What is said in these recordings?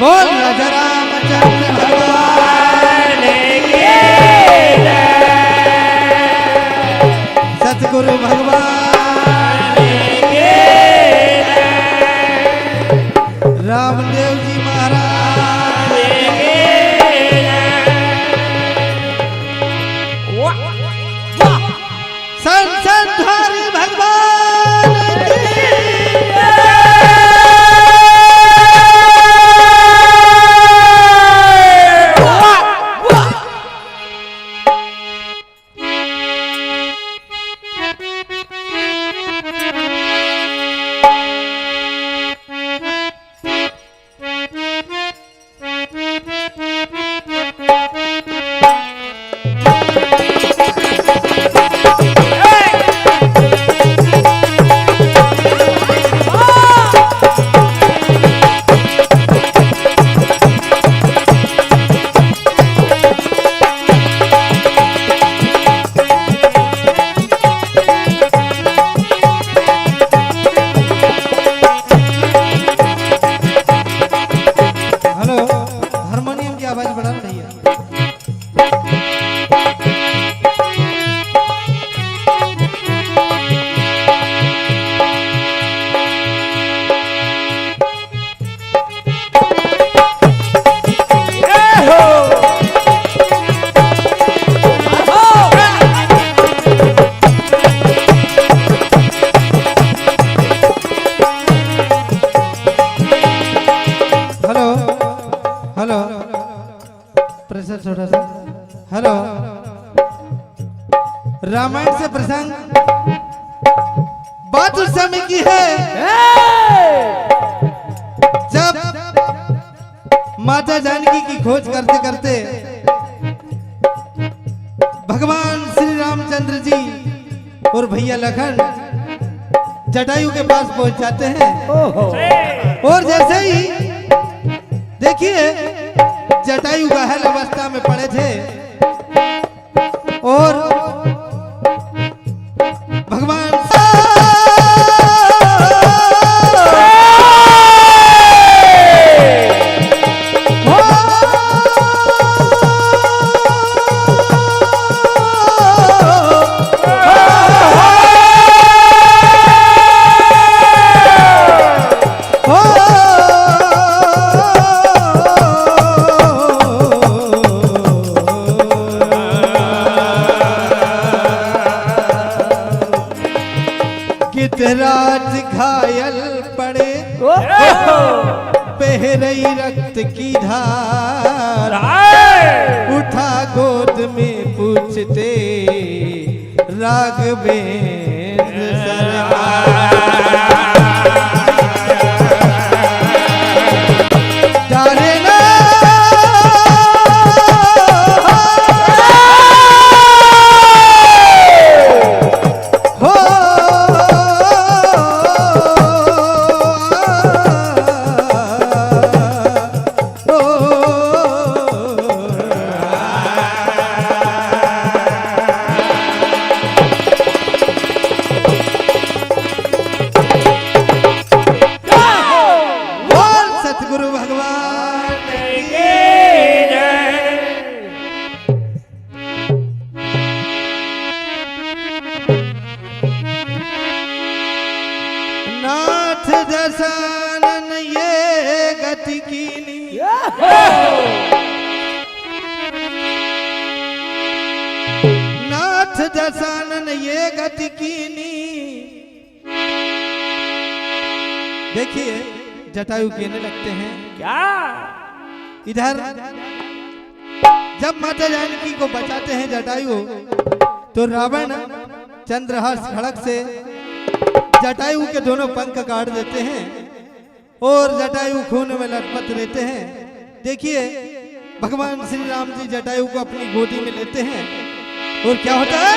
बोल राजा रामचंद्र भगवान की सतगुरु भगवान की रामदेव जी महाराज संसधारी भगवान हेलो रामायण से प्रसंग बात उस समय की है जब माता जानकी की खोज करते करते भगवान श्री रामचंद्र जी और भैया लखन जटायु के पास पहुंच जाते हैं और जैसे ही देखिए जटायु घायल अवस्था में पड़े थे और भगवान राज घायल पड़े बह रही रक्त की धार उठा गोद में पूछते राघवेंद्र सरकार दशानन ये गति कीनी नाथ दशानन ये गति कीनी। देखिए जटायु कहने लगते हैं क्या इधर जब माता जानकी को बचाते हैं जटायु तो रावण चंद्रहास खड़ग से जटायु के दोनों पंख काट देते हैं और जटायु खून में लटपट रहते हैं। देखिए भगवान श्री राम जी जटायु को अपनी गोदी में लेते हैं और क्या होता है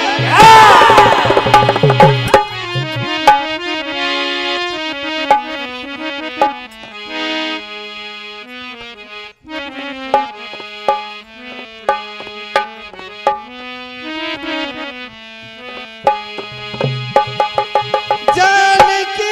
जानकी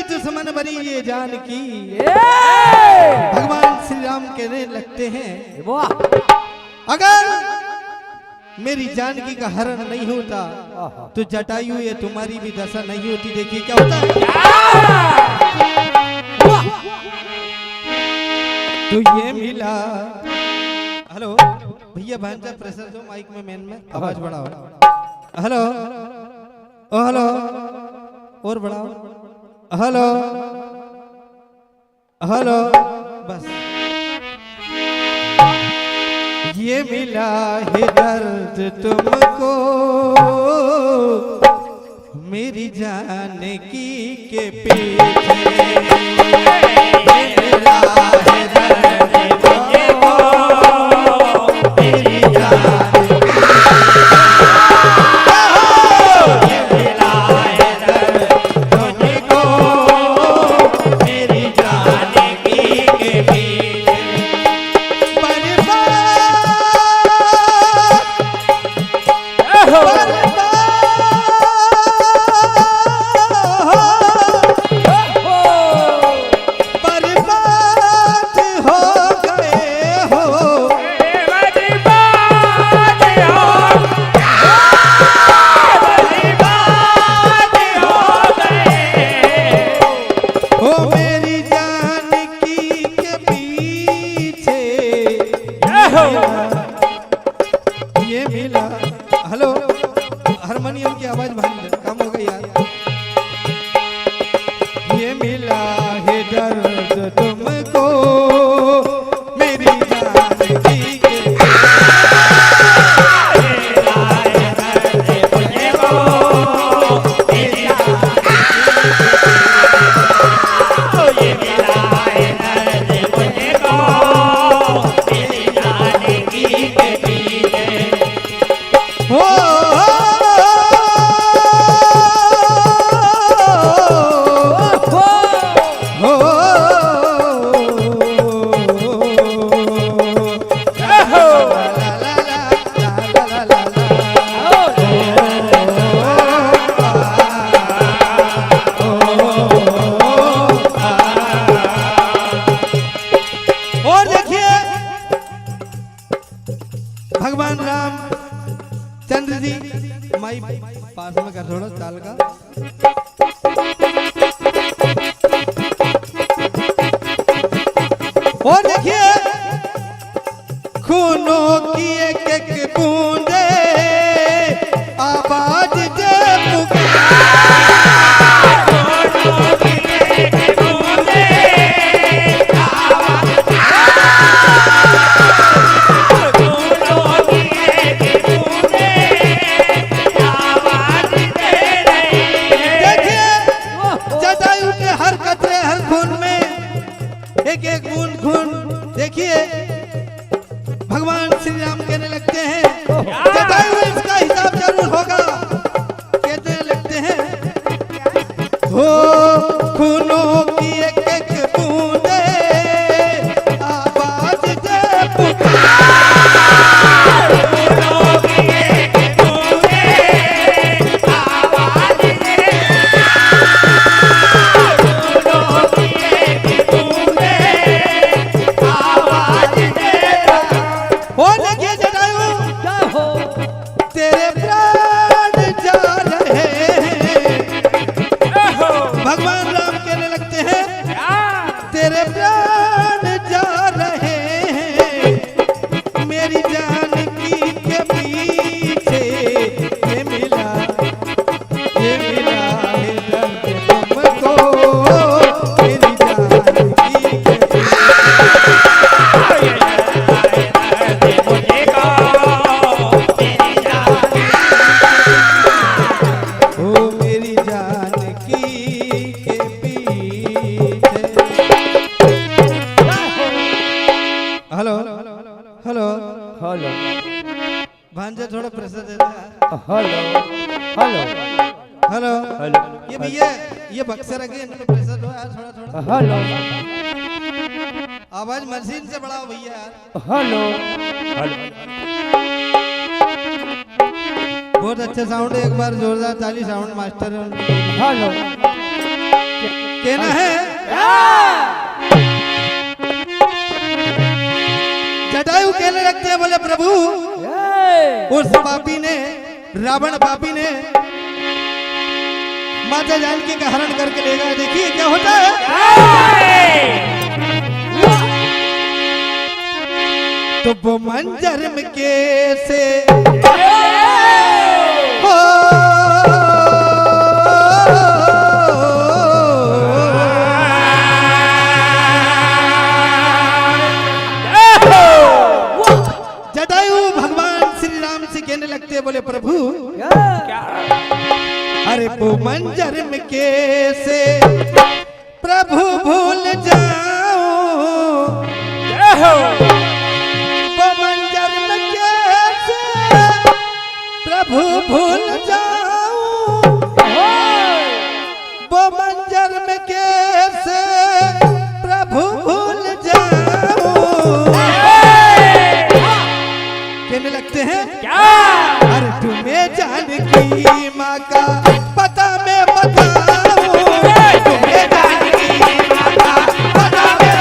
दुश्मन बनी ये जानकी। भगवान श्री राम कहने लगते हैं अगर मेरी जानकी का हरण नहीं होता तो जटायु ये तुम्हारी भी दशा नहीं होती। देखिए क्या होता है। तो ये मिला। हेलो भैया भांजा प्रेशर दो माइक में मेन में आवाज बढ़ाओ। हेलो ओ हेलो और बढ़ाओ। हेलो हेलो बस। ये मिला है दर्द तुमको मेरी जानकी के पीछे। ये मिला है दर्द तुमको मेरी जानकी। ये मिला है दर्द तुमको मेरी जानकी के पीछे। ये मिला। हेलो हारमोनियम की आवाज कम हो गई यार। ये मिला है दर्द तुमको मेरी जानकी के। भगवान राम चंद्र जी माई पास में कर थोड़ा चाल का। और देखिए खूनों की एक एक बूंदे आवाज जब एक एक बूंद खून। देखिए भगवान श्री राम कहने लगते हैं जटायु इसका हिसाब जरूर होगा। कहने लगते हैं हो खूनों की एक एक बूंदे आवाज जब तेरे प्राण जा रहे हैं मेरी जानकी के पीछे। ये मिला है दर्द तुमको मेरी जानकी के ओ मेरी जानकी के पीछे। हेलो हेलो हेलो भांजा थोड़ा प्रेशर दे दे। हेलो हेलो हेलो हेलो ये भैया ये बक्सर आगे इनको प्रेशर दो यार थोड़ा थोड़ा। हेलो आवाज मशीन से बढ़ाओ भैया यार। हेलो हेलो बहुत अच्छा साउंड है। एक बार जोरदार ताली साउंड मास्टर। हेलो कहना है जटायु कहने लगते हैं, बोले प्रभु उस पापी ने, रावण पापी ने माता जानकी का हरण करके ले गया। देखिए क्या होता है। तो वो मंजर में कैसे हो जटायु भगवान श्री राम से कहने लगते हैं, बोले प्रभु अरे वो मंजर में कैसे प्रभु भूल जाऊं, वो मंजर में कैसे प्रभु भूल जाऊं, वो मंजर में कैसे प्रभु भूल जाऊं। कहने लगते हैं क्या, अरे तुम्हें जानकी माँ का पता मैं बताऊं, तुम्हें जानकी माँ का पता मैं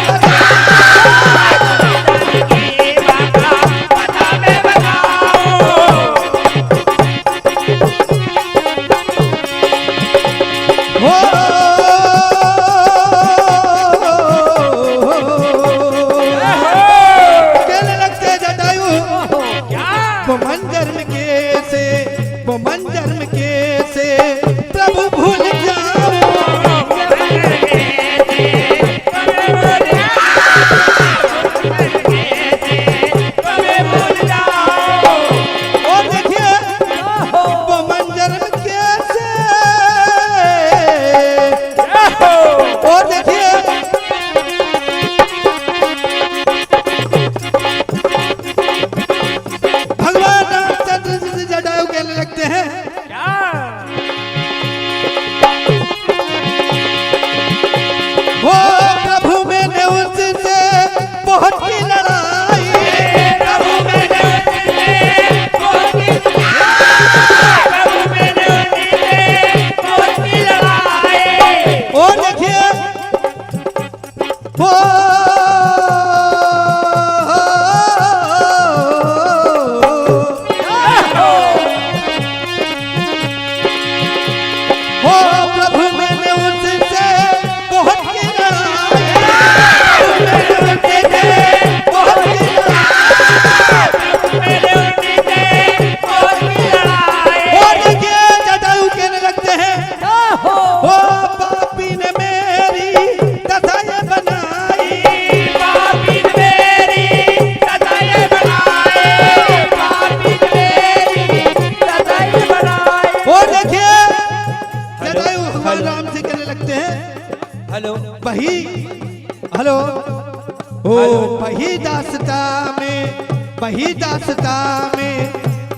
दासता में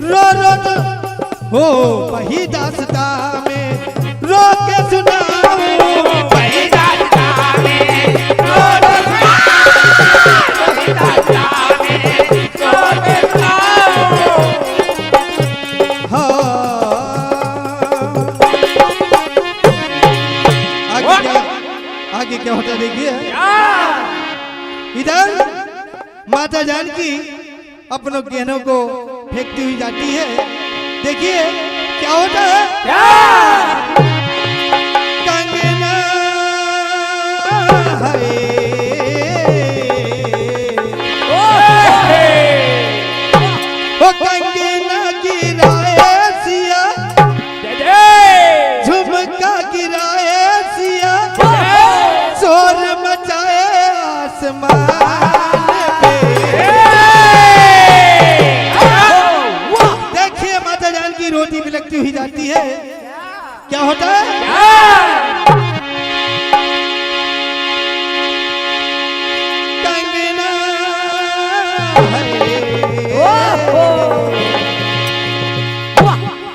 रो रो हो, वही दासता में रो के सुनाऊं, वही दासता में रो रो वही दासता में रो के सुनाऊं। हाँ आगे क्या होता देखिए। इधर माता जानकी अपनों गहनों को फेंकती हुई जाती है। देखिए क्या होता है। कंगना है वो कंगना गिराए सिया, झुमका गिराए सिया, शोर मचाए आसमान की रोटी बिलकती हुई जाती है। क्या होता है। कंगना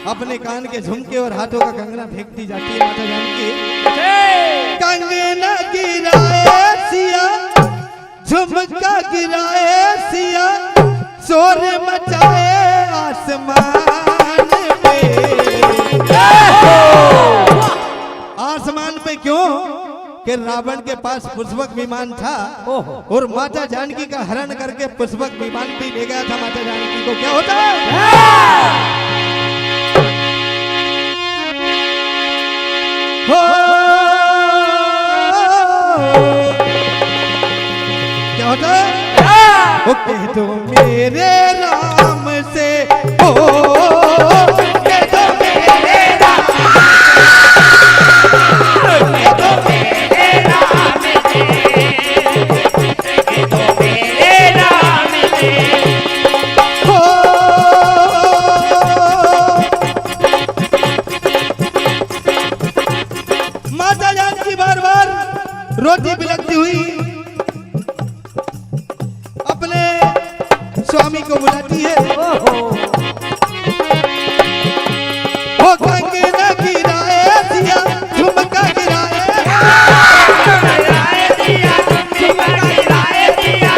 अपने कान के झुमके और हाथों का कंगना फेंकती जाती है माता जानकी। कंगना गिराए सिया, झुमका गिराए सिया, शोर मचाए आसमान। आसमान पे क्यों? कि रावण के पास पुष्पक विमान था और माता जानकी का हरण करके पुष्पक विमान भी ले गया था माता जानकी को। क्या होता है? क्या होता है? ओ कह दो मेरे राम से, ओ कह दो मेरे राम, कह दो मेरे राम से, कह दो मेरे राम से। माता जानकी बार बार रोती बिलखती हुई अपने स्वामी को बुलाती है। हो कंगना गिराए दिया झुमका गिराए, झुमका गिराए दिया,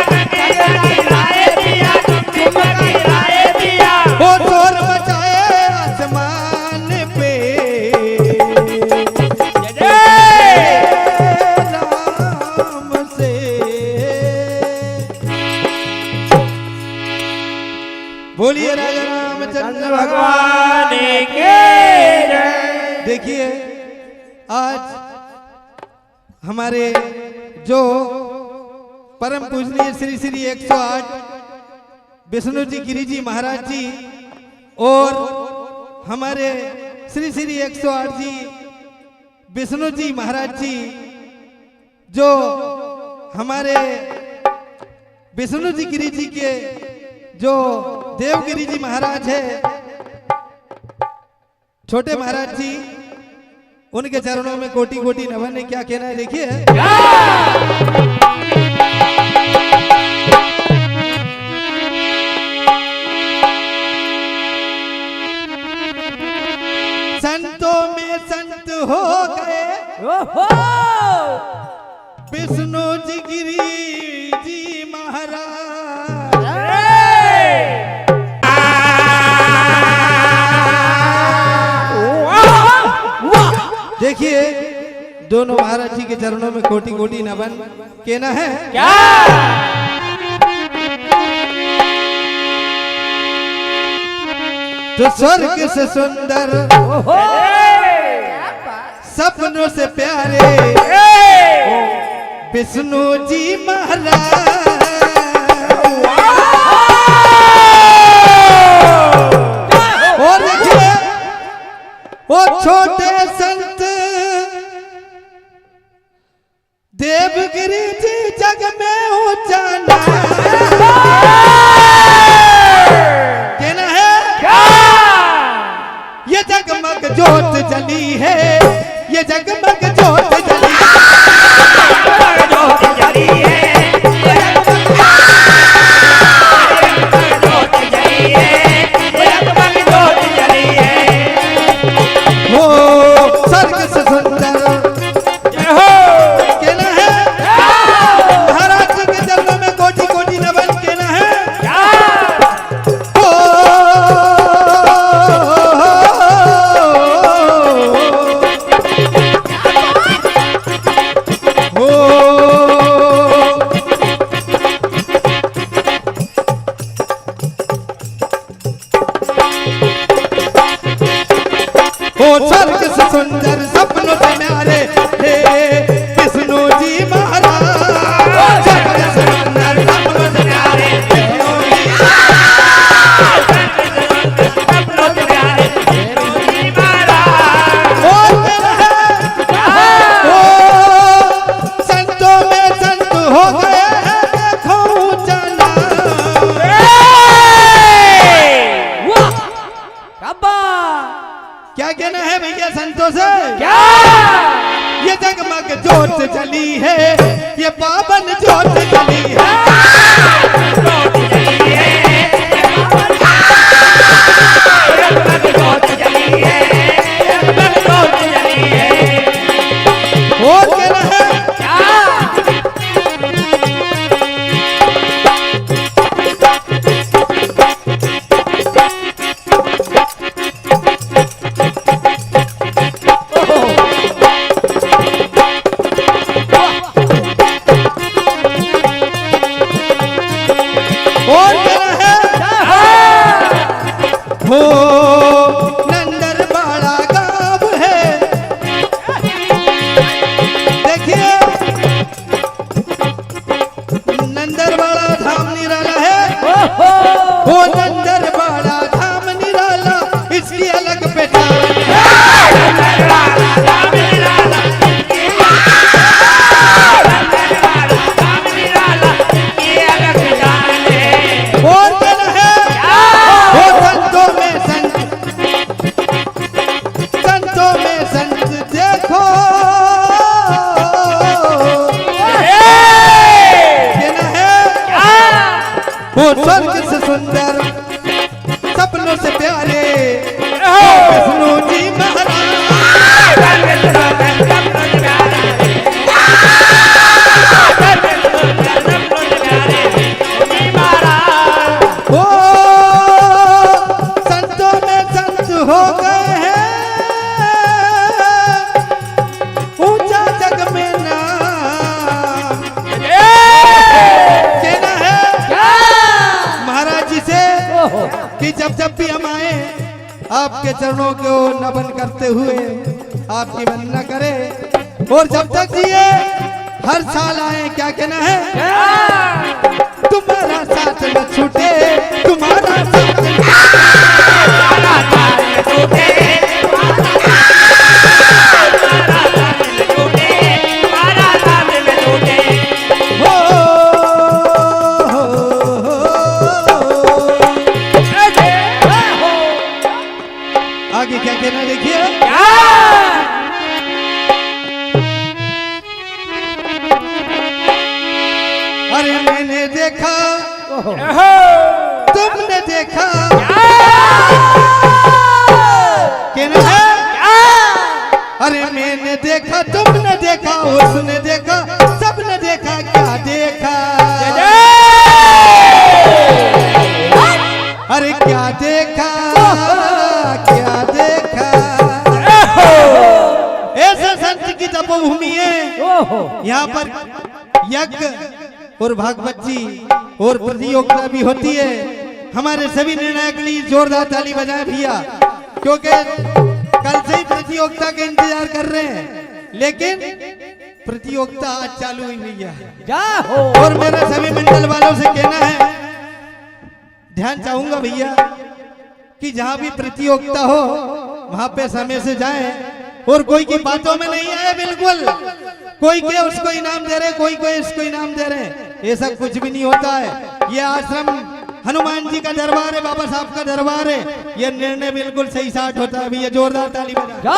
कंगना गिराए दिया, झुमका गिराए दिया। हो शोर मचाए आसमान पे, राम से। बोलिए राजा रामचंद्र भगवान के जय। देखिए आज हमारे जो परम पूजनीय श्री श्री 108 विष्णु जी गिरी जी महाराज जी और हमारे श्री श्री 108 जी विष्णु जी महाराज जी, जो हमारे विष्णु जी गिरी जी के जो देवगिरी जी महाराज है, छोटे महाराज जी, उनके चरणों में कोटि कोटि नमन है। क्या कहना है देखिए। संतों में संत हो गए विष्णु जी गिरी जी महाराज। देखिए दोनों महाराज जी के चरणों में कोटि कोटि नमन। कहना है क्या? तो स्वर्ग से सुंदर सपनों से प्यारे विष्णु जी महाराज। और देखिए वो छोटे संत देवगिरी जी जग में ऊंचा नाम। कहना है क्या? ये जगमग जोत जली है, ये जगमग जोत जली है, जोत जली है, जोत जली है, जगमग जोत जली है। वो स्वर्ग से सुंदर कहना है महाराज जी के चरणों में कोटि कोटि नमन। कहना है स्वर्ग से सुंदर सपनों से न्यारे विष्णु जी महाराज। स्वर्ग से सुंदर सपनों से न्यारे विष्णु जी महाराज। सपनों से न्यारे विष्णु जी महाराज। ओ संतों में संत हो गए हैं देखो ऊंचा नाम। क्या कहना है भैया संतों से? क्या? ये जगमग जोत जली है, ये पावन जोत जली है, जोत जली है, जगमग जोत जली है, जगमग जोत जली है। और कहना है क्या? जब भी हम आए आपके चरणों को नमन करते हुए आपकी वंदना करें और जब तक जिए हर साल आए। क्या कहना है? तुम्हारा साथ न छूटे, तुम्हारा साथ न छूटे, आगे क्या कहना देखिए। अरे मैंने देखा तुमने देखा, कहना है अरे मैंने देखा तुमने देखा उसने देखा सबने देखा, क्या देखा? अरे क्या देखा, क्या देखा? ऐसे संत की तपोभूमि है, यहाँ पर यज्ञ और भागवत जी और प्रतियोगिता भी होती है। हमारे सभी निर्णायक के लिए जोरदार ताली बजाएं भैया, क्योंकि कल से ही प्रतियोगिता के इंतजार कर रहे हैं, लेकिन प्रतियोगिता आज चालू ही भैया। और मेरे सभी मंडल वालों से कहना है, ध्यान चाहूंगा भैया कि जहां भी प्रतियोगिता हो वहां पे समय से जाएं और कोई की बातों में नहीं आए। बिल्कुल कोई के उसको इनाम दे रहे, कोई को इसको इनाम दे रहे, ऐसा कुछ भी नहीं होता है। ये आश्रम हनुमान जी का दरबार है, बाबा साहब का दरबार है। ये निर्णय बिल्कुल सही साठ होता है भैया, जोरदार ताली बजा।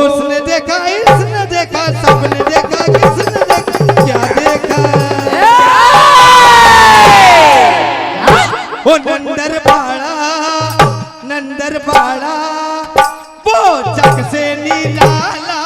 उसने देखा इसने देखा सबने देखा, किसने देखा क्या देखा? ओ नंदर बाड़ा वो जग से निराला,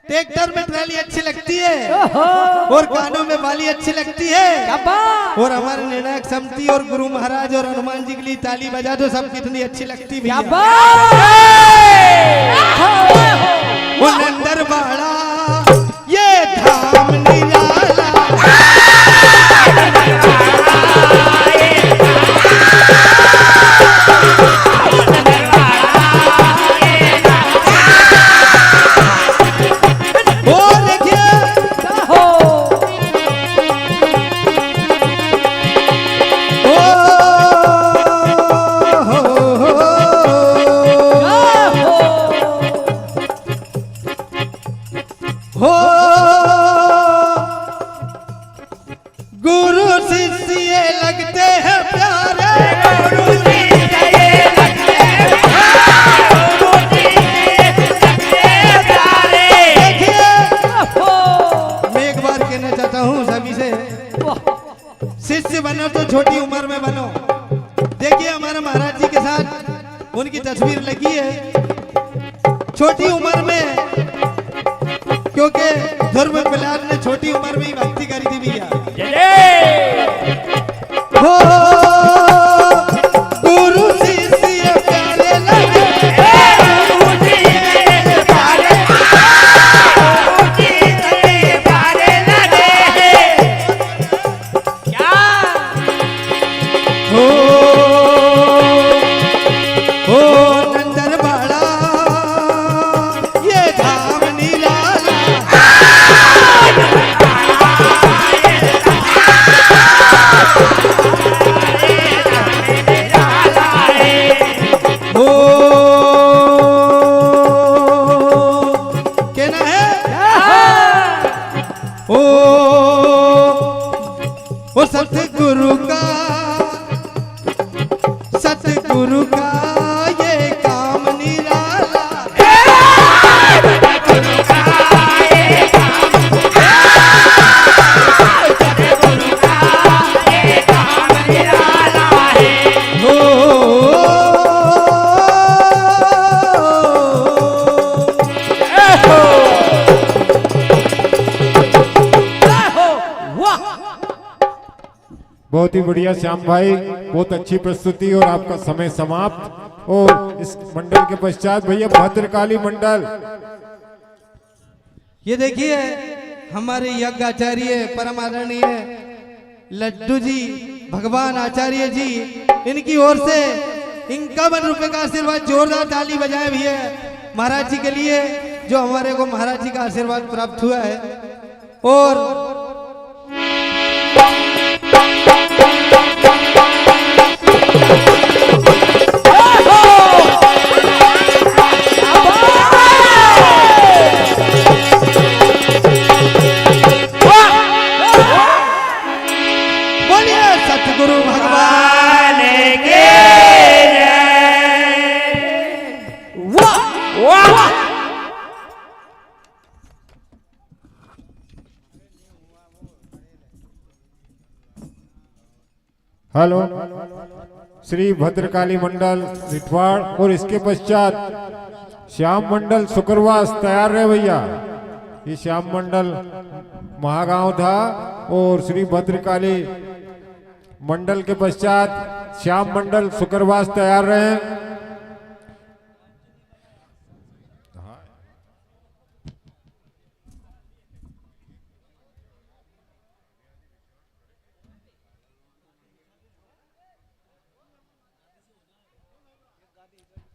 ट्रैक्टर में ट्राली अच्छी लगती है और कानों में बाली अच्छी लगती है। और हमारे निर्णायक समिति और गुरु महाराज और हनुमान जी के लिए ताली बजा दो, सब कितनी अच्छी लगती है। वो नंदर बाड़ा ये धाम निराला, गुरु शिष्य लगते हैं प्यारे, मैं एक बार कहना चाहता हूँ सभी से, शिष्य बनो तो छोटी उम्र में बनो। देखिए हमारे महाराज जी के साथ उनकी तस्वीर लगी है छोटी उम्र में, क्योंकि ध्रुव बिलाल ने छोटी उम्र में ही भक्ति करी थी भैया। हो गुरु शिष्य प्यारे लगे, हो नंदर बाड़ा ये धाम निराला, सतगुरु का ये काम निराला। बहुत ही बढ़िया श्याम भाई, बहुत अच्छी प्रस्तुति और आपका समय समाप्त। और इस मंडल के पश्चात भैया भद्रकाली मंडल। ये देखिए हमारे यज्ञ आचार्य परम आदरणीय लड्डू जी भगवान आचार्य जी, इनकी ओर से 51 रुपए का आशीर्वाद, जोरदार ताली बजाए भी है महाराज जी के लिए, जो हमारे को महाराज जी का आशीर्वाद प्राप्त हुआ है। और सतगुरु भगवान के हेलो श्री भद्रकाली मंडल रिठवाड़ और इसके पश्चात श्याम मंडल शुक्रवास तैयार रहे भैया। ये श्याम मंडल महागांव था और श्री भद्रकाली मंडल के पश्चात श्याम मंडल शुक्रवास तैयार रहे।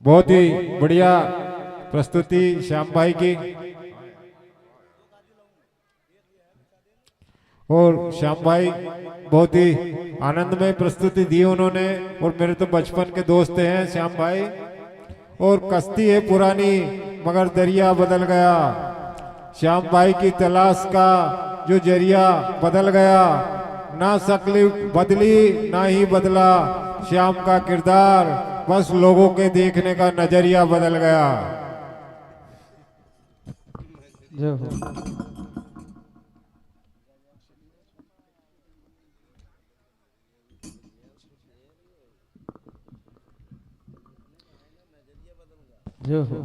बहुत ही बढ़िया प्रस्तुति श्याम भाई की। और श्याम भाई बहुत ही आनंदमय प्रस्तुति दी उन्होंने, और मेरे तो बचपन के दोस्त हैं श्याम भाई। और कश्ती है पुरानी मगर दरिया बदल गया, श्याम भाई की तलाश का जो जरिया बदल गया, ना शक्ल बदली ना ही बदला श्याम का किरदार, बस लोगों के देखने का नजरिया बदल गया। जय हो। जो हो।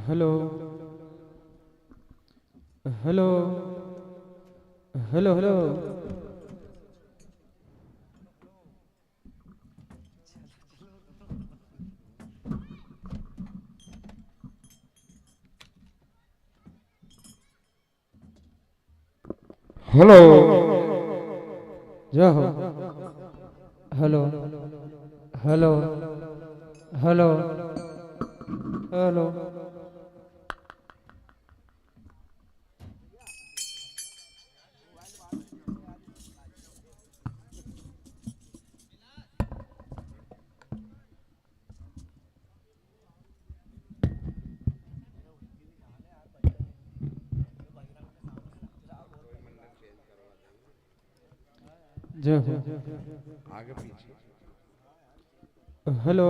Hello hello hello hello hello जय हो। हेलो हेलो हेलो हेलो जय हो। आगे पीछे hello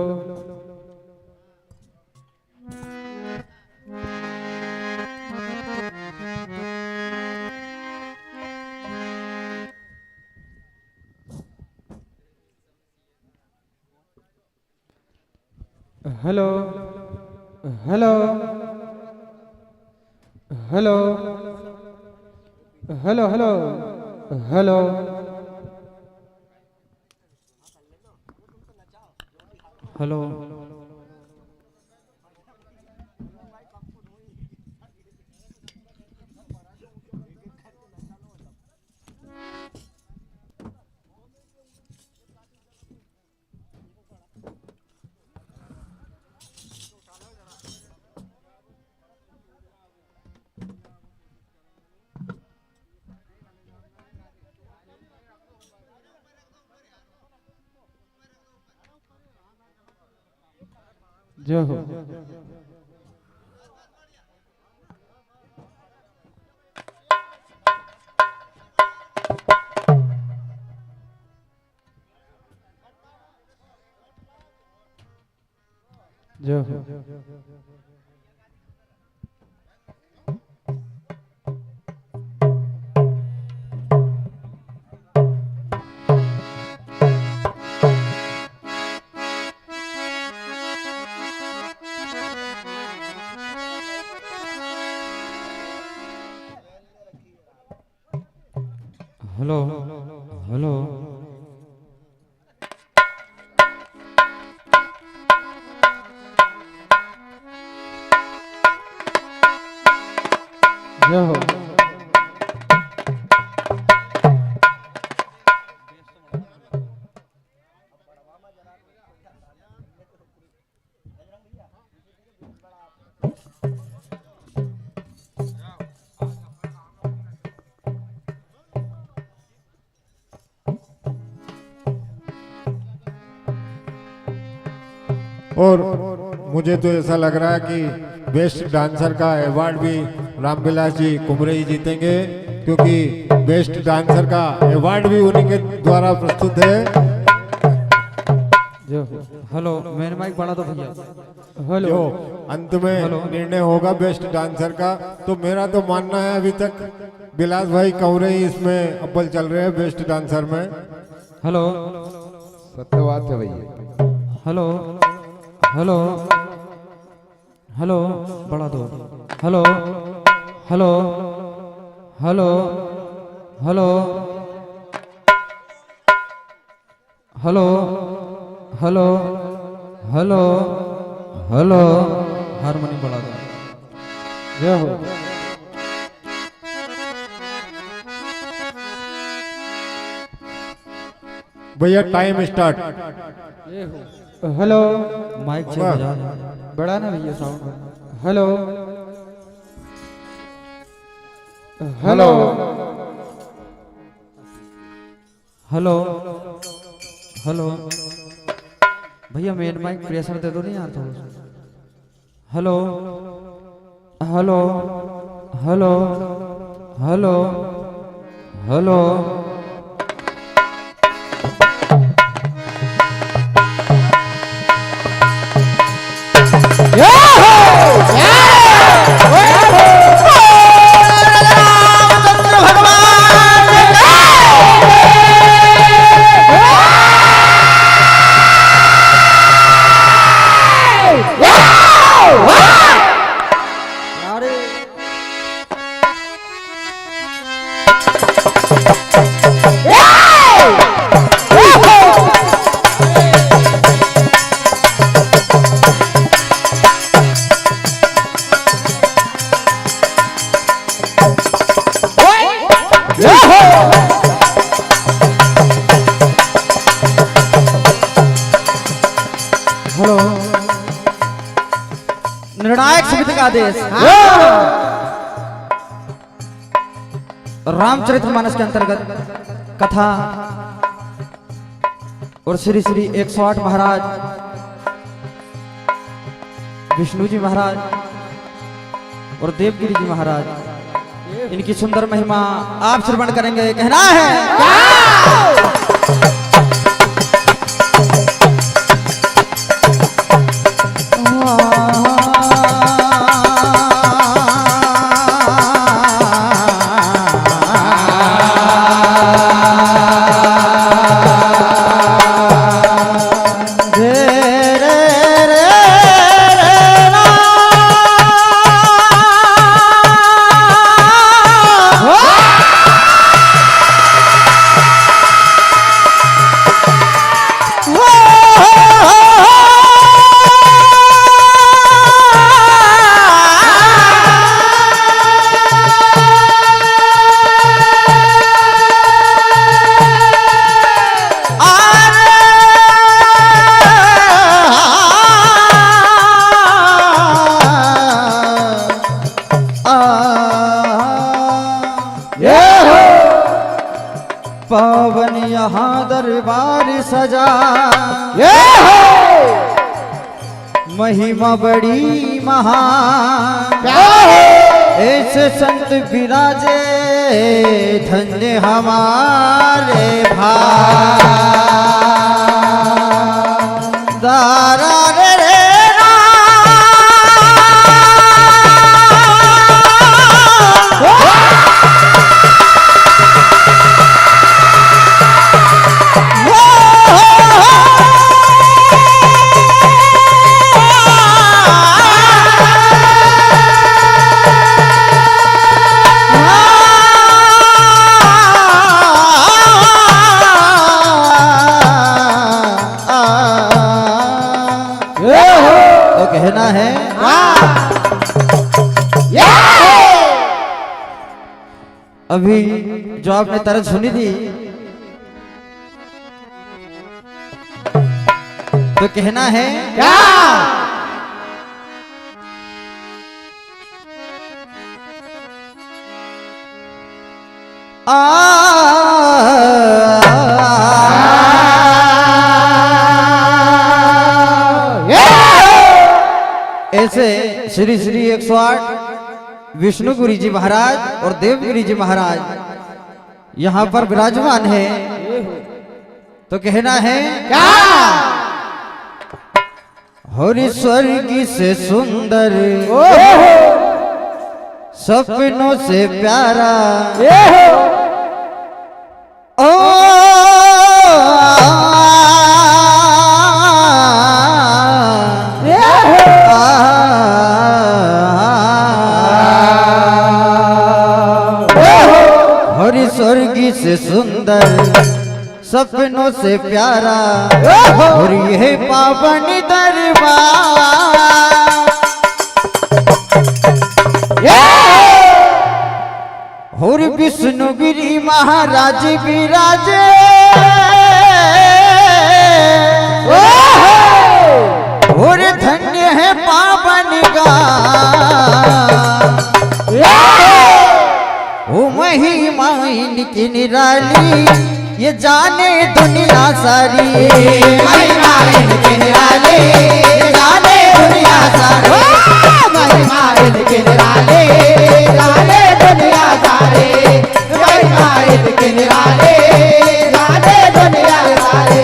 hello hello hello hello hello hello hello जय हो। जय हो। हेलो हेलो जय हो। और मुझे तो ऐसा लग रहा है कि बेस्ट डांसर का अवार्ड भी रामविलास जी कुमरे ही जीतेंगे, क्योंकि बेस्ट डांसर का अवार्ड भी उन्हीं के द्वारा प्रस्तुत है। हेलो मेरे माइक बढ़ा दो भैया। हेलो जो अंत में निर्णय होगा बेस्ट डांसर का, तो मेरा तो मानना है अभी तक विलास भाई कौरे ही इसमें अव्वल चल रहे हैं बेस्ट डांसर में। हेलो सत्य बात है भैया। हेलो हेलो हेलो बढ़ा दो। Hello hello hello hello hello hello hello hello harmony बढ़ा दो। जय हो। भैया टाइम स्टार्ट। हेलो माइक से बजा बड़ा ना भैया sound. Hello hello hello hello भैया मेन माइक प्रेशर दे दो नहीं यार थोड़ा। Hello hello hello hello hello निर्णायक समिति का आदेश। रामचरितमानस के अंतर्गत कथा और श्री श्री 108 महाराज विष्णु जी महाराज और देवगिरी जी महाराज, इनकी सुंदर महिमा आप श्रवण करेंगे। कहना है पावन यहाँ दरबार सजा, महिमा बड़ी महान, ऐसे संत विराजे धन्य हमारे दारा रे अभी जो आपने तरज सुनी थी तो कहना है क्या? ऐसे श्री श्री 108 विष्णुपुरी जी महाराज और देवगिरी जी महाराज यहाँ पर विराजमान है तो कहना है क्या? हरि स्वर्गी से सुंदर सपनों से प्यारा ओ हरि स्वर्गी से सुंदर सपनों से प्यारा और यह पावन दरबार और विष्णुगिरी महाराज विराजे और धन्य है पावन का ओ महिमा इनकी निराली ये जाने दुनिया सारी महिमा इनके निराले जाने दुनिया सारी महिमा इनके निराले जाने दुनिया सारी महिमा इनके निराले जाने दुनिया सारी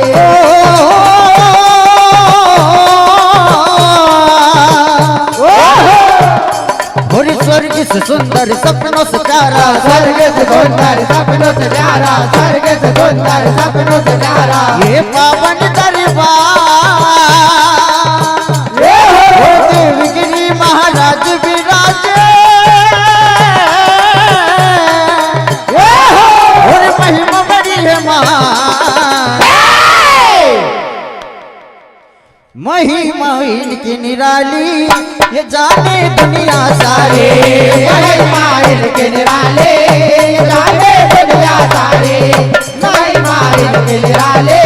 और स्वर्ग से सुंदर सपनों से प्यारा स्वर्ग से सुंदर सपनों से प्यारा स्वर्ग से सुंदर सपनों से प्यारा ये पावन दरबार देवगिरी महाराज विराजे और महिमा बड़ी है महान महिमा इनकी निराली ये जाने दुनिया सारी महिमा इनके निराले ये जाने दुनिया सारी महिमा इनके निराले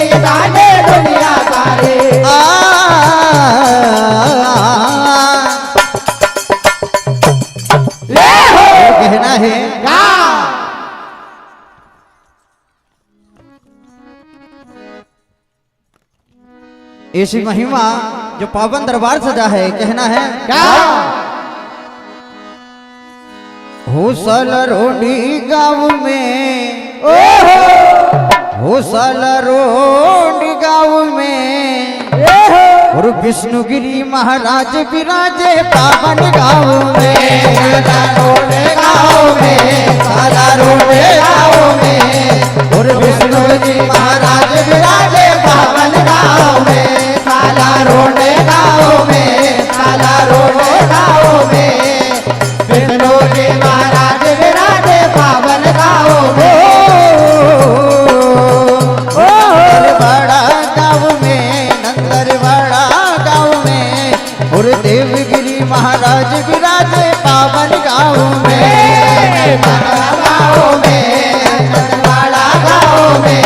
ये जाने दुनिया सारी कहना है ऐसी महिमा जो पावन दरबार सजा है कहना है क्या? हो सालारोंडी गांव में हो सालारोंडी गांव में और विष्णुगिरी महाराज विराजे पावन गांव में सालारोंडी गांव में सालारोंडी गांव में और विष्णुगिरी महाराज विराजे पावन गांव में सालारोंडी गांव में सालारोंडी गांव में विष्णुगिरी महाराज विराजे पावन गांव में नंदरवाड़ा गांव में नंदरवाड़ा गांव में और देवगिरी महाराज विराजे पावन गांव में गांव में नंदरवाड़ा गांव में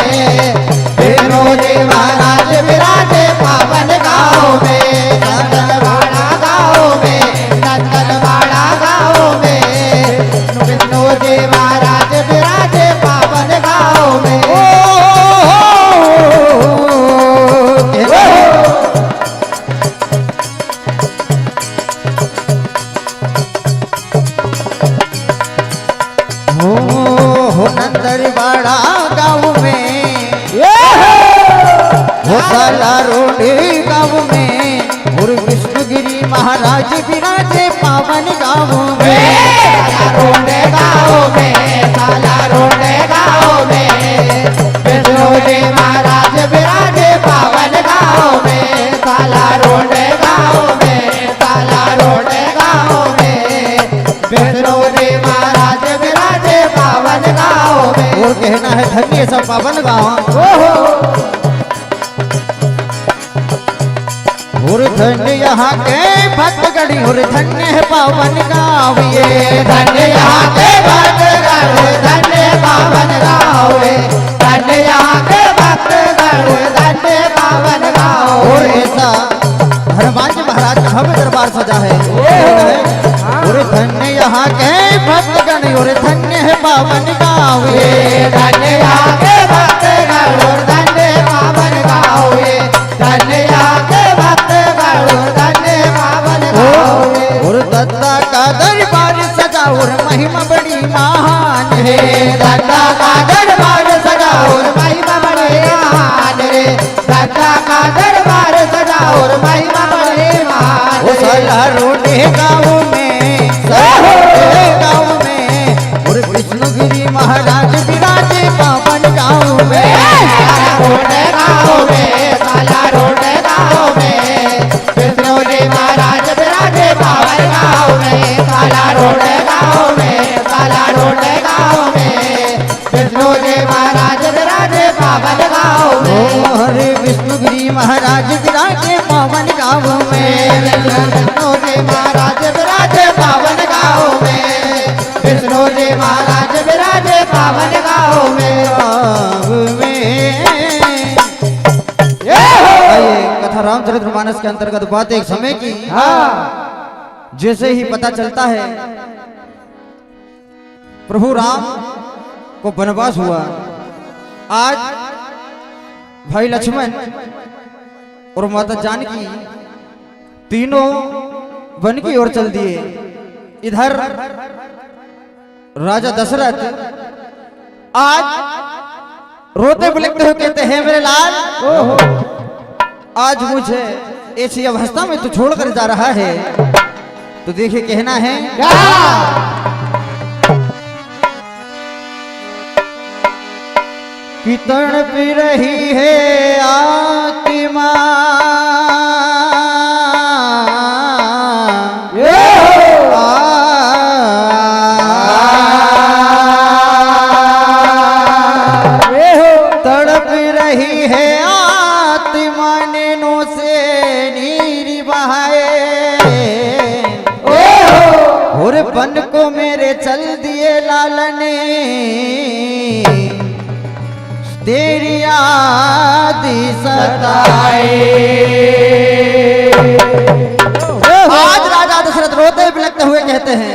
विष्णुगिरी महाराज विराजे पावन गांव में नंदनवाड़ा गांव में नंदनवाड़ा गांव में विष्णुगिरी महाराज विराजे पावन गांव में हो नंदनवाड़ा गांव में हो सालारोंडी गांव में और विष्णुगिरी महाराज विराजे पावन गांव में सालारोंडी गांव में सालारोंडी गांव में विष्णुगिरी महाराज विराजे पावन गांव में सालारोंडी गांव में सालारोंडी गांव में विष्णुगिरी महाराज विराजे पावन गांव में और कहना है धन्य सब पावन गांव और धन्य यहाँ के भक्तगढ़ी और धन्य है पावन गाँव ये धन्य यहाँ के भक्तगढ़ पावन गावे, धन्य के भक्त गरुड़ धन्य पावन गावे, धन्य के भक्त गरुड़ धन्य पावन गावे। और दत्ता का दरबार सजा और महिमा बड़ी महान है, दत्ता का दरबार सजा और महिमा बड़े महान रे, दत्ता का दरबार सजा और महिमा बड़े महान वो साला रोडे गाँव में, साला रोडे गाँव में, और विष्णुगिरी महाराज विराजे पावन गाँव में, साला रोड गाँव में, साला रोड गाँव में, विष्णु जी महाराज विराजे पावन गाँव में, साला रोड गाँव में, साला रोड गाँव में, विष्णु जी महाराज विराजे पावन गाँव में। हरे विष्णुगिरी महाराज विराजे पावन गाँव में, विष्णु जी महाराज विराजे पावन गाँव में, विष्णु जी महाराज विराजे पावन गाँव में। गाँव में। आइए कथा रामचरितमानस के अंतर्गत बात एक समय की। जैसे ही पता चलता है प्रभु राम को वनवास हुआ, आज भाई लक्ष्मण और माता जानकी तीनों वन की ओर चल दिए। इधर राजा दशरथ आज रोते बिलखते हुए कहते हैं, मेरे लाल आज मुझे ऐसी अवस्था में तू छोड़कर जा रहा है, तो देखिए कहना है कि तड़प रही है आत्मा, तड़प रही है आत्मा नैनों से नीर बहाए, और बन को मेरे चल दिए लालने, तेरी याद सताए। आज राजा दशरथ रोते बिलखते हुए कहते हैं,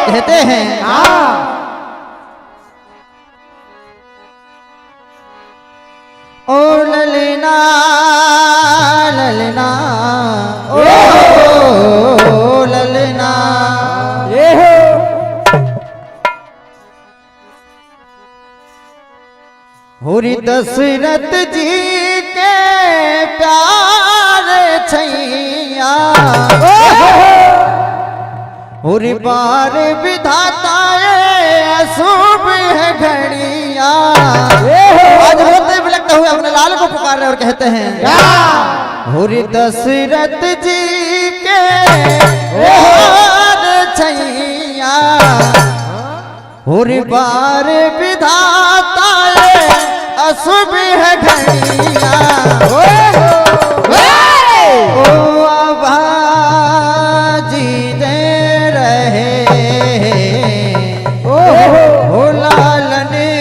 कहते हैं ओ ललना ललना ओ ललना, होरी दशरथ जी के प्यार छैया, और बार विधाता अशुभ है घड़िया। आज रोते बिलखते हुए अपने लाल को पुकार रहे और कहते हैं, होरी दशरथ जी के प्यार छैया, और बार विधाता अशुभ है घड़िया। ओ आबाजी दे रहे, ओ लालने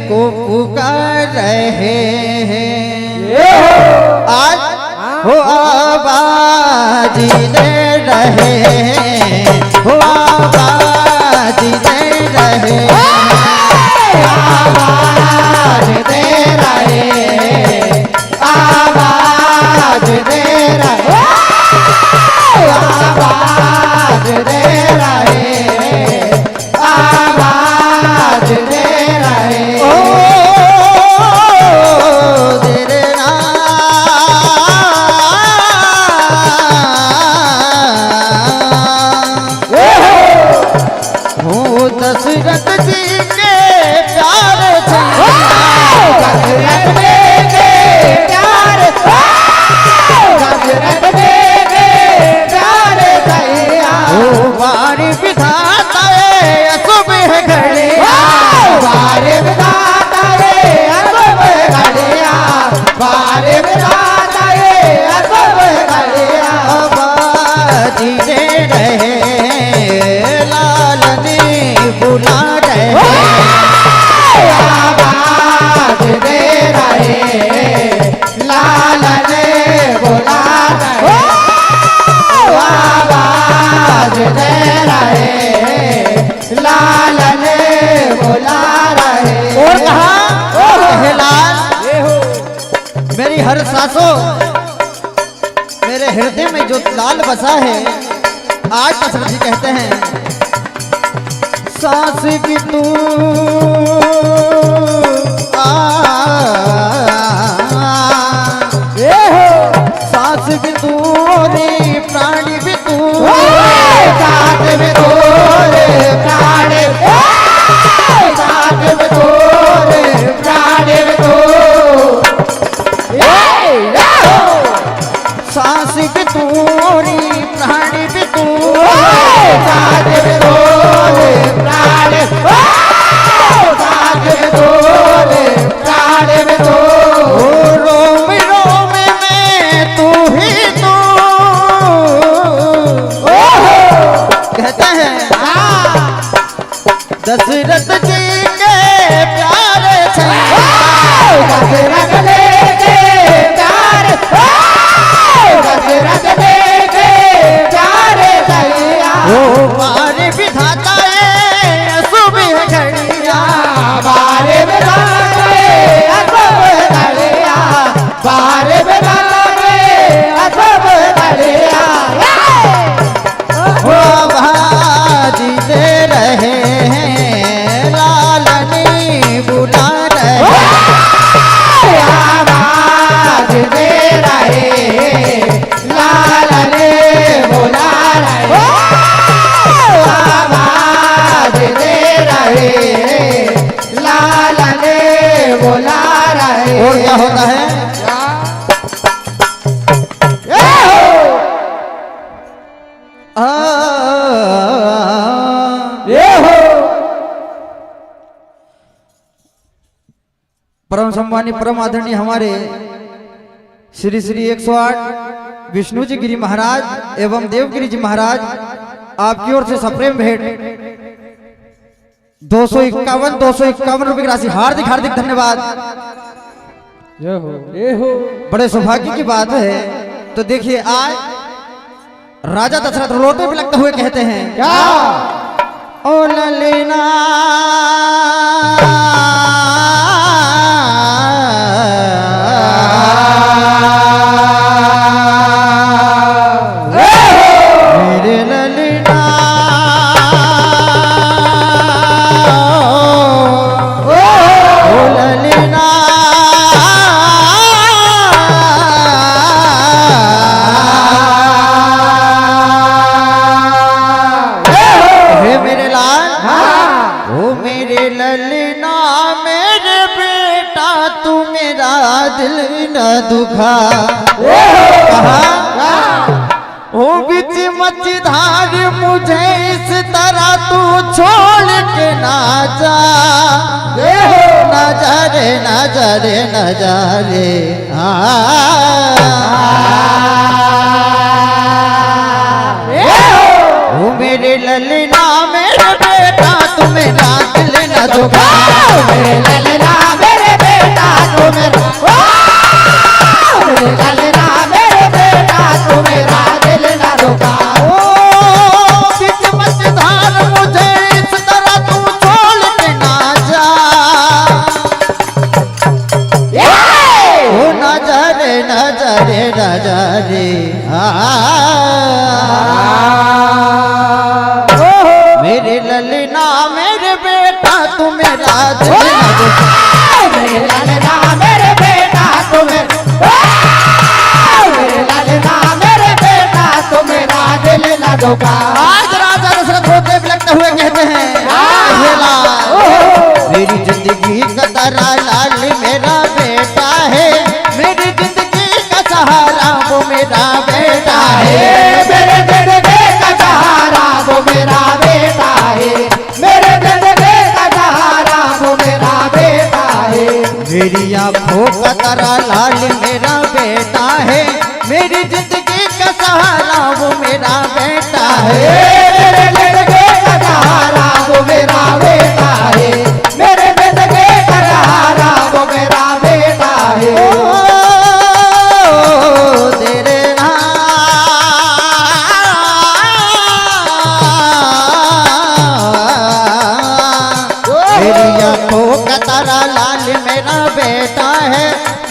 को पुकार रहे हैं, आज हो आबाजी दे रहे, हो आबाजी दे रहे, आवाज दे रहे, आवाज दे रहे, आवाज दे रहे, आवाज दे रहे। ओ तेरे नाम बारे बिराता ये सब घड़िया बाजीते रहे लाल ने बुला रहे आवाज दे रहे लाल ने बुला रहे आवाज दे रहे लाल ने बुला रहे। और कहा लाल मेरी हर सांसों मेरे हृदय में जो लाल बसा है, आज दशरथ जी कहते हैं सांस की तू सांस भी तू रे प्राण भी तू साथ में तू रे प्राण साथ में तू रे प्राण में तू सांस भी तू रे प्राण भी तू साथ में तू रे प्राण साथ में तू रे प्राण में तू रोम रोम में तू ही तू कहता है दशरथ जी के प्यारे थे दशरथ लेके प्यार दशरथ लेके प्यारे दैया ओ मारे विधाता है सुबह घड़िया बारे बिरा गए असब घड़िया बारे बिरा गए असब घड़िया ओ भाजी दे रहे हैं लाल ने बुला रहे आवाज दे रहे लाल ने बुला रहे आवाज दे रहे लाल ने बुला रहे। और क्या होता है परम सम्मानी परम आदरणीय हमारे श्री श्री 108 विष्णु जी गिरी महाराज एवं देवगिरी जी महाराज आपकी ओर से सप्रेम भेंट 251 रुपए की राशि हार्दिक हार्दिक धन्यवाद। बड़े सौभाग्य की बात है। तो देखिए आज राजा दशरथ लोटे पे लगते हुए कहते हैं क्या ओ ललिना मेरे ललिना ओ ललिना हे मेरे लाल ओ मेरे ललिना मेरे बेटा तू मेरा दिल न दुखा कहा ओ बिच मझधार मुझे इस तरह तू छोड़ के ना जा ना जा रे ना जा रे ना जा रे ओ मेरे ललिना मेरे बेटा तू मेरा दिल न दुखा मेरे ललना मेरे बेटा तू मेरा मेरे ललना मेरे बेटा तू मेरा दिल ना दुखा ओ बिच मझधार मुझे इस तरह तू छोड़ के ना जा ओ ना जा रे ना जा रे ना जा रे मेरे ललना मेरे बेटा तू मेरा दिल न दुखा मेरे ललना मेरे बेटा तू मेरा मेरे ललना मेरे बेटा तू मेरा दिल ना दुखा। आज राजा दशरथ होते पे लगते हुए कहते हैं हे लाल मेरी जिंदगी का तारा लाल मेरा बेटा है मेरी जिंदगी का सहारा वो मेरा बेटा है मेरे जिंदगी का सहारा वो मेरा बेटा है मेरे जिंदगी का सहारा वो मेरा बेटा है मेरी आंखों का तारा लाल मेरा बेटा है, मेरी जिंदगी का सहारा वो मेरा बेटा है। मेरे जिंदगी का सहारा वो मेरा बेटा है, मेरे जिंदगी का सहारा वो मेरा बेटा है। तेरे मेरी आंखों का तारा लाल मेरा बेटा है,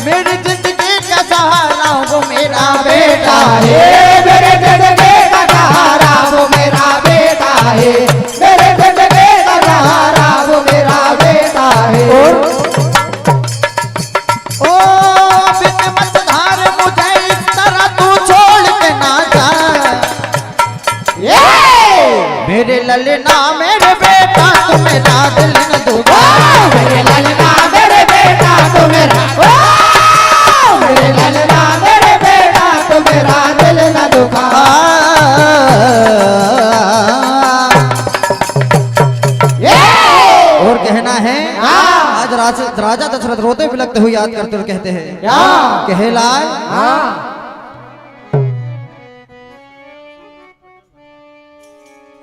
मेरी जिंदगी का सहारा वो मेरा बेटा है। मेरे जिंदगी का सहारा वो मेरा बेटा है, मेरे जिंदगी का सहारा वो मेरा बेटा है। ओ बिन मतधार मुझे इस तरह तू छोड़ के ना जा, मेरे ललना मेरे बेटा तू मेरा दिल न दूंगा। मेरे ललना मेरे बेटा तो मेरा, मेरे ललना मेरे बेटा तो मेरा दिल न दुखा। और कहना है आज राजा दशरथ रोते बिलखते हुए याद करते हुए कहते हैं कहलाए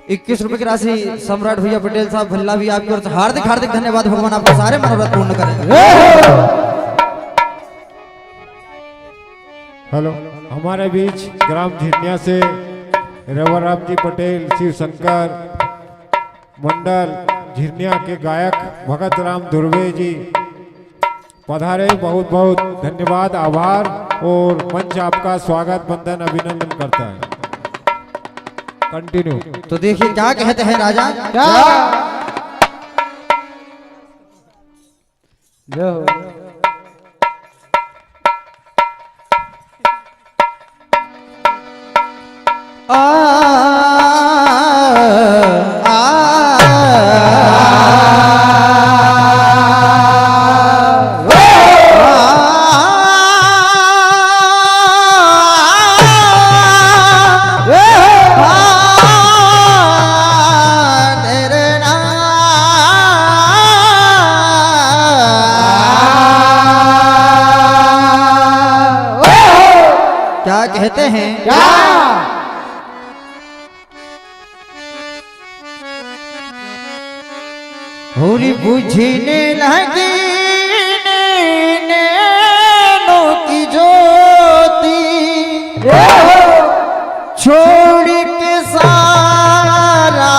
21 रुपए की राशि सम्राट भैया पटेल साहब भल्ला भी आपकी ओर से हार्दिक हार्दिक धन्यवाद। भगवान आपके सारे मनोरथ पूर्ण करें। हेलो, हमारे बीच ग्राम झिरनिया से रवराम जी पटेल शिव शंकर मंडल झिरनिया के गायक भगत राम दुर्वे जी पधारे। बहुत बहुत धन्यवाद, आभार। और मंच आपका स्वागत बंदन अभिनंदन करता है। कंटिन्यू। तो देखिए क्या कहते हैं राजा। क्या कहते हैं होली बुझने लगी नैनों की ज्योति, छोड़ के सारा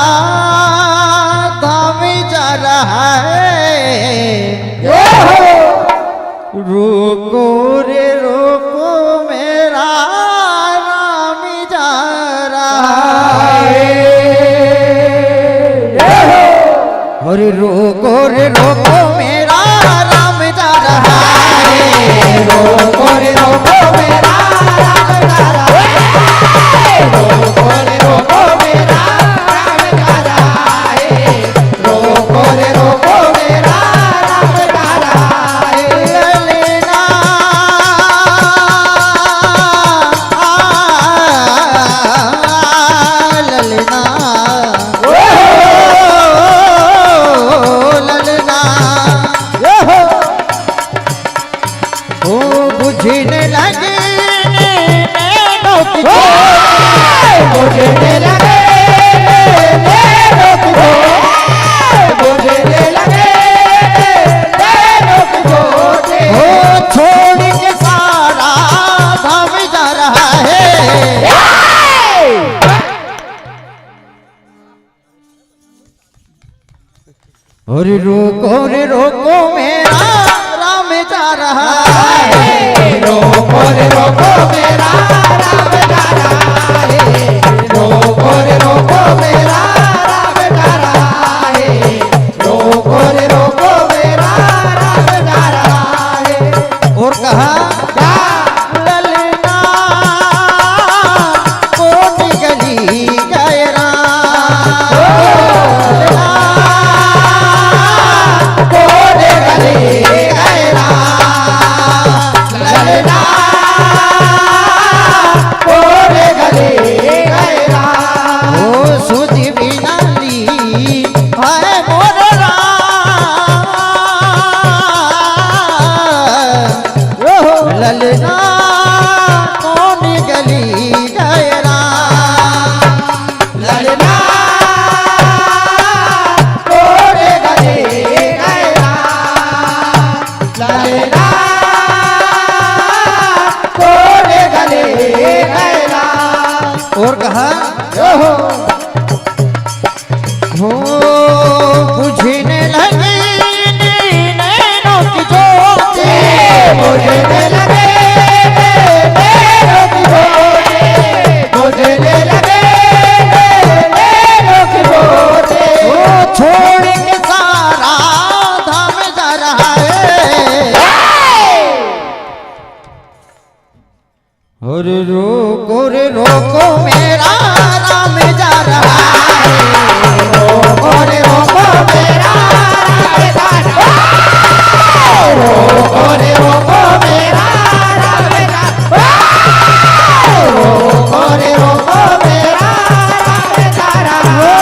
धाम जा रहा है। रोको रे रोको मेरा राम जा रहा है। अरे रोको रे रोको मेरा राम जा रहा है। रोको रे रोको मेरा राम जा रहा है। रोको रे रोको मेरा राम जा रहा है। रोको रे रोको मेरा राम जा रहा है। ललना ललना ओ बुझने लगे नैनों की बुझने लगे नैनों की ज्योति, बुझने लगे नैनों की ज्योति। ओ छोड़ के सारा धाम जा रहा है। अरे रोको रे रोको मेरा राम जा रहा है। रोको रे रोको मेरा राम जा रहा है। रोको रे रोको मेरा राम जा रहा है। रोको रे रोको मेरा राम जा रहा है। और कहा ललना कोट गली गए कोट गली ललेला तोरे गले लैला। और कहा हो बुझने लगी नैनों की ज्योति, बुझने लगे नैनों की ज्योति, बुझने लगे नैनों की ज्योति। छोड़ के सारा धाम जा रहा है। और रोको मेरा राम जा रहा है। रोको रे रोको मेरा राम जा रहा है। रोको रे रोको मेरा राम जा रहा है। रोको रे रोको मेरा राम जा रहा है।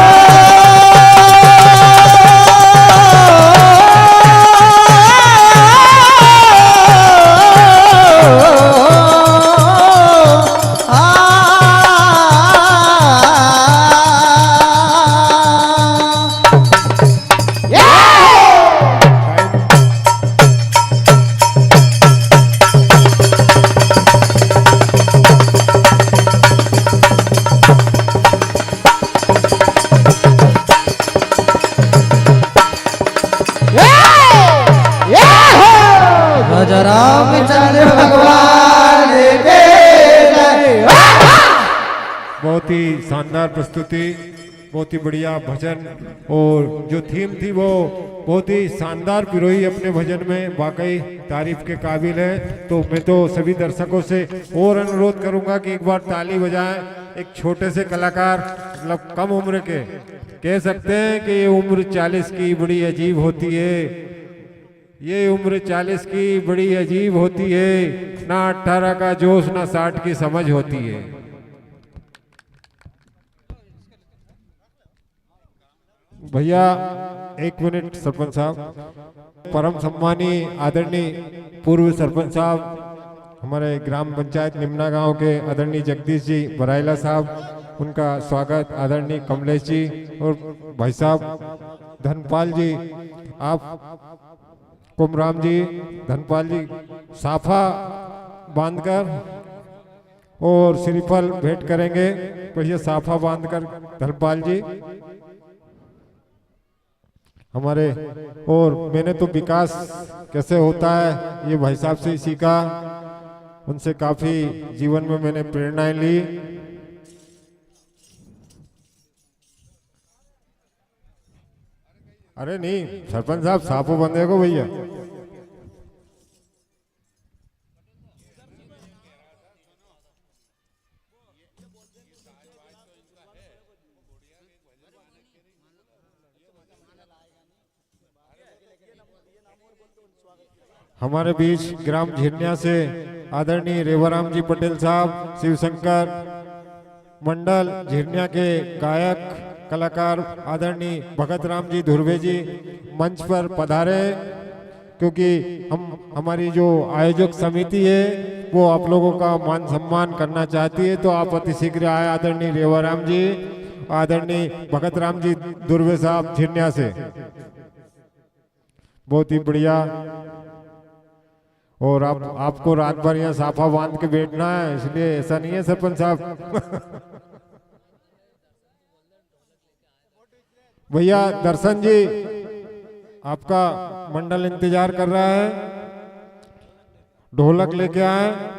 राजा रामचंद्र भगवान के जय। बहुत ही शानदार प्रस्तुति, बहुत ही बढ़िया भजन, और जो थीम थी वो बहुत ही शानदार पिरोई अपने भजन में, वाकई तारीफ के काबिल है। तो मैं तो सभी दर्शकों से और अनुरोध करूंगा कि एक बार ताली बजाएं। एक छोटे से कलाकार, मतलब कम उम्र के, कह सकते हैं कि ये उम्र 40 की बड़ी अजीब होती है। ये उम्र 40 की बड़ी अजीब होती है, ना 18 का जोश ना 60 की समझ होती है। भैया 1 मिनट सरपंच साहब। परम सम्मानी आदरणीय पूर्व सरपंच साहब, हमारे ग्राम पंचायत निम्ना गांव के आदरणीय जगदीश जी बराइला साहब, उनका स्वागत आदरणीय कमलेश जी, और भाई साहब धनपाल जी, आप कुमराम जी, धनपाल जी साफा बांधकर और श्रीफल भेंट करेंगे। भैया साफा बांधकर धनपाल जी हमारे। और मैंने तो विकास कैसे होता है ये भाई साहब से ही सीखा, उनसे काफी जीवन में मैंने प्रेरणाएं ली। अरे नहीं सरपंच साहब, साफो बंदे को भैया। हमारे बीच ग्राम झिरनिया से आदरणीय रेवाराम जी पटेल साहब, शिवशंकर मंडल झिरनिया के गायक कलाकार आदरणीय भगत राम जी धुर्वे जी मंच पर पधारे, क्योंकि हमारी जो आयोजक समिति है वो आप लोगों का मान सम्मान करना चाहती है। तो आप अतिशीघ्र आए आदरणीय रेवाराम जी, आदरणीय भगत राम जी धुर्वे साहब झिरनिया से। बहुत ही बढ़िया। और आपको रात भर यहाँ साफा बांध के बैठना है, इसलिए ऐसा नहीं है सरपंच साहब। भैया दर्शन जी, आपका मंडल इंतजार कर रहा है, ढोलक लेके आए।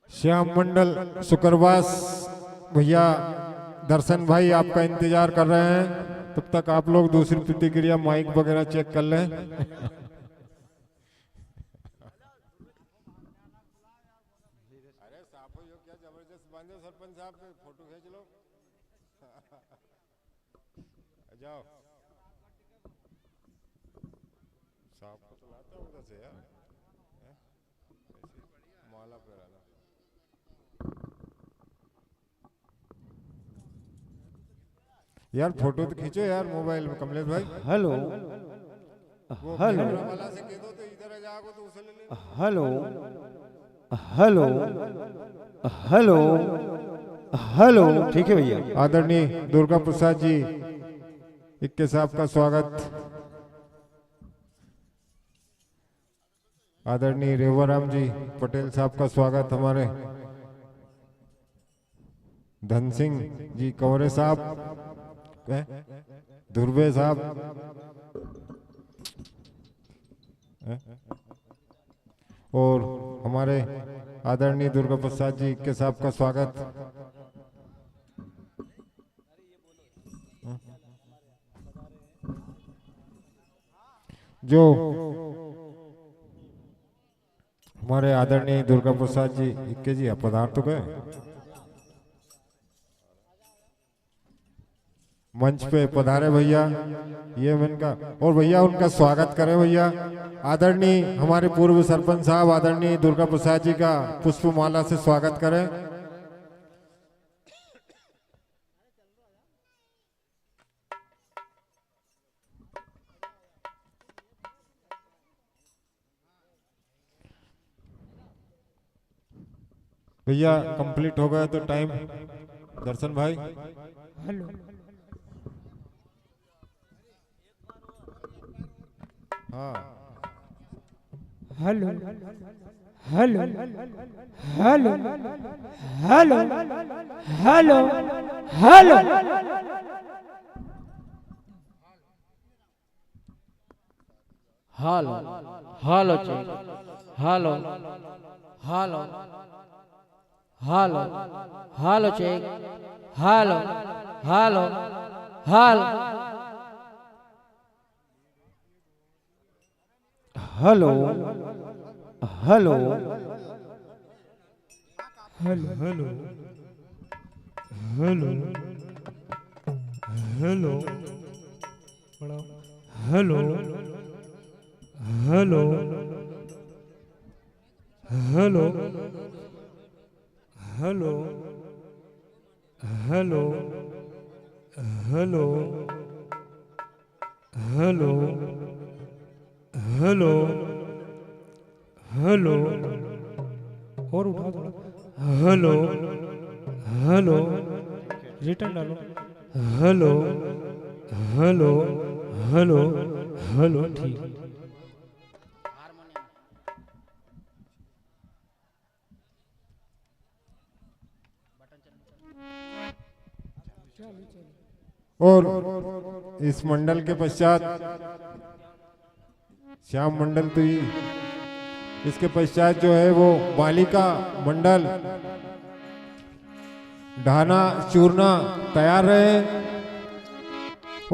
श्याम मंडल शुक्रवास भैया, दर्शन भाई आपका इंतजार कर रहे हैं। तब तक आप लोग दूसरी प्रतिक्रिया माइक वगैरह चेक कर लें। अरे साफो यो क्या जबरदस्त बांधे सरपंच साहब, फोटो खींच लो। जाओ साफो तो लाता हूँ उधर से यार, माला पे रहा। यार फोटो तो खींचो यार मोबाइल में कमलेश भाई। हेलो हेलो वाला से कह दो तो इधर आ जाओ तो उसे ले ले। Hello hello hello hello. ठीक है भैया। आदरणीय दुर्गा प्रसाद जी इक्के साहब का स्वागत। आदरणीय रेवाराम जी पटेल साहब का स्वागत। हमारे धन सिंह जी कंवरे साहब, धुर्वे साहब, और हमारे आदरणीय दुर्गा प्रसाद जी के साहब का स्वागत। जो हमारे आदरणीय दुर्गा प्रसाद जी इक्के जी पधार तो गए मंच पे, पधारे भैया। ये उनका, और भैया उनका स्वागत करें भैया। आदरणीय हमारे पूर्व सरपंच साहब आदरणीय दुर्गा प्रसाद जी का पुष्पमाला से स्वागत करें। भैया कंप्लीट हो गया तो टाइम। दर्शन भाई हेलो हाँ hello hello hello hello hello hello hello hello check hello hello hello hello check hello hello hello hello hello hello hello hello hello hello hello hello hello hello hello hello hello hello और उठाओ थोड़ा। Hello hello return डालो। Hello hello hello hello ठीक। और इस मंडल के पश्चात श्याम मंडल तो ही, इसके पश्चात जो है वो बालिका मंडल ढाना चूरना तैयार रहे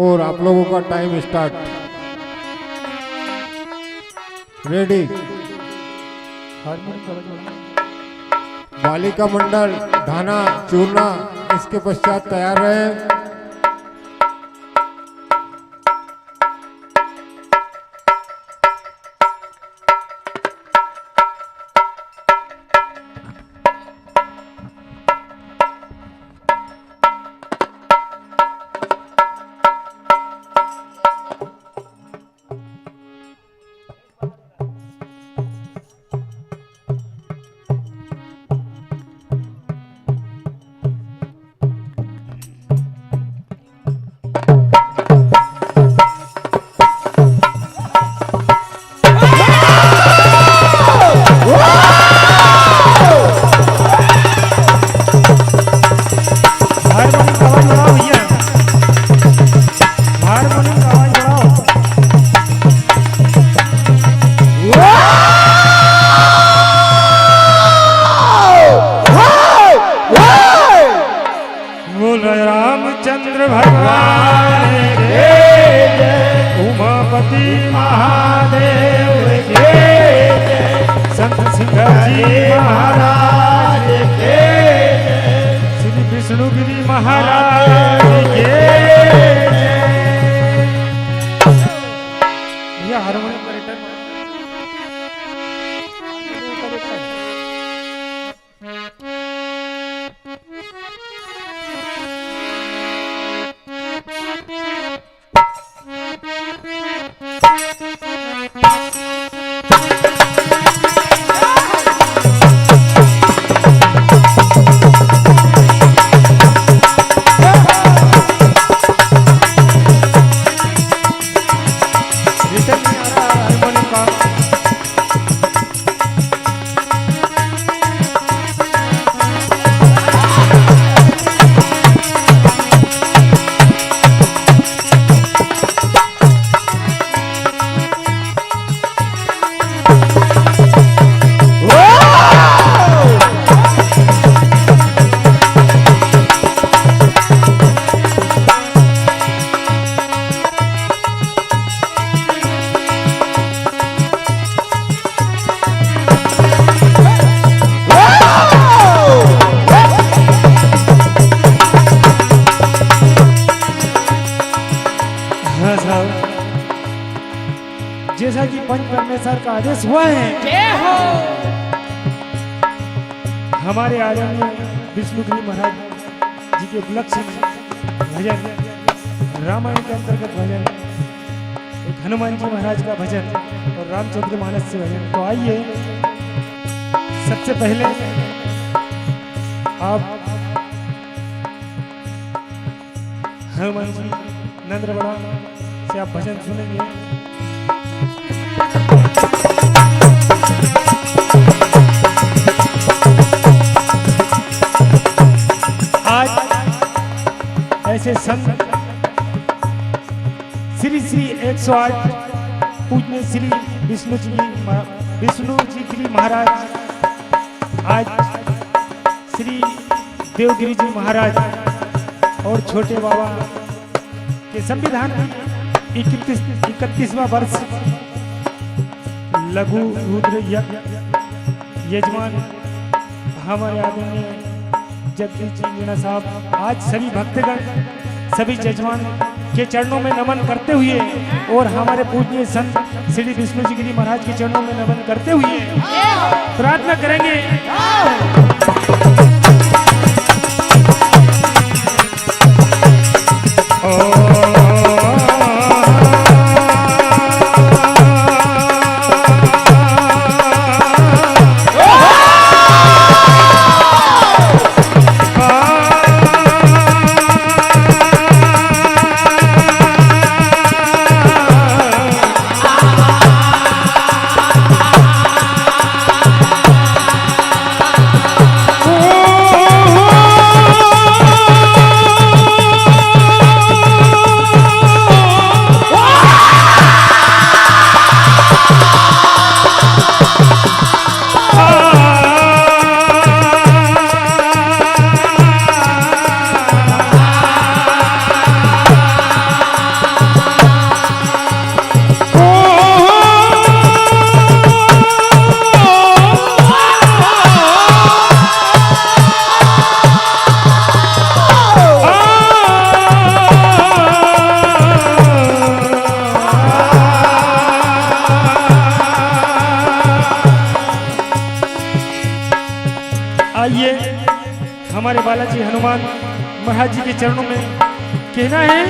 और आप लोगों का टाइम स्टार्ट। रेडी। बालिका मंडल ढाना चूरना इसके पश्चात तैयार रहे। रामचंद्र भगवान के उमापति महादेव के संत सिंह जी महाराज के श्री विष्णुगिरी महाराज के। ये हारमोनियम का रिटर्न थानेसर का आदेश हुआ है। जय हो। हमारे आदरणीय विष्णुगिरी महाराज जी के उपलक्ष्य में भजन, रामायण के अंतर्गत भजन, एक हनुमान जी महाराज का भजन और रामचंद्र मानस से भजन। तो आइए सबसे पहले आप हनुमान जी नंद्रबड़ा से आप भजन सुनेंगे। आज ऐसे संत श्री श्री 108 पूजनीय श्री विष्णु जी गिरी महाराज, आज श्री देवगिरी जी महाराज और छोटे बाबा के संविधान की 31वां वर्ष लघु रुद्र यजमान हमारे आदरणीय जगदीश जी मीणा साहब, आज सभी भक्तगण सभी यजमान के चरणों में नमन करते हुए और हमारे पूजनीय संत श्री विष्णु जी गिरी महाराज के चरणों में नमन करते हुए प्रार्थना करेंगे। आइए हमारे बालाजी हनुमान महाराज जी के चरणों में कहना है।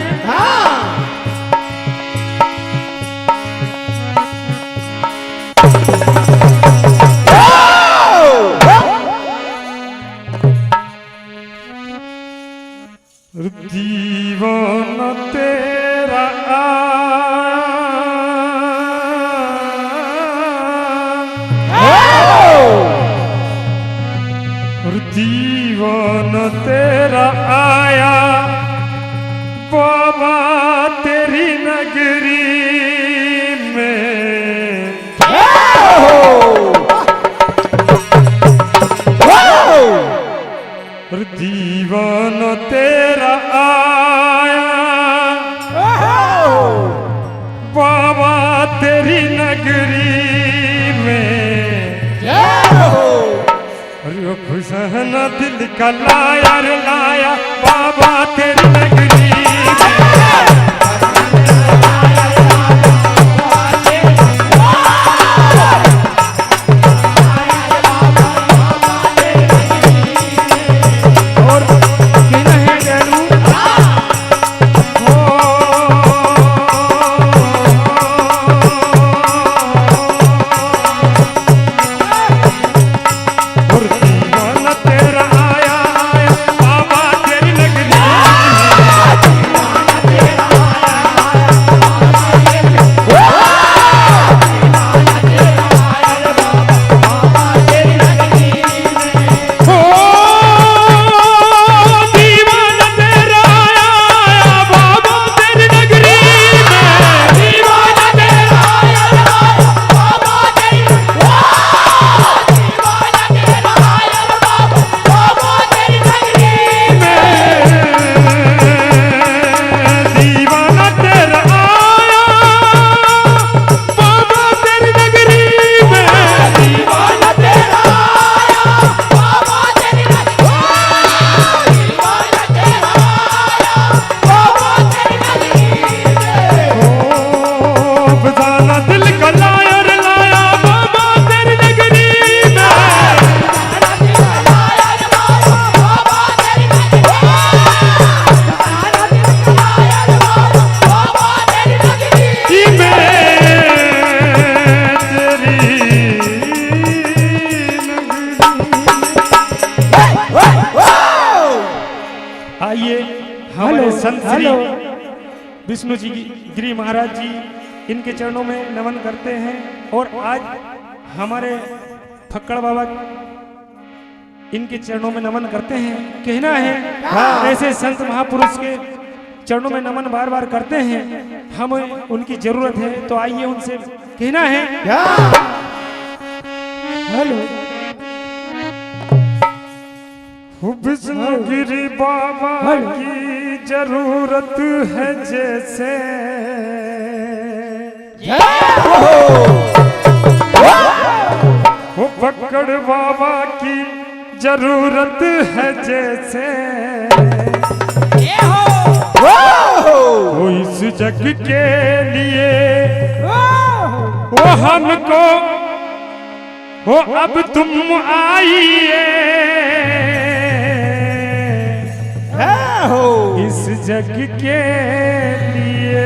दीवाना तेरा दीवाना तेरा आया बाबा तेरी नगरी में। दीवाना तेरा आया बाबा तेरी नगरी में। खुशहना दिल का लाया रे लाया बाबा तेरी नगरी और कहना है गैरू तेरा आया आया बाबा तेरी नगरी संत श्री विष्णु जी गिरी महाराज जी इनके चरणों में नमन करते हैं। और आज हमारे फक्कड़ बाबा इनके चरणों में नमन करते हैं। कहना है ऐसे संत महापुरुष के चरणों में नमन बार बार करते हैं, हमें उनकी जरूरत है। तो आइए उनसे कहना है हेलो विष्णुगिरी बाबा की जरूरत है जैसे वो फक्कड़ बाबा की जरूरत है जैसे वो इस जग के लिए वो हमको वो अब तुम आइए इस जग के लिए।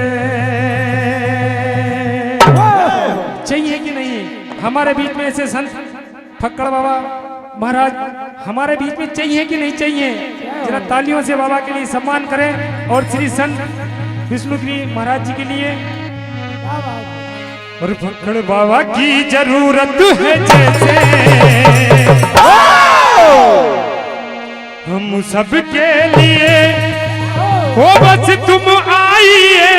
चाहिए कि नहीं हमारे बीच में ऐसे संत फक्कड़ बाबा महाराज हमारे बीच में चाहिए कि नहीं चाहिए? जरा तालियों से बाबा के लिए सम्मान करें और श्री संत विष्णुगिरी महाराज जी के लिए। और फक्कड़ बाबा की जरूरत है जैसे हम सबके लिए वो बस तुम आइए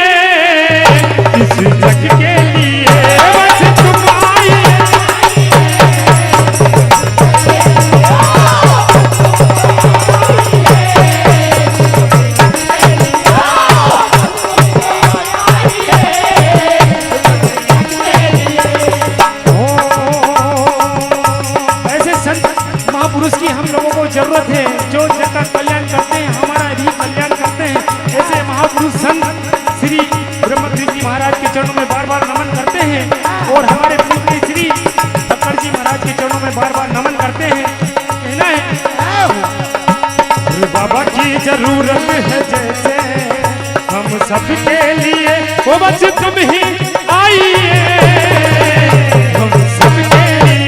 इस जग के लिए बस तुम आइए। जरूरत है जो जग का कल्याण करते हैं, हमारा भी कल्याण करते हैं। ऐसे महापुरुष संत श्री ब्रह्मगिरी जी महाराज के चरणों में बार बार नमन करते हैं और हमारे पूज्य श्री फक्कड़ जी महाराज के चरणों में बार बार नमन करते हैं। कहना है बाबा की जरूरत है जैसे हम सबके लिए वो बस तुम ही आइए हम सबके लिए।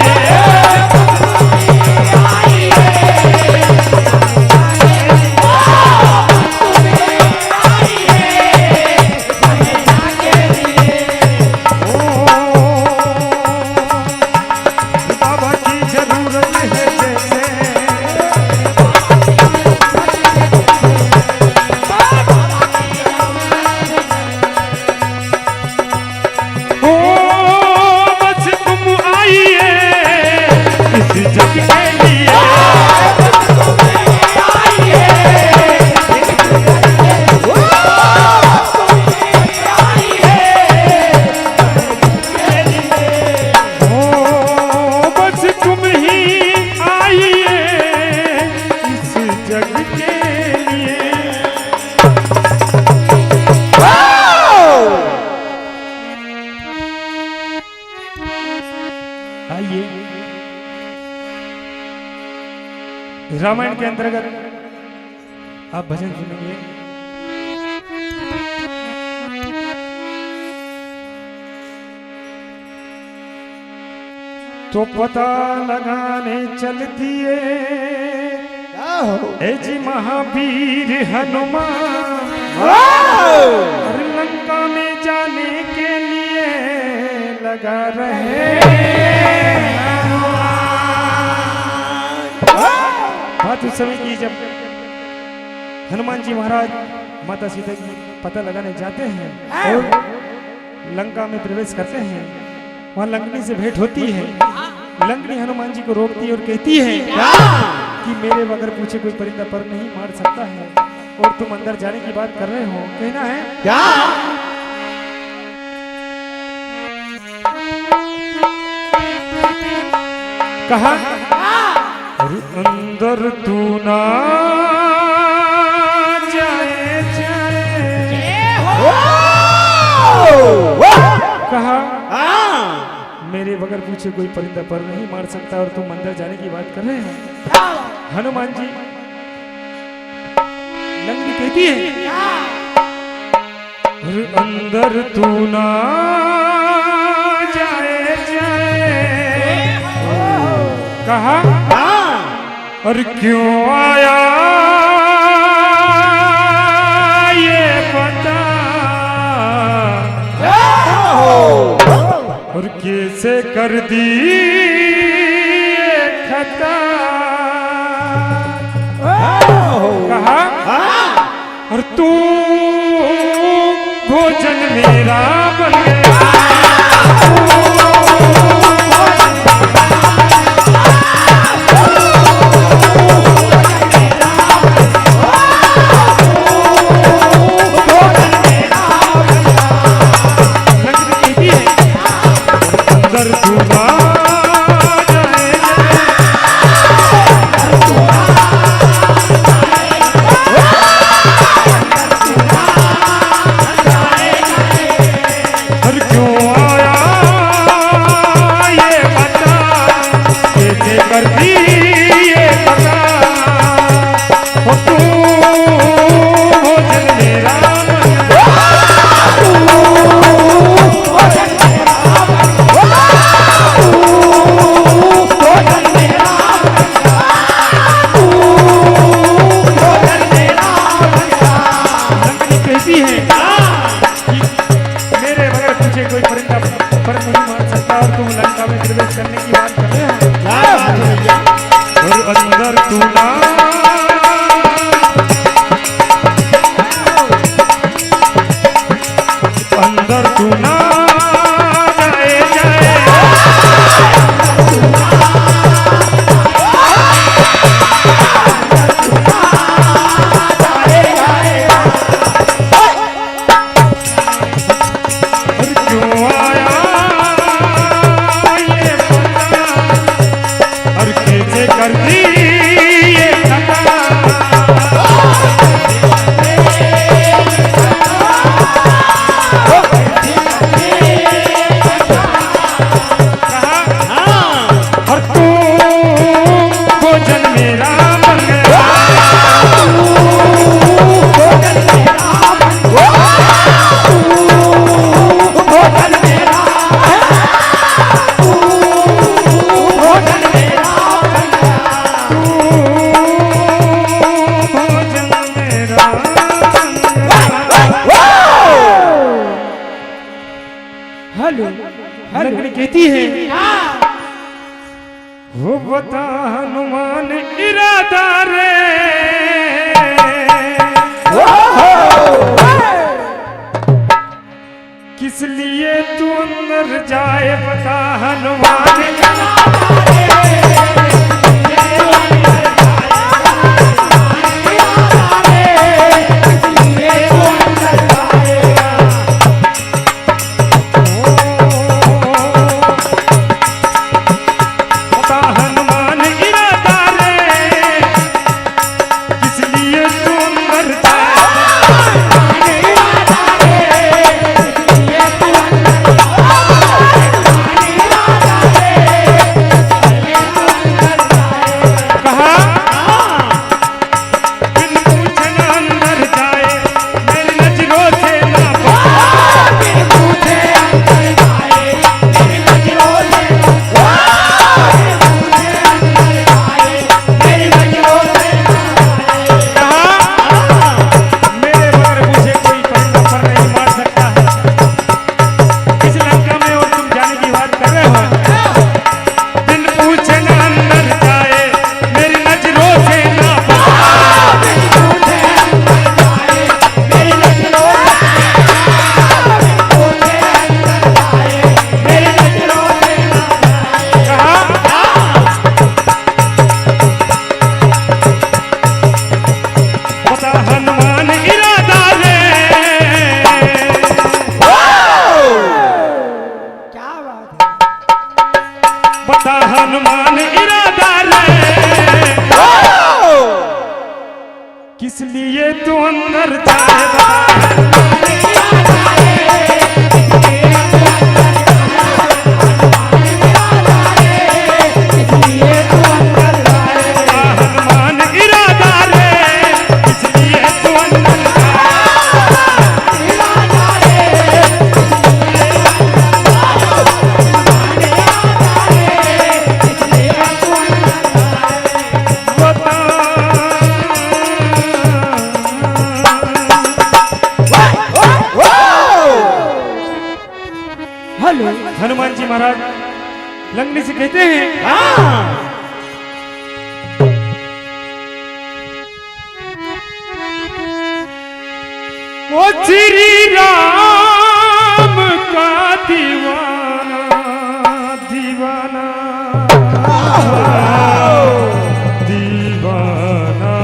रामायण के अंतर्गत आप भजन सुनेंगे। तो पता लगाने चल दिए ए जी महावीर हनुमान और लंका में जाने के लिए लगा रहे। बात उस समय की जब हनुमान जी महाराज माता सीता की पता लगाने जाते हैं और लंका में प्रवेश करते हैं। वहां लंकनी से भेंट होती है। लंकनी हनुमान जी को रोकती है और कहती है कि मेरे बगैर पूछे कोई परिंदा पर नहीं मार सकता है और तुम अंदर जाने की बात कर रहे हो। कहना है क्या कहा अंदर तू ना जाए कहा मेरे बगैर पूछे कोई परिंदा पर नहीं मार सकता और तुम अंदर जाने की बात कर रहे हो। हनुमान जी लंकनी कहती है अंदर तू ना जाए कहा और क्यों आया कैसे कर दी खता कहा और तू भोजन मेरा बन गया कहती है वो बता हनुमान इरादा रे किस लिए तू अंदर जाए बता हनुमान हनुमान इरादा रे किस लिए तू अंदर जाए लंगड़ी से कहते हैं ओ श्री राम का दीवाना दीवाना दीवाना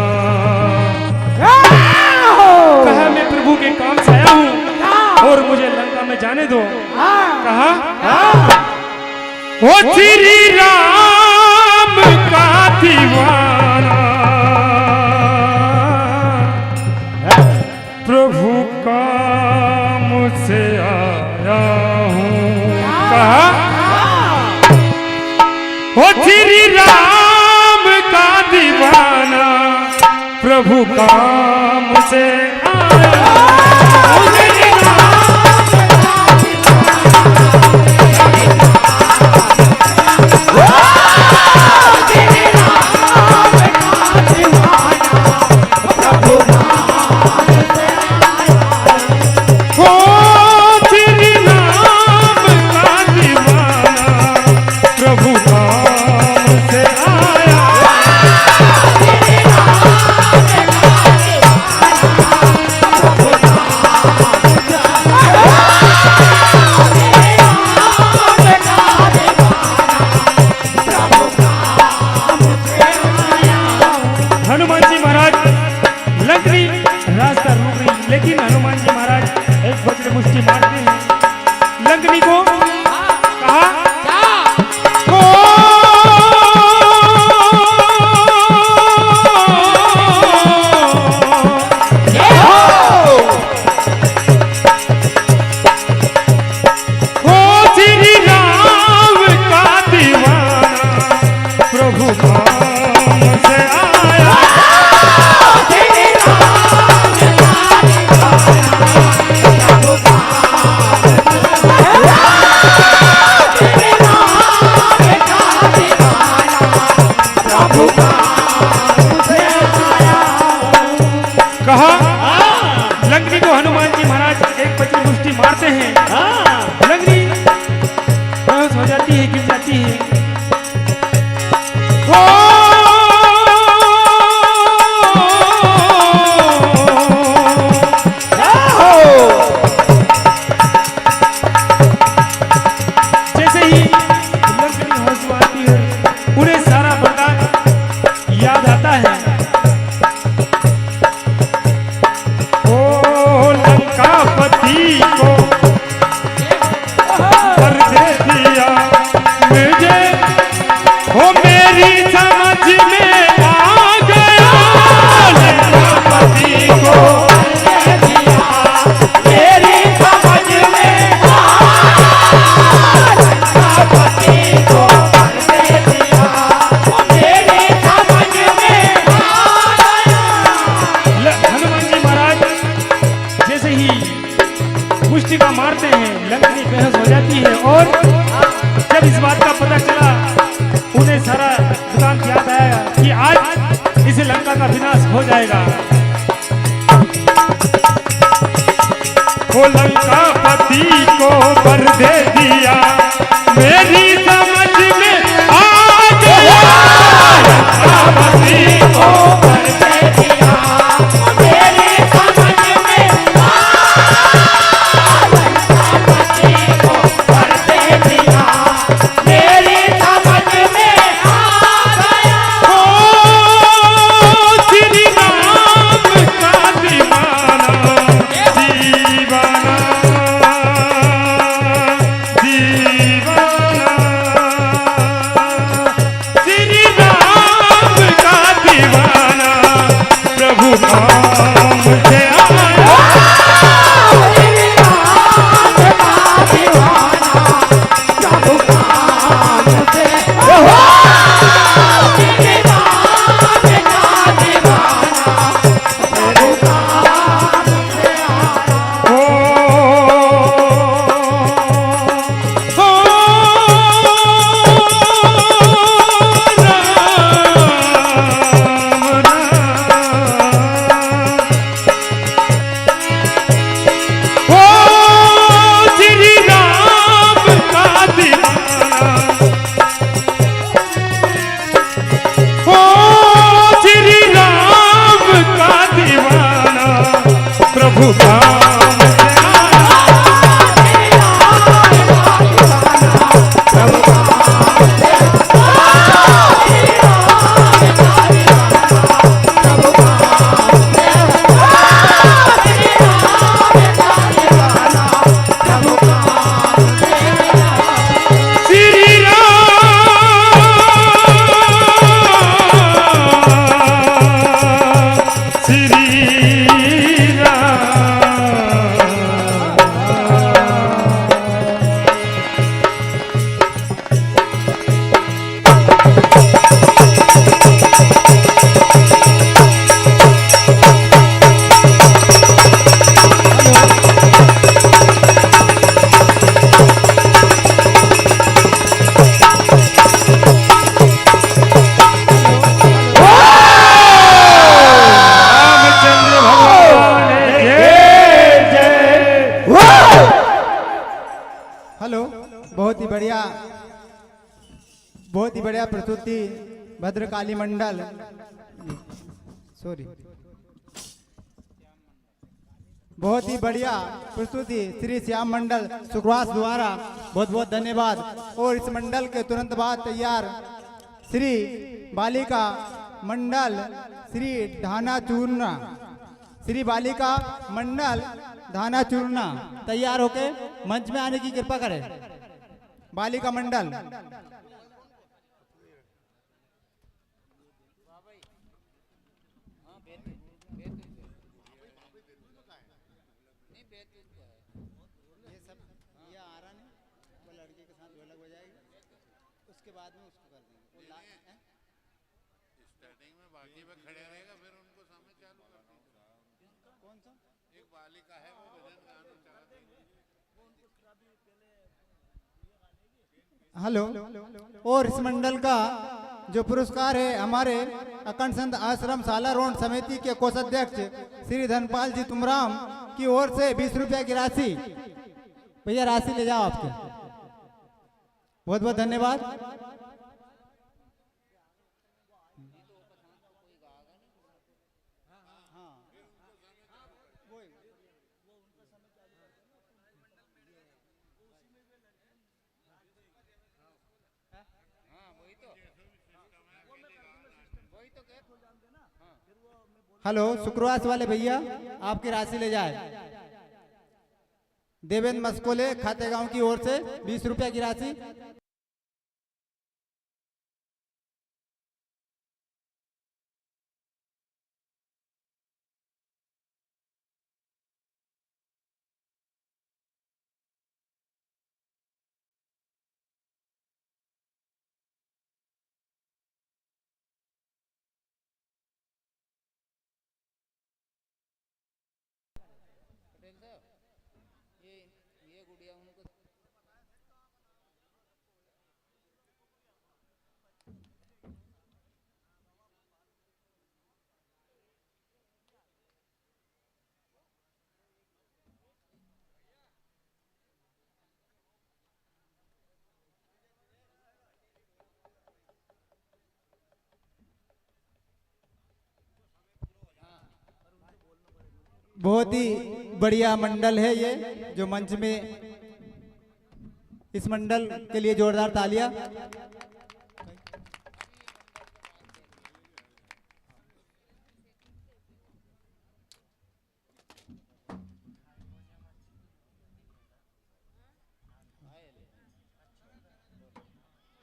कहा मैं प्रभु के काम से आया हूँ और मुझे लंका में जाने दो। कहा ओ श्री राम का दीवाना प्रभु काम से आया हूँ। कहा ओ श्री राम का दीवाना प्रभु काम से आया प्रभु धाम हेलो, बहुत ही बढ़िया प्रस्तुति भद्रकाली मंडल, सॉरी, बहुत ही बढ़िया प्रस्तुति श्री श्याम मंडल सुखवास द्वारा बहुत बहुत धन्यवाद। और इस मंडल के तुरंत बाद तैयार श्री बालिका मंडल श्री ढाना चूर्णा, श्री बालिका मंडल धाना चूर्णा तैयार होके मंच में आने की कृपा करें। बालिका मंडल हेलो, और इस मंडल का जो पुरस्कार है हमारे अखंड संत आश्रम साला रोड समिति के कोषाध्यक्ष श्री धनपाल जी तुमराम की ओर से 20 रुपया की राशि, भैया राशि ले जाओ आपके, बहुत बहुत धन्यवाद। हेलो, शुक्रवास वाले भैया आपकी राशि ले जाए। देवेंद्र मस्कोले खाते गांव की ओर से 20 रुपया की राशि। बहुत ही बढ़िया मंडल है ये जो मंच में, इस मंडल के लिए जोरदार तालियां।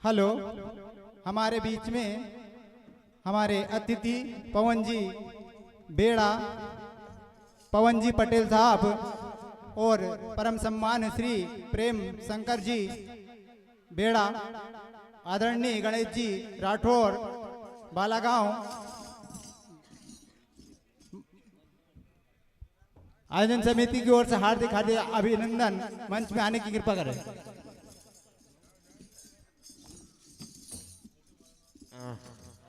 हेलो, हमारे बीच में हमारे अतिथि पवन जी बेड़ा, पवन जी पटेल साहब और परम सम्मान श्री प्रेम शंकर जी बेड़ा, आदरणीय गणेश जी राठौर बालागांव, आयोजन समिति की ओर से हार्दिक हार्दिक अभिनंदन। मंच में आने की कृपा करें।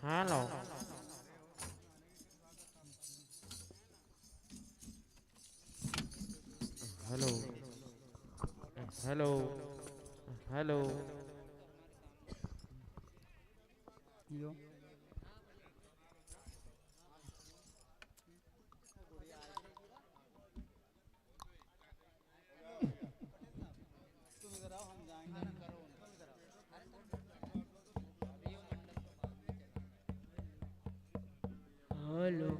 Hello, hello, hello, hello, hello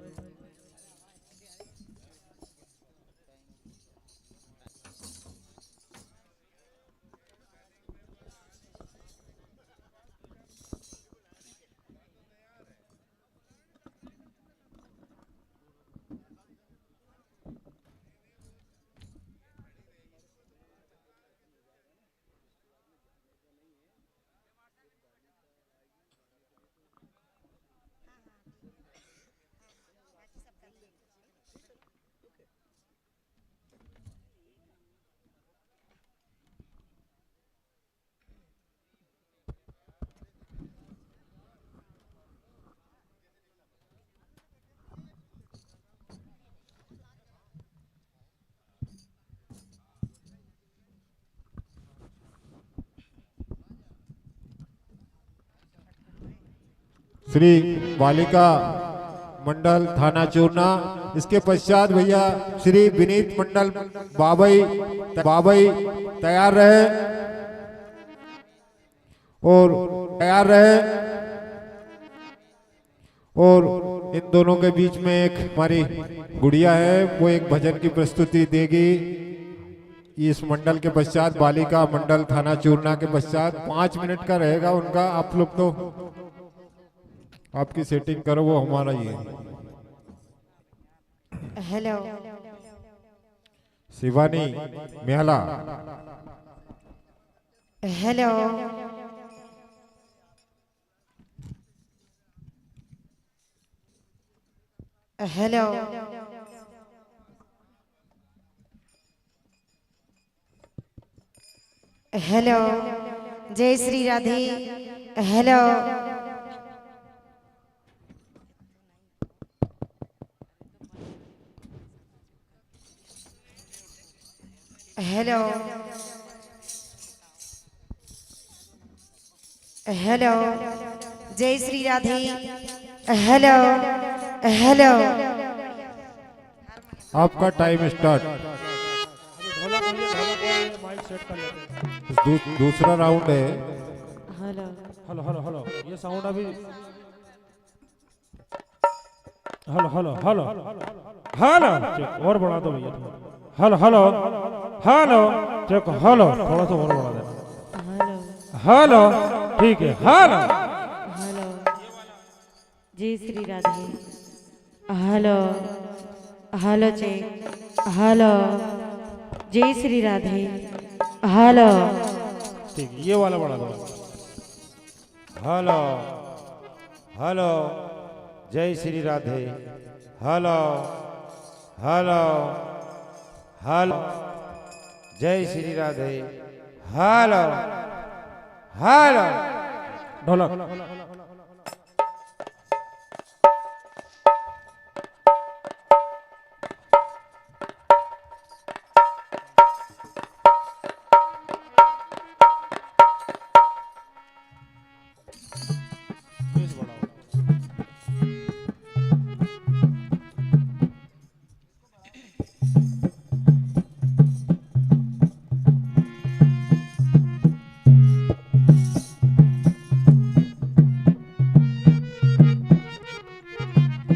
Shri बालिका मंडल थाना चूरना। इसके पश्चात भैया श्री विनीत मंडल बाबई तैयार रहे और इन दोनों के बीच में एक हमारी गुड़िया है, वो एक भजन की प्रस्तुति देगी। इस मंडल के पश्चात बालिका मंडल थाना चूरना के पश्चात 5 मिनट का रहेगा उनका। आप लोग तो आपकी सेटिंग करो, वो हमारा ही है। Hello Shivani Mehla. Hello hello hello जय Shri Radhe. Hello hello hello जय श्री राधे। हेलो हेलो आपका टाइम स्टार्ट। दूसरा राउंड है। हेलो हेलो हेलो हेलो ये साउंड अभी हेलो हेलो हेलो हेलो और बढ़ा दो भैया। Hello hello hello check. Hello थोड़ा सा और बढ़ा दे। हेलो ठीक है। हेलो हेलो जय Shri Radhe. Hello hello check. Hello जय श्री राधे। हेलो ठीक है, ये वाला बढ़ा दो। हेलो हेलो जय Shri Radhe. Hello hello hello जय श्री राधे। हेलो हेलो ढोलक।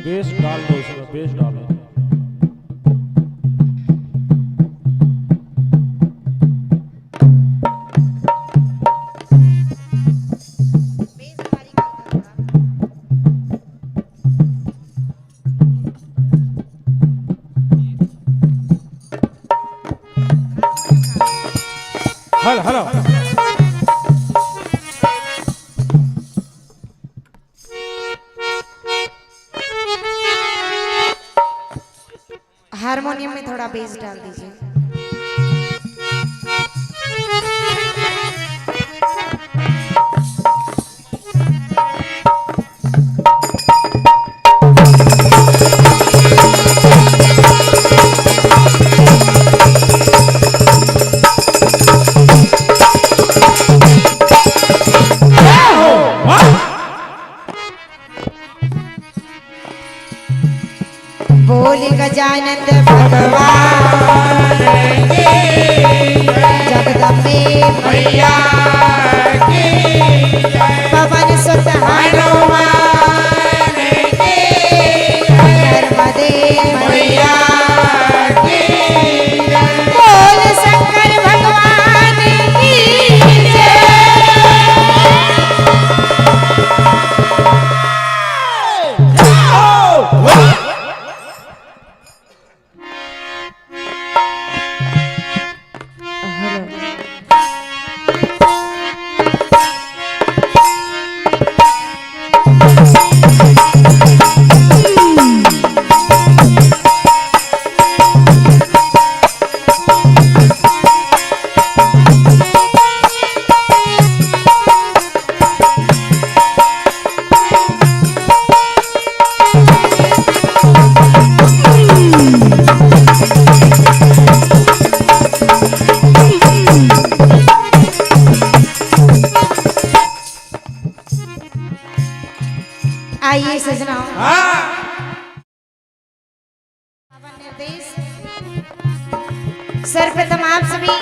बेस डाल दो इसमें, बेस डालो। हेलो हेलो हारमोनियम में थोड़ा बेस डाल दीजिए। बोल गजानन भगवान की जगदम्बे मैया की पवन सुत हनुमान की निर्देश सर्वप्रथम आप सभी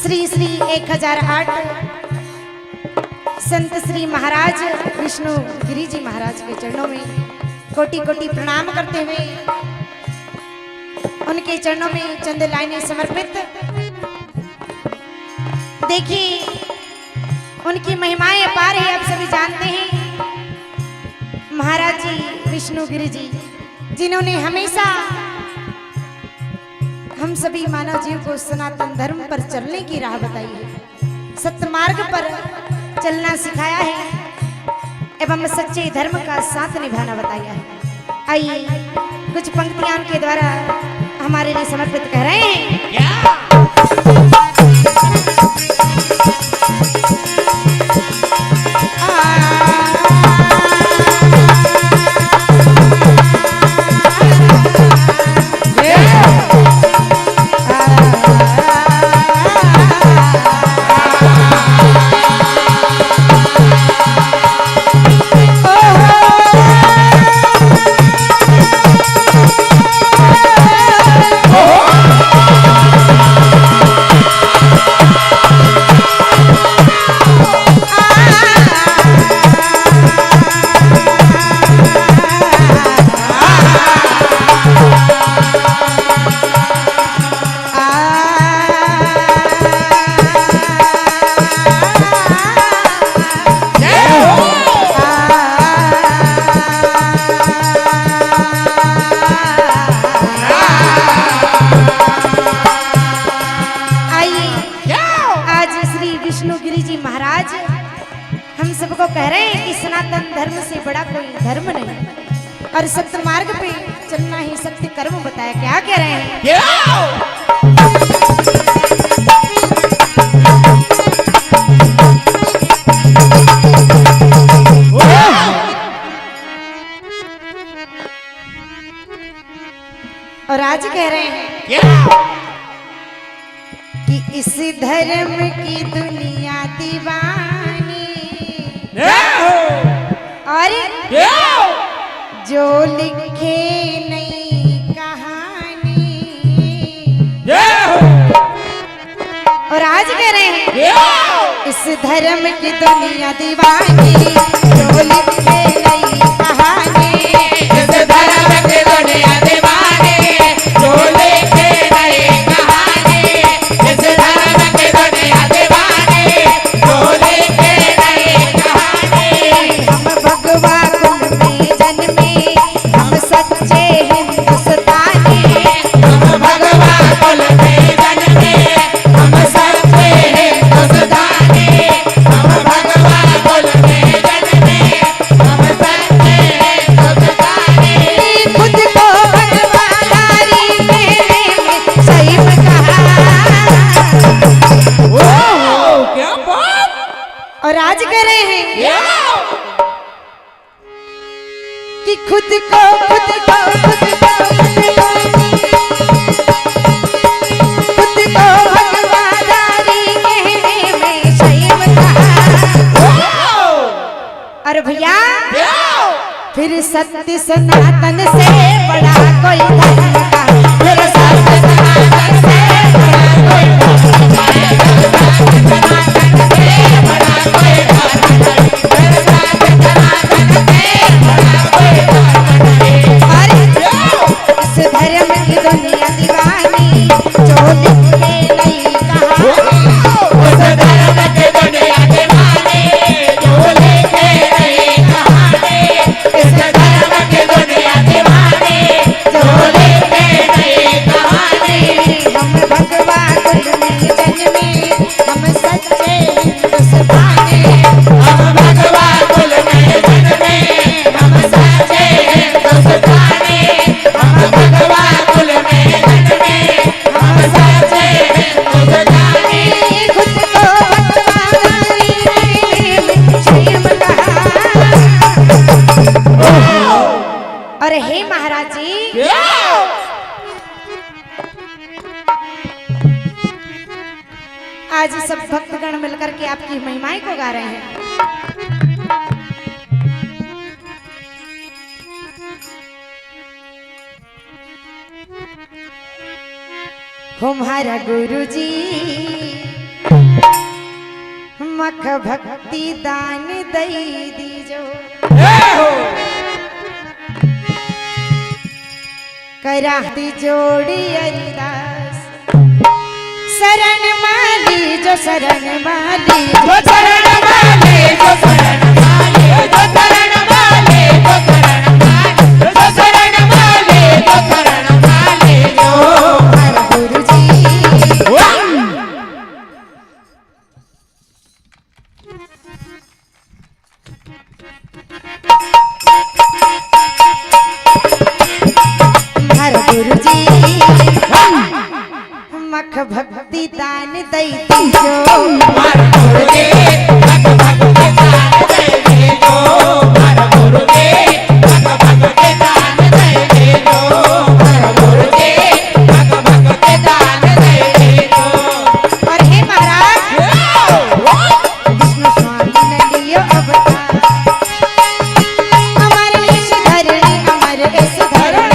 श्री श्री 1008 संत श्री महाराज विष्णु गिरी जी महाराज के चरणों में कोटि कोटि प्रणाम करते हुए उनके चरणों में चंद लाइनें समर्पित। देखिए उनकी महिमाएं अपार है, आप सभी जानते हैं। महाराज जी विष्णु गिरी जी जिन्होंने हमेशा हम सभी मानव जीव को सनातन धर्म पर चलने की राह बताई है, सत्य मार्ग पर चलना सिखाया है एवं सच्चे धर्म का साथ निभाना बताया है। आइए कुछ पंक्तियां उनके द्वारा हमारे लिए समर्पित कर रहे हैं। हम सबको कह रहे हैं कि सनातन धर्म से बड़ा कोई धर्म नहीं और सत्य मार्ग पे चलना ही सत्य कर्म बताया। क्या कह रहे हैं? और आज कह रहे हैं कि इस धर्म की दुनिया दीवानी और जो लिखे नई कहानी। और आज कह रहे हैं इस धर्म की दुनिया दीवानी, जो लिखे नई कहानी। इस धर्म की दुनिया दीवानी, जो लिखे नई कहानी। इस धर्म की दुनिया दीवानी, जो लिखे नई कहानी। हम भगवा कुल में जन्मे, हम सच्चे हिंदुस्तानी। हम भगवा कुल में जन्मे, हम सच्चे हिंदुस्तानी। हम भगवा कुल में जन्मे, हम सच्चे हिंदुस्तानी। खुद को भगवाधारी मेरे सही में कहा। क्या बात। और आज कह रहे हैं कि खुद को भगवाधारी कहने में शैव कहा। और भैया फिर सत्य सनातन से बड़ा कोई धर्म का। फिर सत्य सनातन से बड़ा कोई धर्म का। सनातन से बड़ा कोई धर्म नहीं। फिर सत्य सनातन से बड़ा कोई धर्म नहीं। अरे इस धर्म की दुनिया दीवानी, जो लिखे नहीं कहानी। उस धर्म की दुनिया दीवानी, जो लिखे नहीं कहानी। इस धर्म की दुनिया दीवानी, जो लिखे नहीं कहानी। हम भगवा कुल में जन्मे, हम सच्चे हिंदुस्तानी। हम भगवा कुल में जन्मे, हम सच्चे हिंदुस्तानी। हम भगवा कुल में जन्मे, हम सच्चे हिंदुस्तानी। खुद को भगवाधारी में शैव कहा। और हे महाराज जी, आज सब भक्तगण मिलकर के आपकी महिमाएं को गा रहे हैं। हमारा गुरु जी मख भक्ति दान दई दीजो कराती जोड़ी अरदास शरण माली जो शरण माली जो शरण माली जो शरण माली जो शरण माली जो शरण माली जो शरण माली जो शरण माली जो हमारा गुरु जी हर गुरु जी मख भक्ति दान दई दीजो हर गुरु जी मख भक्ति दान दई दीजो हर गुरु जी मख भक्ति दान दई दीजो हर गुरु जी मख भक्ति दान दई दीजो। और हे महाराज विष्णु स्वामी ने लियो अवतार अमर इस धरणी अमर इस धरणी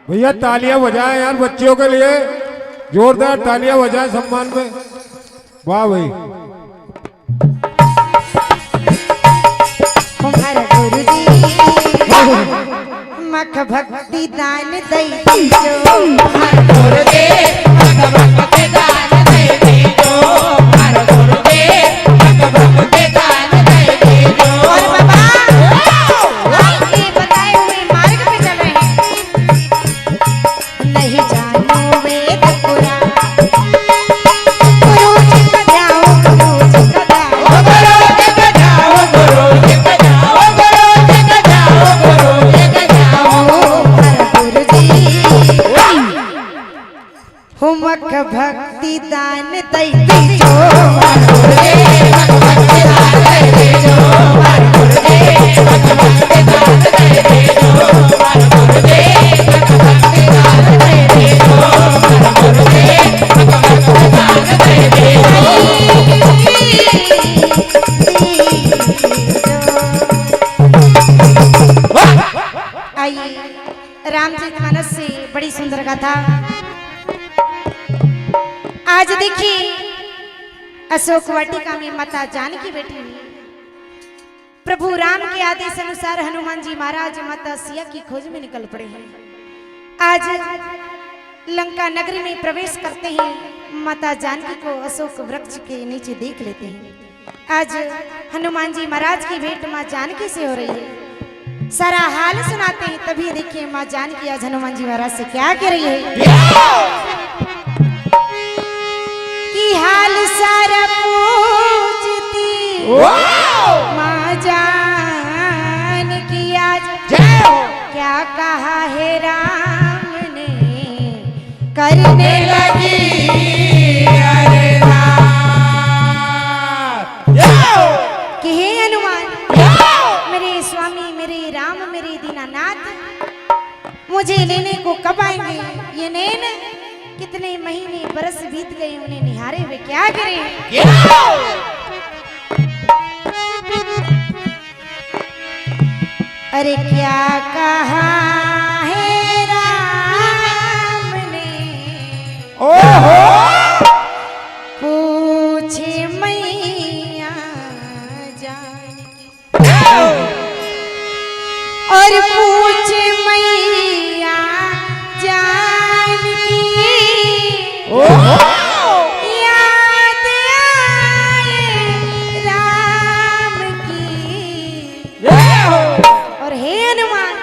भैया तालियां बजाएं यार बच्चों के लिए, जोरदार तालियां बजाएं सम्मान में। वाह भाई। हमारा गुरु जी मख भक्ति दान दई दीजो हर गुरु जी मख भक्ति दान दई दीजो हर गुरु जी मख भक्ति दान दई दीजो। और बाबा आपके बताए हुए मार्ग पे चल रहे हैं, नहीं जानो वेद पुराण गुरु जी का ध्यान गुरु जी का ध्यान गुरु जी का ध्यान गुरु जी का ध्यान गुरु जी का ध्यान गुरु जी का ध्यान हर गुरु जी हुमक भक्ति दान दई दीजो हर गुरु जी मख भक्ति दान दई दीजो हर गुरु जी मख भक्ति दान दई दीजो हर गुरु जी मख भक्ति दान दई दीजो हर गुरु जी मख भक्ति दान दई दीजो। आइए रामचरितमानस से बड़ी सुंदर गाथा। आज देखिए अशोक वाटिका में माता जानकी बैठी हुई, प्रभु राम के आदेश अनुसार हनुमान जी महाराज माता सिया की खोज में निकल पड़े हैं। आज लंका नगरी में प्रवेश करते हैं, माता जानकी को अशोक वृक्ष के नीचे देख लेते हैं। आज हनुमान जी महाराज की भेंट माँ जानकी से हो रही है, सारा हाल सुनाते हैं। तभी देखिए माँ जानकी आज हनुमान जी महाराज से क्या कह रही है कि हाल सारा पूछती माँ जानकी आज क्या कहा है राम ने करने लगी कि हे हनुमान मेरे स्वामी मेरे राम मेरे दीनानाथ मुझे लेने को कब आएंगे? ये नैन कितने महीने बरस बीत गए उन्हें निहारे हुए क्या करें? अरे क्या कहा है राम ने पूछे मैया जानकी और पूछे मैया जानकी याद आए राम की। और हे हनुमान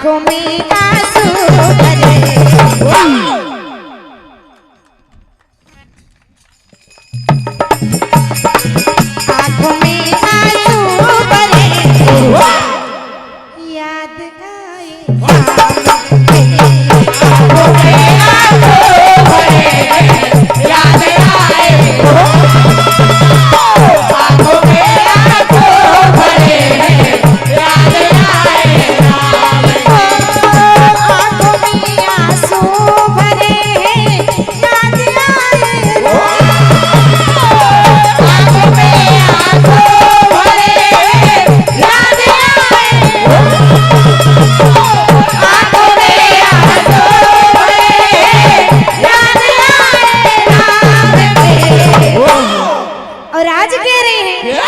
आंखों में आंसू भरे आंखों में आंसू भरे याद आए आंखों में आंसू भरे याद आए आंखों में आंसू भरे याद आए आंखों में आंसू भरे याद आए आंखों में आंसू भरे याद आए आंखों में आंसू भरे याद आए और आज कह रहे हैं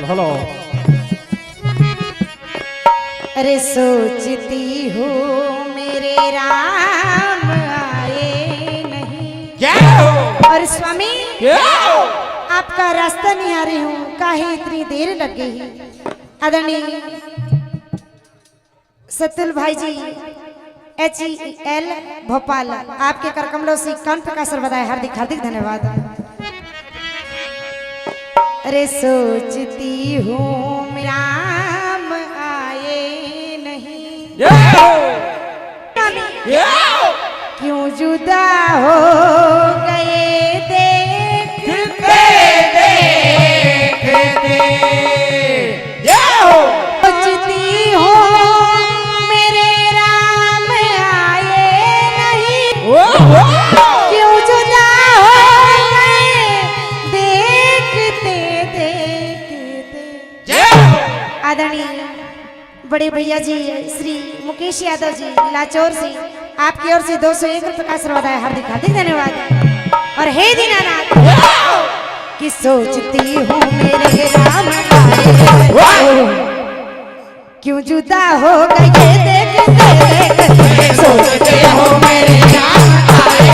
हेलो अरे सोचती हो मेरे राम आए नहीं और स्वामी आपका रास्ता नहीं आ रही हूँ काहे इतनी देर लग गई आदरणीय सतुल भाई जी HEL भोपाल आपके कर कमलों से कंठ का सर बताए हार्दिक हार्दिक धन्यवाद। अरे सोचती हूँ राम आए नहीं क्यों जुदा हो गए देखते देखते सोचती हूँ मेरे राम आए नहीं क्यों जुदा हो गए देखते देखते आदरणीय बड़े भैया जी श्री मुकेश यादव जी लाचौर से आपकी ओर से 201 रुपये का आशीर्वाद है हार्दिक हार्दिक धन्यवाद। और हे दीनानाथ कि सोचती हूँ मेरे राम आए क्यों जुदा हो गए देखते देखते सोचते हो मेरे राम आए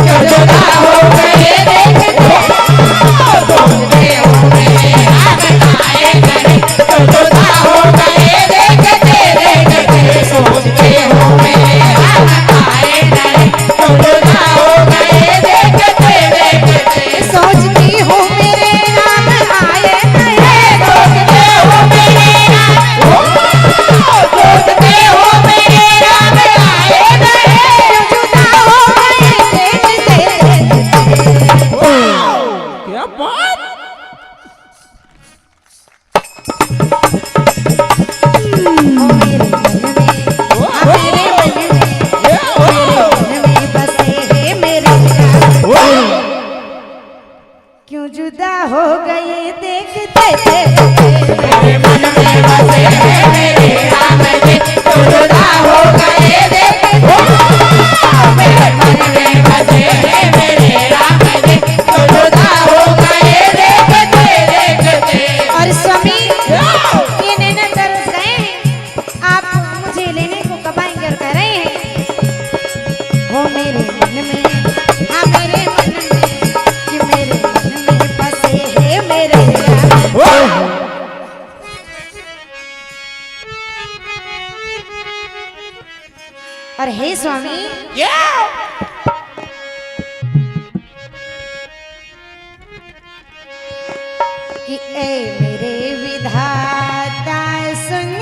क्यों जुदा हो गए देखते सोचते हो मेरे राम आए क्यों जुदा हो गए देखते देखते सोचते हो मेरे राम आए क्यों जुदा हो गए देखते देखते सोचती हूँ मेरे राम आए सोचते हो मेरे राम सोचते हो मेरे राम आए जुदा हो गए देखते क्या बात मेरे मन में बसे हैं मेरे राम क्यों जुदा हो गए देखते मेरे मन में बसे हैं मेरे राम जी क्यों जुदा हो गए देखते मेरे मन में बसे हैं मेरे राम जी क्यों जुदा हो गए देखते देखते। और स्वामी ये नैना तरस गए हैं आप मुझे लेने को कब आएंगे और कह रहे हैं हो मेरे मन में हाँ मेरे मन में कि मेरे मन में बसे हैं मेरे राम। और हे स्वामी कि ए मेरे विधाता सुन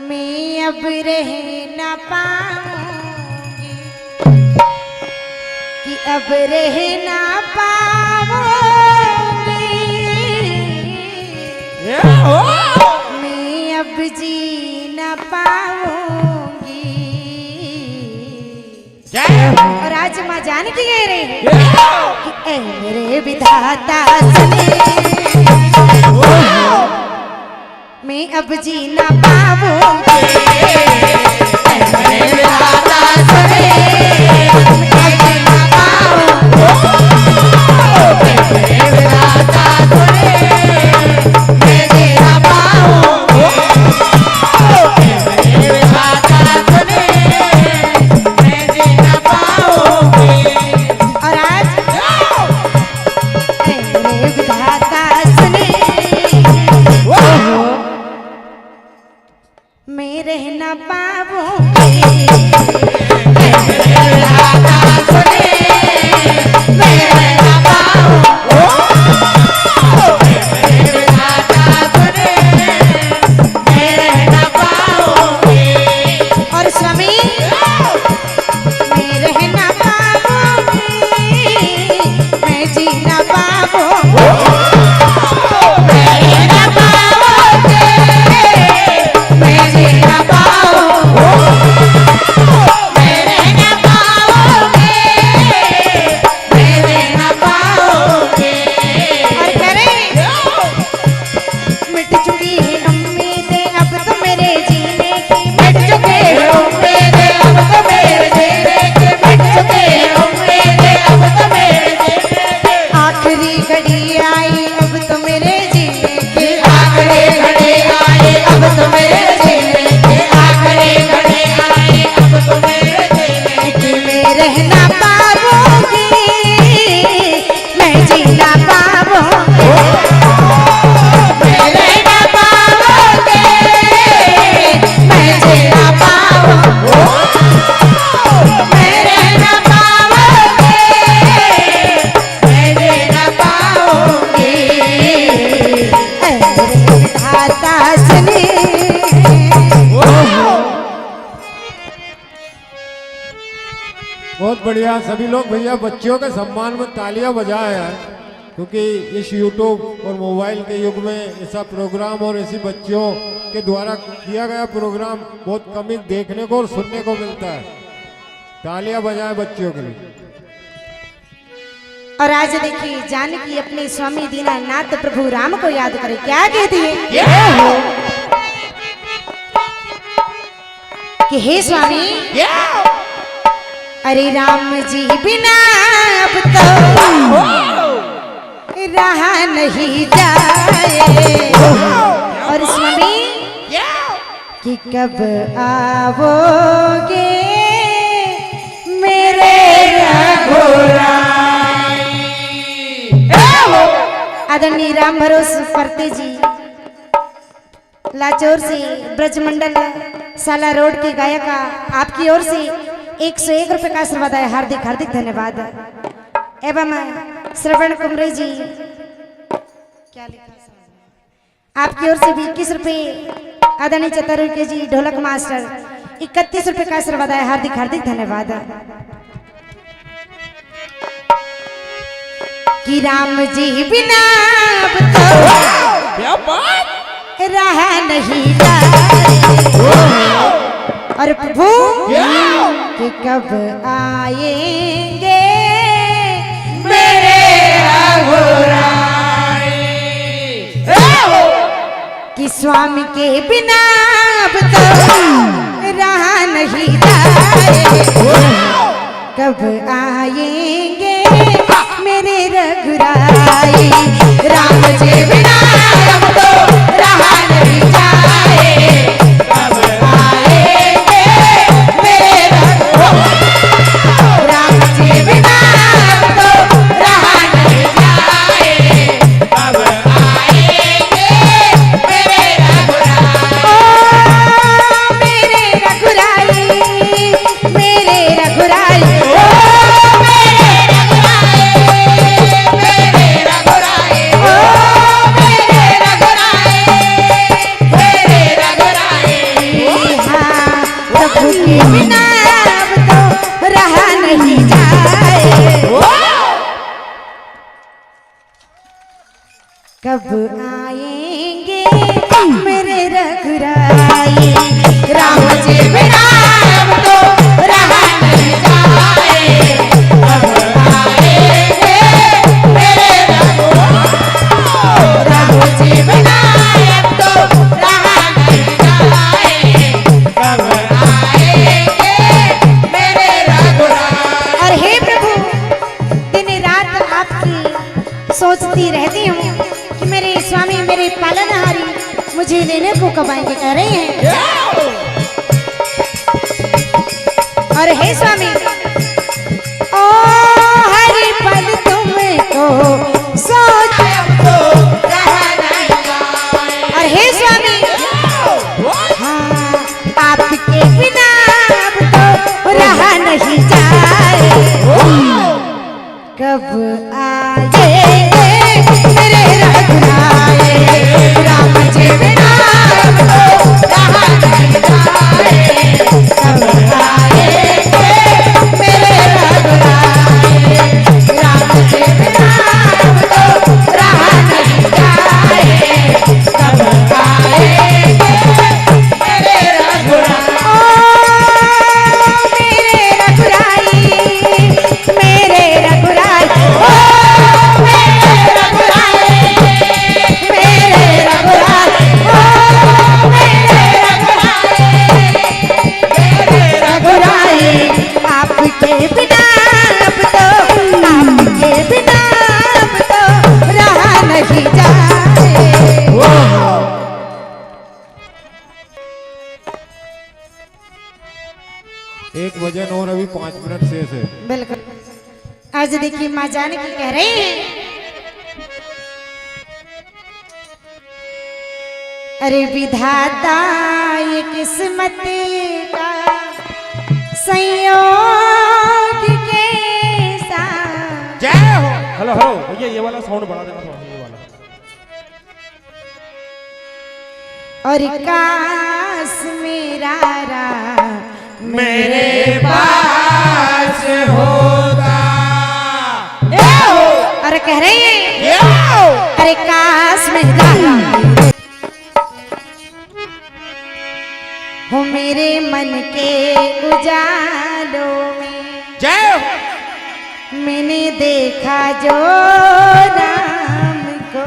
मैं अब रह न पाऊंगी कि अब रह न पाऊंगी मैं अब जी न पाऊंगी। और आज माँ जानकी कह रही है कि ए मेरे विधाता सुने मैं अब जी न पाऊंगी ए मेरे विधाता सुने मैं जी न पाऊंगी मेरे विधाता सुने मैं जी न पाऊंगी मेरे विधाता सुने मैं जी न पाऊंगी। और आज न पाऊंगी। और स्वामी मैं रह न पाऊंगी, मैं जी न पाऊंगी। बहुत बढ़िया। सभी लोग भैया बच्चियों के सम्मान में तालियां बजाए हैं, क्योंकि इस यूट्यूब और मोबाइल के युग में ऐसा प्रोग्राम और ऐसी बच्चियों के द्वारा किया गया प्रोग्राम बहुत कम ही देखने को और सुनने को मिलता है। तालियां बजाएं बच्चियों के लिए। और आज देखिए जानकी अपने स्वामी दीनानाथ प्रभु राम को याद करे, क्या कहती है कि हे स्वामी अरे राम जी बिना अब तो रहा नहीं जाए। और स्वामी कि कब आओगे मेरे आदरणीय राम भरोसे परते जी लाचौर से ब्रजमंडल साला रोड के गायका आपकी ओर से 101 रुपए का आशीर्वाद है। हार्दिक हार्दिक धन्यवाद। एवं श्रवण कुमरे जी क्या लिखा आपकी ओर से भी 21 रुपए। आदरणीय चतुर्वेदी जी ढोलक मास्टर 31 रुपए का आशीर्वाद है। हार्दिक हार्दिक धन्यवाद। कि राम जी बिना अब तो रहा नहीं जाए। और प्रभु कि कब आएंगे मेरे कि स्वामी के बिना अब तो रहा नहीं जाए। कब आएंगे मेरे रघुराई राम जी बिना अब तो रहा नहीं जाए। कब आएंगे मेरे राम जी बिना अब तो रहा नहीं जाए। कब आएंगे मेरे रघुराई मेरे रघुराई बिना अब तो रहा नहीं जाए। कब आएंगे मेरे रघुराई राम जी बिना अब तो रहा नहीं जाए। कब आएंगे मेरे रघु जी बिना अब तो रहा नहीं जाए। कब सोचती रहती हूँ कि मेरे स्वामी मेरे पालनहारी मुझे लेने को कब आएंगे, कह रहे हैं। और हे स्वामी ओ हर पल तुमको सोच और हे स्वामी हाँ आपके कब आएंगे मेरे रघुराए राम जी बिना अब तो रहा नहीं जाए। कब आएंगे मेरे रघुराए राम जी बिना अब तो रहा नहीं जाए। कब आएंगे मेरे रघुराए मेरे रघुराई मेरे रघुराई ओ मेरे रघुराई मेरे रघुराई ओ मेरे रघुराई आपके बिना अब तो आपके बिना अब तो रहा नहीं जाए। एक वजन और अभी 5 मिनट शेष है। बिल्कुल। आज देखिए माँ जानकी कह रही है, अरे विधाता ये किस्मत का संयोग के साथ। जय हो। हेलो हेलो भैया ये वाला साउंड बढ़ा देना थोड़ा, ये वाला। और काश मेरा राम मेरे पास होगा। अरे कह रही है, ये हो। अरे काश मेरा राम हो मेरे मन के उजालों में। जय हो। मैंने देखा जो राम को।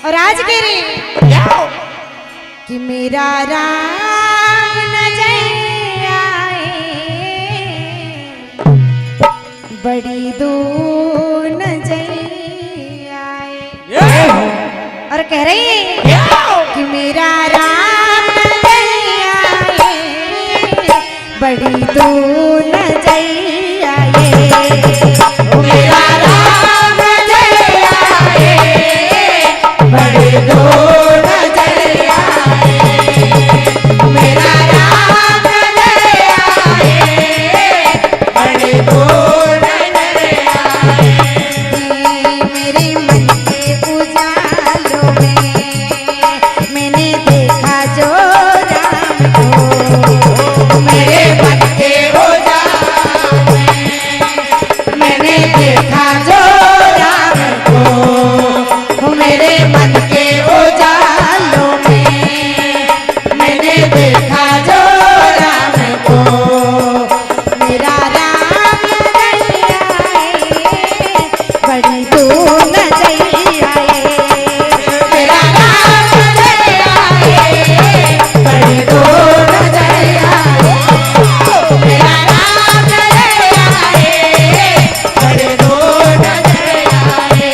और आज कह रही ये हो। कि मेरा राम नजर आए बड़ी दूर नजर आए। ये हो। और कह रही है ये हो। कि मेरा राम नजर आए बड़ी दूर नजर आए। मेरा राम नजर आए बड़ी दूर नजर आए। मेरा राम नजर आए बड़ी दूर नजर आए। मेरे मन के उजालों में मैंने देखा जो राम को। मेरे मन के उजालों में मैंने देखा जो राम को। मेरे मन के उजालों में मैंने देखा जो राम को। मेरा राम नजर आए बड़ी दूर नजर आए। मेरा राम नजर आए बड़ी दूर नजर आए। मेरा राम नजर आए बड़ी दूर नजर आए।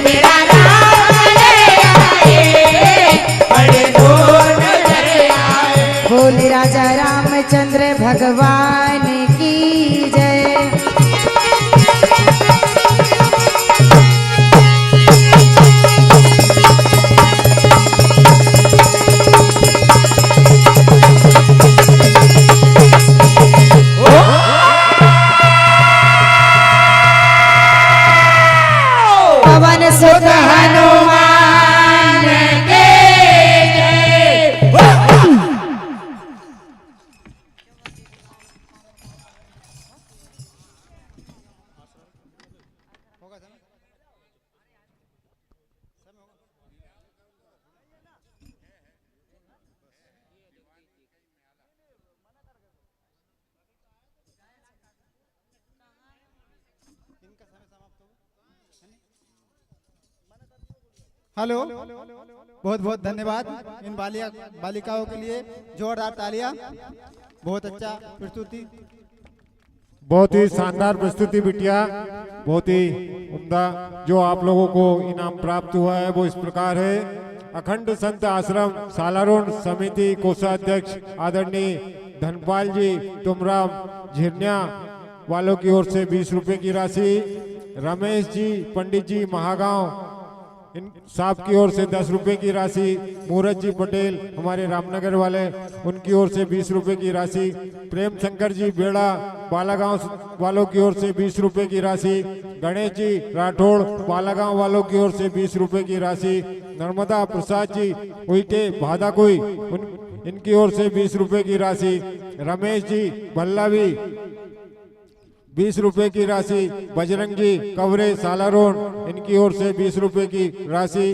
मेरा राम नजर आए बड़ी दूर नजर आए। बोले राजा रामचंद्र भगवान की जय। पवन सुत हनुमान के जय। हेलो, बहुत बहुत धन्यवाद इन बालिकाओं के लिए। जोरदार तालियां। बहुत अच्छा प्रस्तुति। बहुत ही शानदार प्रस्तुति बिटिया, बहुत ही उम्दा। जो आप लोगों को इनाम प्राप्त हुआ है वो इस प्रकार है। अखंड संत आश्रम सालारोन समिति कोषाध्यक्ष आदरणीय धनपाल जी तुमराम झिरनिया वालों की ओर से 20 रुपए की राशि। रमेश जी पंडित जी महागांव इन साहब की ओर से 10 रुपए की राशि, मूरत जी पटेल हमारे रामनगर वाले, उनकी ओर से 20 रुपए की राशि, प्रेम शंकर जी बेड़ा बालागांव वालों की ओर से 20 रुपए की राशि, गणेश जी राठौड़ बालागांव वालों की ओर से 20 रुपए की राशि, नर्मदा प्रसाद जी उइके भादाकोई इनकी ओर से 20 रुपए की राशि, रमेश जी भल्लावी 20 रुपए की राशि, बजरंगी कवरे सालारोन इनकी ओर से 20 रुपए की राशि,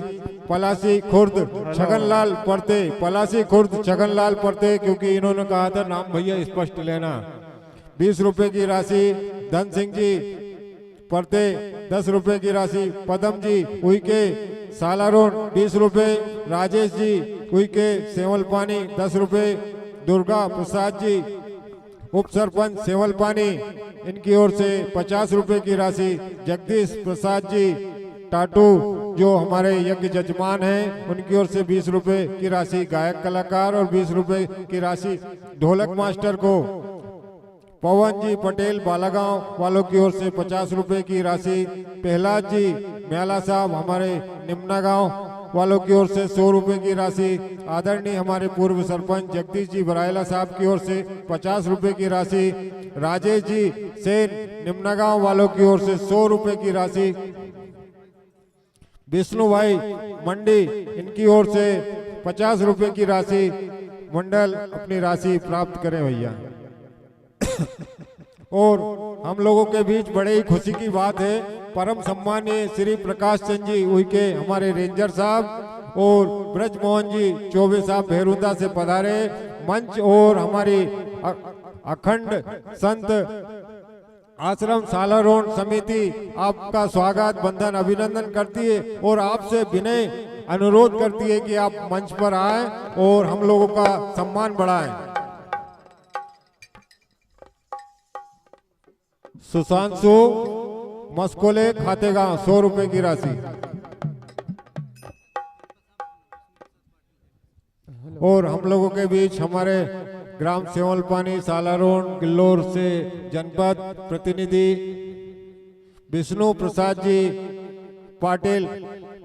पलासी खुर्द छगनलाल परते, पलासी खुर्द छगनलाल परते, क्योंकि इन्होंने कहा था नाम भैया स्पष्ट लेना, 20 रुपए की राशि, धन सिंह जी परते 10 रुपए की राशि, पदम जी उइके सालारोन 20 रुपए, राजेश जी उइके सेवल पानी 10 रुपए, दुर्गा प्रसाद जी उप सरपंच सेवल पानी इनकी ओर से 50 रुपए की राशि, जगदीश प्रसाद जी टाटू जो हमारे यज्ञ जजमान हैं उनकी ओर से 20 रुपए की राशि, गायक कलाकार और 20 रुपए की राशि ढोलक मास्टर को, पवन जी पटेल बालागांव वालों की ओर से 50 रुपए की राशि, प्रहलाद जी म्याला साहब हमारे निम्ना गांव वालों की ओर से 100 रुपए की राशि, आदरणीय हमारे पूर्व सरपंच जगदीश जी बरायला साहब की ओर से 50 रुपए की राशि, राजेश जी सेन निम्ना गांव वालों की ओर से 100 रुपए की राशि, विष्णु भाई मंडी इनकी ओर से 50 रुपए की राशि, मंडल अपनी राशि प्राप्त करें भैया। और हम लोगों के बीच बड़े ही खुशी की बात है, परम सम्मानीय श्री प्रकाश चंद जी उइके हमारे रेंजर साहब और ब्रजमोहन जी चौबे साहब भेरुंदा से पधारे मंच, और हमारी अखंड संत आश्रम सालारोन समिति आपका स्वागत बंधन अभिनंदन करती है और आपसे विनय अनुरोध करती है कि आप मंच पर आए और हम लोगों का सम्मान बढ़ाएं। सुशांशु मस्कोले खातेगांव 100 रुपए की राशि, और हम लोगों के बीच हमारे ग्राम सेवल पानी सालारोन गिल्लोर से जनपद प्रतिनिधि विष्णु प्रसाद जी पाटिल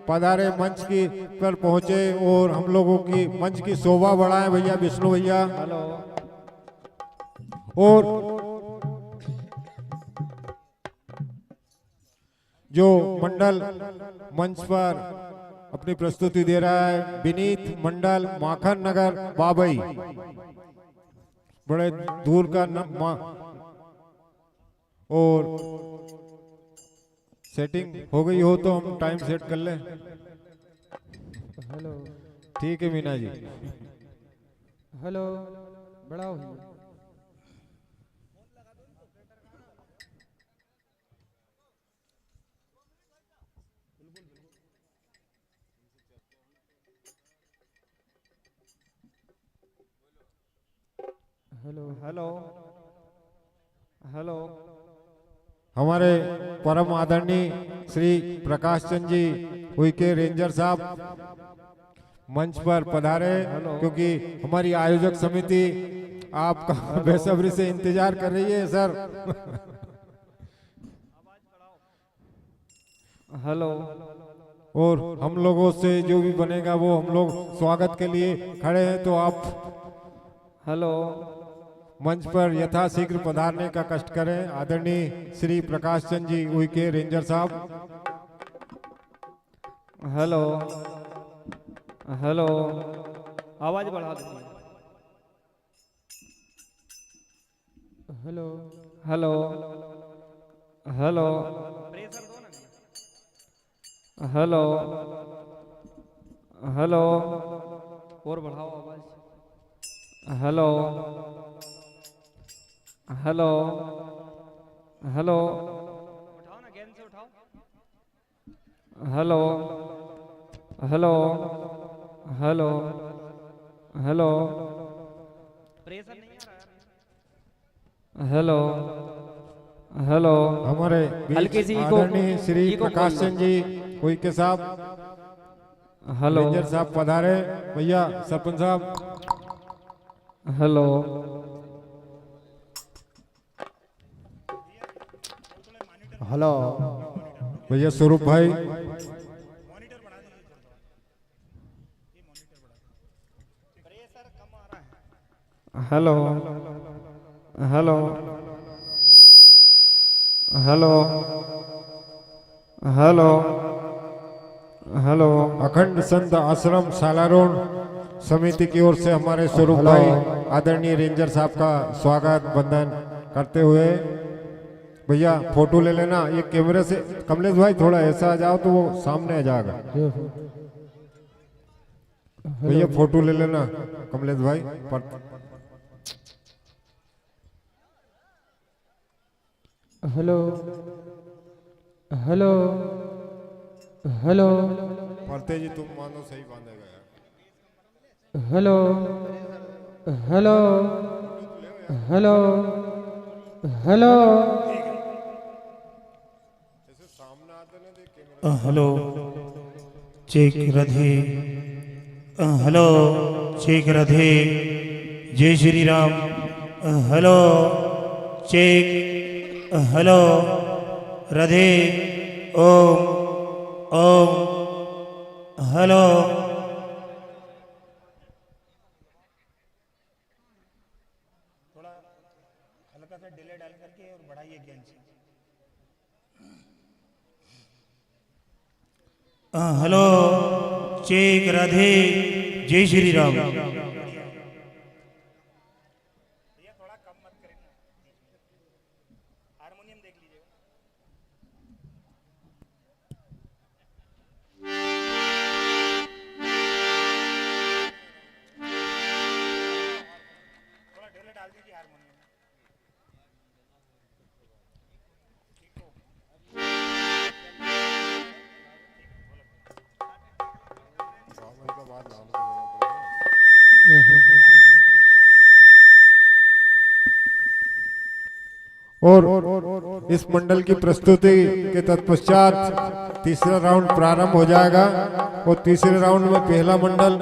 पधारे मंच की पर पहुंचे और हम लोगों की मंच की शोभा बढ़ाएं भैया विष्णु भैया। और जो मंडल मंच पर अपनी प्रस्तुति दे रहा है विनीत मंडल माखन नगर बाबई, बड़े दूर का और सेटिंग हो गई हो तो हम टाइम सेट कर लें। हेलो ठीक है मीना जी। हेलो बढ़ाओ। Hello hello hello. हमारे परम आदरणीय श्री प्रकाश चंद जी उइके रेंजर साहब मंच पर पधारे, क्योंकि हमारी आयोजक समिति आपका बेसब्री से इंतजार कर रही है सर। हेलो। और हम लोगों से जो भी बनेगा वो हम लोग स्वागत के लिए खड़े हैं, तो आप हेलो मंच पर यथाशीघ्र पधारने का कष्ट करें। आदरणीय श्री प्रकाश चंद जी उइके रेंजर साहब। Hello hello. आवाज बढ़ा दो। Hello hello hello hello hello. और बढ़ाओ आवाज। Hello hello hello. उठाओ ना, गेंद से उठाओ। Hello hello hello hello. Pressure नहीं आ रहा। Hello hello. हमारे हल्की सी आदरणीय श्री प्रकाश चंद जी उइके साहब हेलो रेंजर साहब पधारे। भैया सरपंच साहब। Hello hello. भैया स्वरूप भाई। Hello hello hello hello hello. अखंड संत आश्रम सालारोड समिति की ओर से हमारे स्वरूप भाई आदरणीय रेंजर साहब का स्वागत बंधन करते हुए भैया फोटो ले लेना। ये कैमरे से कमलेश भाई थोड़ा ऐसा आ जाओ तो वो सामने आ जाएगा। भैया फोटो ले लेना कमलेश भाई पर हेलो हेलो हेलो परते जी तुम मानो सही बांधेगा यार। Hello hello hello hello hello check Radhe, hello check Radhe, जय Shri Ram. Hello check, hello Radhe, Om Om. Hello थोड़ा हल्का सा डिले डाल करके और बढ़ाइए गेन से। हेलो चेक राधे, जय श्री राम। और इस मंडल की प्रस्तुति के तत्पश्चात तीसरा राउंड प्रारंभ हो जाएगा और तीसरे राउंड में पहला मंडल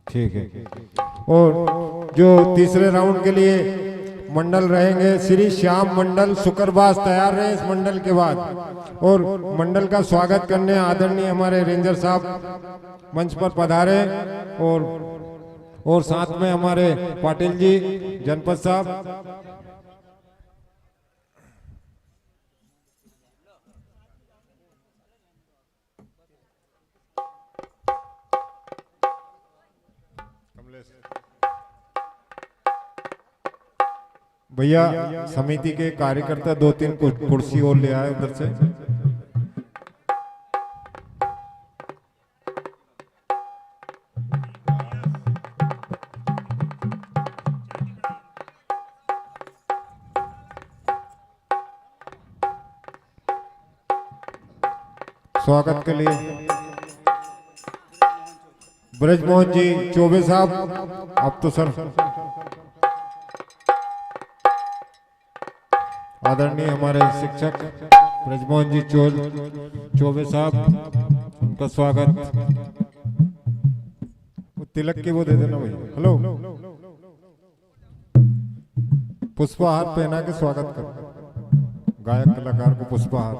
ठीक है। और जो तीसरे राउंड के लिए मंडल रहेंगे श्री श्याम मंडल सुकरबाज तैयार रहे इस मंडल के बाद। और मंडल का स्वागत करने आदरणीय हमारे रेंजर साहब मंच पर पधारे और साथ में हमारे पाटिल जी जनपद साहब। भैया समिति के कार्यकर्ता 2-3 कुर्सी और ले आए उधर से। स्वागत के लिए ब्रजमोहन जी चौबे साहब। अब तो सर आदरणीय हमारे शिक्षक ब्रजमोहन जी चौबे साहब, उनका स्वागत। वो तिलक की वो दे देना भाई। हेलो पुष्पहार पहना के स्वागत कर गायक कलाकार को पुष्पहार।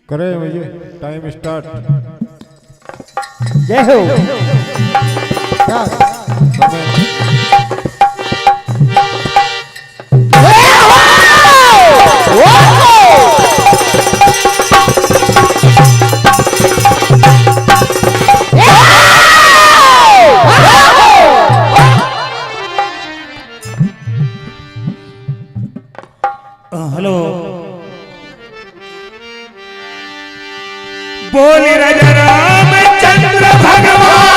करें भैया टाइम स्टार्ट। जय हो। बोल राजा रामचंद्र भगवान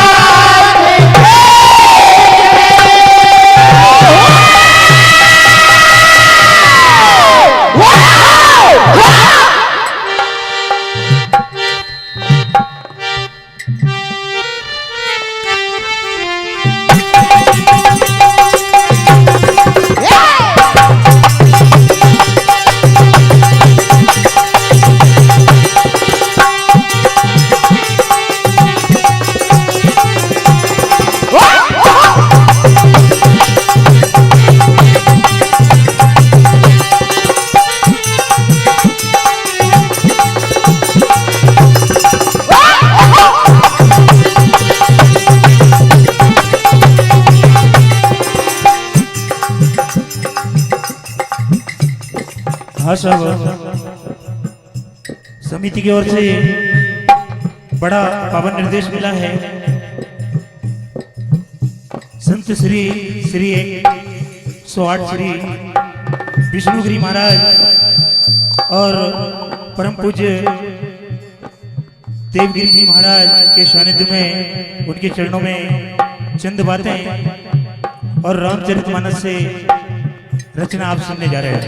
समिति की ओर से बड़ा पावन निर्देश मिला है। संत श्री 108 श्री विष्णुगिरी महाराज और परम पूज्य देवगिरी जी महाराज के सानिध्य में उनके चरणों में चंद बातें और रामचरितमानस से रचना आप सुनने जा रहे हैं।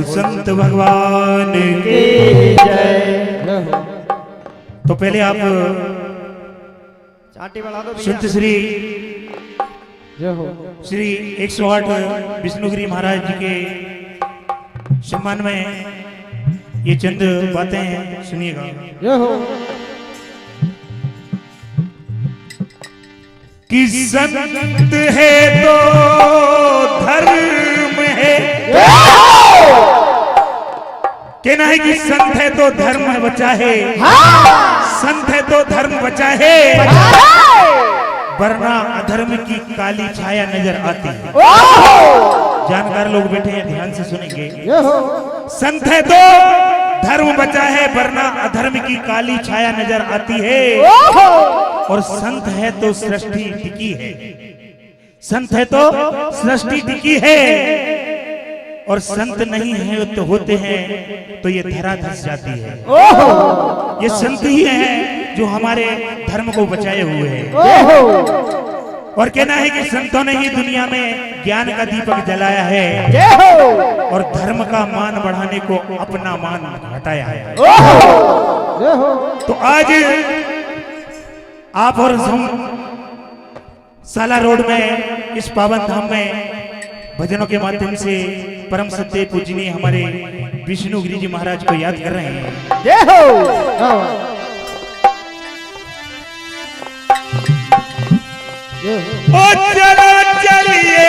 संत भगवान की जय। तो पहले आप संत श्री 108 विष्णुगिरी महाराज जी के सम्मान में ये चंद बातें सुनिएगा। कि संत है तो धर्म है, कहना है कि संत है तो धर्म बचा है, संत है तो धर्म बचा है, वरना अधर्म की काली छाया नजर आती है। जानकार लोग बैठे हैं, ध्यान से सुनेंगे। संत है तो धर्म बचा है, वरना अधर्म की काली छाया नजर आती है। और संत है तो सृष्टि टिकी है, संत है तो सृष्टि टिकी है। और संत नहीं है तो होते हैं तो ये धरा धस जाती है। ये संत ही है जो हमारे धर्म को बचाए हुए हैं। और कहना है कि संतों ने ही दुनिया में ज्ञान का दीपक जलाया है और धर्म का मान बढ़ाने को अपना मान घटाया है। तो आज आप और हम साला रोड में इस पावन धाम में भजनों के माध्यम से परम सत्य पूजनीय हमारे विष्णुगिरी जी महाराज को याद कर रहे हैं। ओ चलो चलिए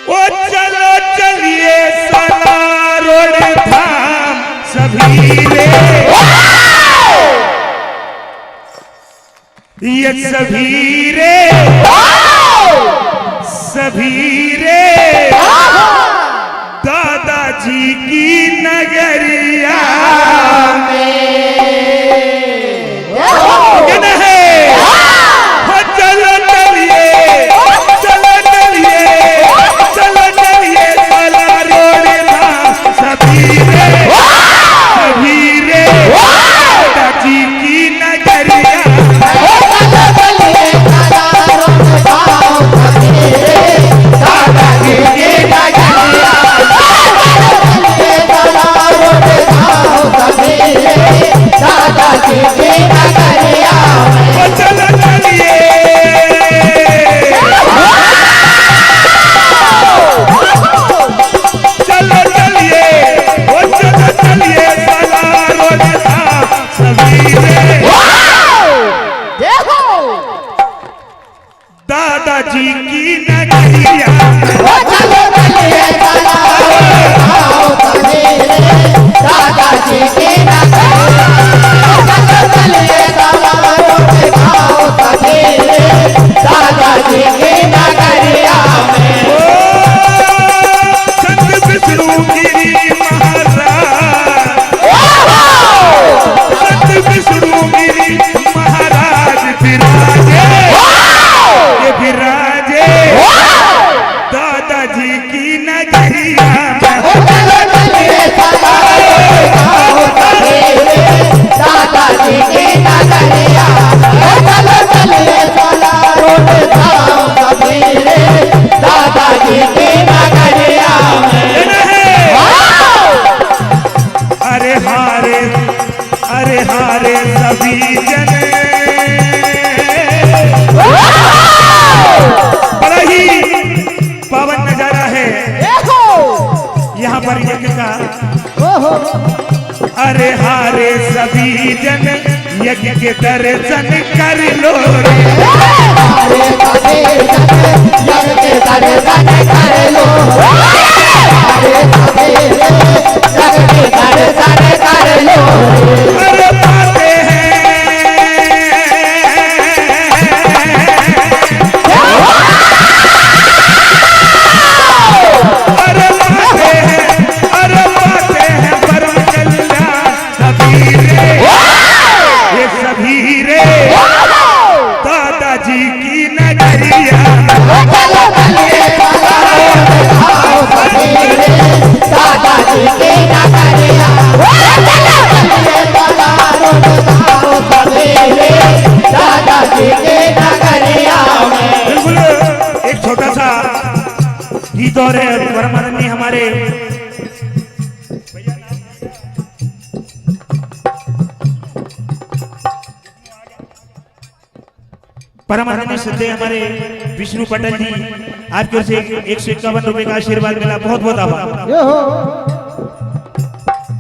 ओ चलो चलिए साला रोड था सभी रे, ये सभी रे, सभी रे दादाजी की नगरिया में चलो चलिए, चलो चलिए, चलो चलिए, साला रोड था सभी रे, सभी रे दादाजी की नगरिया। दादाजी की नगरिया दादाजी की दादाजी की नगरिया में संत विष्णुगिरी महाराज, संत विष्णुगिरी महाराज विराजे, ये विराजे दादाजी की नगरिया दादाजी की नगरिया दादाजी की नगरिया। अरे हारे, अरे हारे सभी जन, बड़ा ही पावन नजारा है यहाँ पर यज्ञ का। अरे हारे सभी जन यज्ञ के दर्शन कर लो रे, हारे सभी जन यज्ञ के दर्शन कर लो, हारे सभी जन यज्ञ के दर्शन कर लो। अरे पाते हैं, अरे पाते हैं, अरे पाते हैं परम कल्याण सभी रे, ये सभी रे दादाजी की नगरिया दादाजी की नगरिया दादाजी की नगरिया। बिल्कुल एक छोटा सा गीत और है, परमानंदी हमारे परमानंदी सिद्धे हमारे विष्णु पटेल जी, आपकी ओर से 151 रुपए का आशीर्वाद मिला, बहुत बहुत आभार।